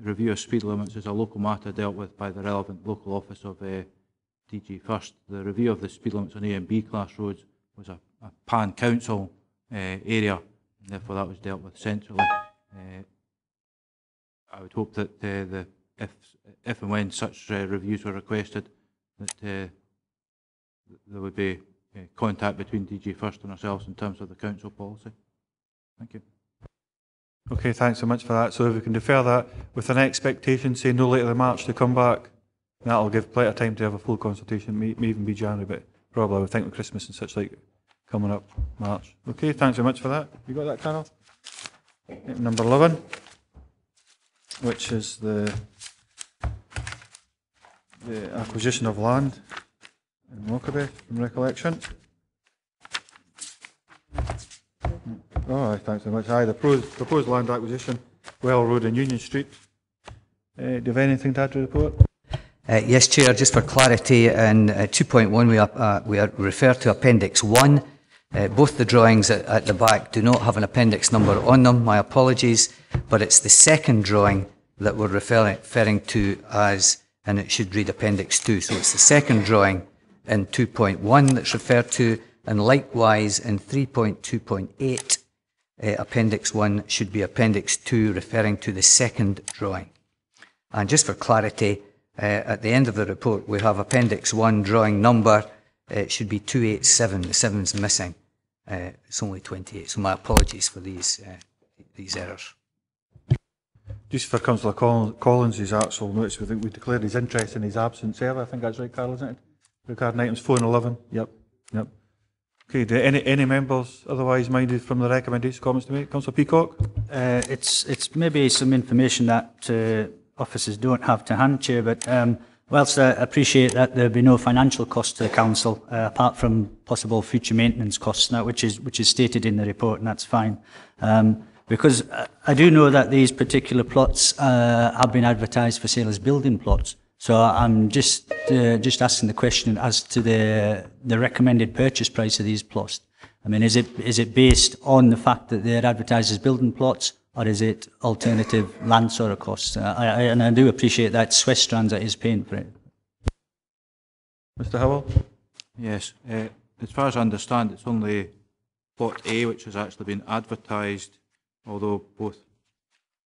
review of speed limits is a local matter dealt with by the relevant local office of DG First. The review of the speed limits on A and B class roads was a pan-council area, and therefore that was dealt with centrally. I would hope that if and when such reviews were requested, that there would be contact between DG First and ourselves in terms of the council policy. Thank you. Okay, thanks so much for that. So if we can defer that with an expectation, say no later than March to come back, that'll give plenty of time to have a full consultation. May even be January, but probably I would think with Christmas and such like coming up March. Okay, thanks very much for that. You got that, Carol? Number 11, which is the acquisition of land in Lockerbie, from recollection. Oh, thanks very much. Aye, the proposed land acquisition, Well Road and Union Street. Do you have anything to add to the report? Yes, Chair, just for clarity, in 2.1 we refer to Appendix 1. Both the drawings at the back do not have an appendix number on them, my apologies, but it's the second drawing that we're referring to as, and it should read Appendix 2. So it's the second drawing in 2.1 that's referred to, and likewise in 3.2.8, Appendix 1 should be Appendix 2, referring to the second drawing. And just for clarity, at the end of the report, we have Appendix 1 drawing number. It should be 287. The 7's missing. It's only 28. So my apologies for these errors. Just for Councillor Collins' actual notice, we declared his interest in his absence earlier. I think that's right, Carl, isn't it? Regarding items 4 and 11. Yep. Okay, do any members otherwise minded from the recommendation comments to make? Councillor Peacock? It's maybe some information that officers don't have to hand, Chair, but whilst I appreciate that there'll be no financial cost to the council, apart from possible future maintenance costs, now, which is stated in the report, and that's fine. Because I do know that these particular plots have been advertised for sale as building plots. So I'm just asking the question as to the recommended purchase price of these plots. I mean, is it based on the fact that they're advertised as building plots, or is it alternative land sort of costs? And I do appreciate that Swestrans that is paying for it. Mr. Howell? Yes. As far as I understand, it's only Plot A which has actually been advertised, although both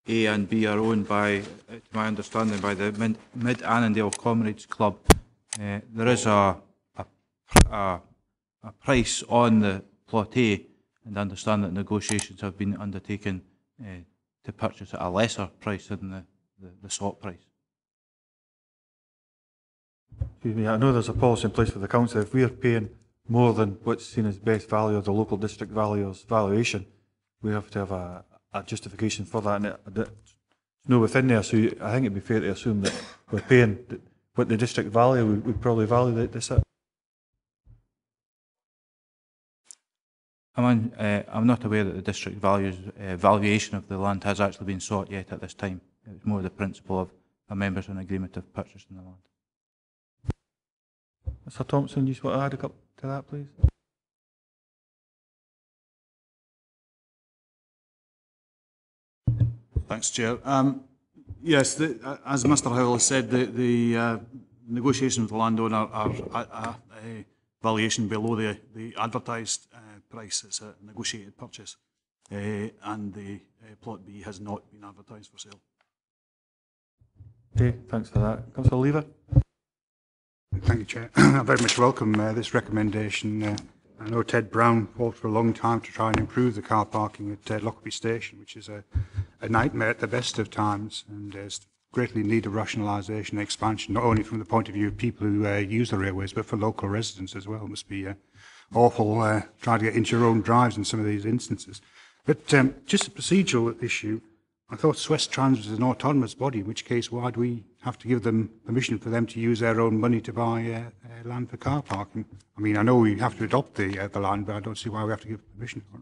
A and B are owned by, to my understanding, by the Mid Annandale Comrades Club. There is a price on the Plot A, and I understand that negotiations have been undertaken to purchase at a lesser price than the sought price. Excuse me, I know there's a policy in place for the council. If we are paying more than what's seen as best value or the local district valuation, we have to have a justification for that, and it's no within there. So I think it'd be fair to assume that we're paying what the district value would probably value this at. I'm not aware that the district valuation of the land has actually been sought yet at this time. It's more the principle of a members in agreement of purchasing the land. Mr. Thompson, you just want to add a couple to that, please? Thanks, Chair. Yes, as Mr. Howell has said, the negotiations with the landowner are a valuation below the advertised price. It's a negotiated purchase, and the Plot B has not been advertised for sale. Okay, thanks for that. Councillor Lever? Thank you, Chair. I very much welcome this recommendation. I know Ted Brown fought for a long time to try and improve the car parking at Lockerbie Station, which is a nightmare at the best of times, and is greatly in need of rationalisation and expansion, not only from the point of view of people who use the railways, but for local residents as well. It must be awful trying to get into your own drives in some of these instances. But just a procedural issue, I thought Swestrans was an autonomous body, in which case why do we have to give them permission for them to use their own money to buy land for car parking? I mean, I know we have to adopt the land, but I don't see why we have to give permission for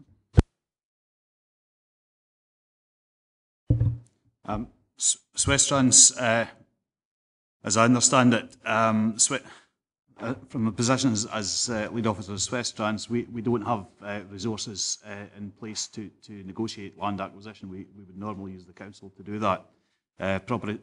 it. Swestrans, as I understand it, from a position as lead officer of Swestrans, we don't have resources in place to negotiate land acquisition. We would normally use the council to do that.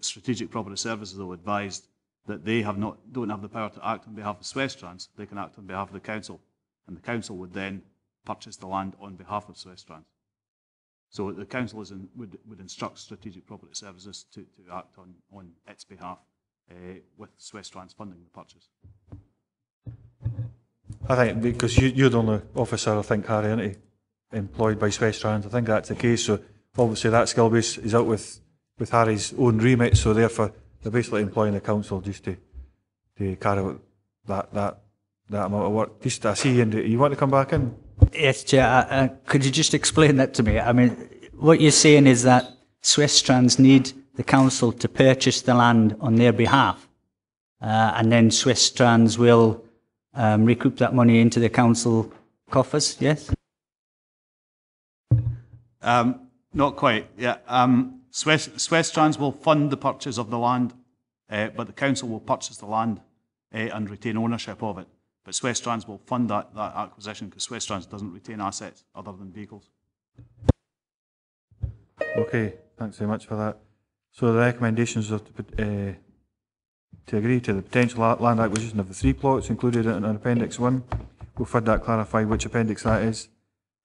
Strategic Property Services, though, advised that they don't have the power to act on behalf of Swestrans. They can act on behalf of the council, and the council would then purchase the land on behalf of Swestrans. So the council would instruct Strategic Property Services to act on its behalf with Swiss Trans funding the purchase. I think because you're the only officer, I think, Harry, aren't you, employed by Swiss Trans. I think that's the case. So obviously that skill base is out with Harry's own remit. So therefore, they're basically employing the council just to carry out that amount of work. Just I see you want to come back in. Yes, Chair. Could you just explain that to me? I mean, what you're saying is that Swiss Trans need the council to purchase the land on their behalf, and then Swiss Trans will recoup that money into the council coffers, yes? Not quite, yeah. Swiss Trans will fund the purchase of the land, but the council will purchase the land and retain ownership of it. But Swiss Trans will fund that acquisition because Swiss Trans doesn't retain assets other than vehicles. Okay, thanks very much for that. So the recommendations are to agree to the potential land acquisition of the 3 plots included in Appendix 1. We'll find that clarify which appendix that is.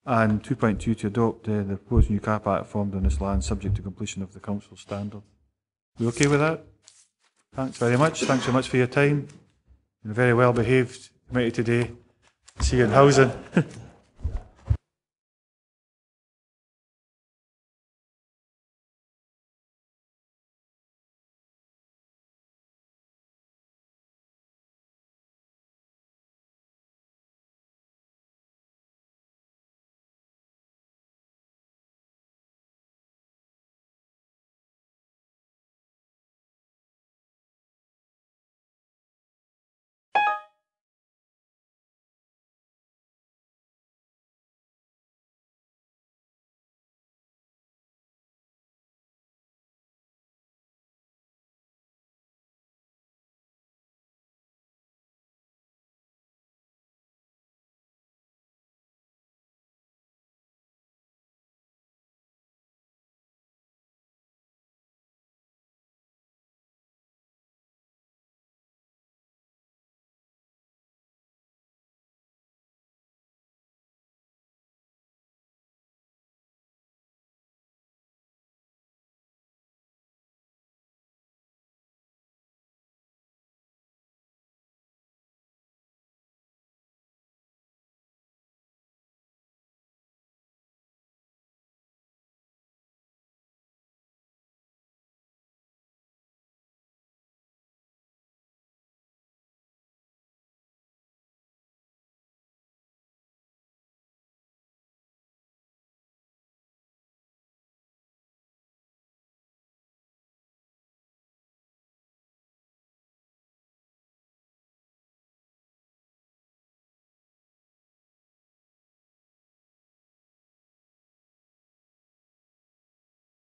And 2.2 to adopt the proposed new car park formed on this land subject to completion of the council standard. We okay with that? Thanks very much. Thanks very much for your time. You're very well behaved committee today. See you in housing.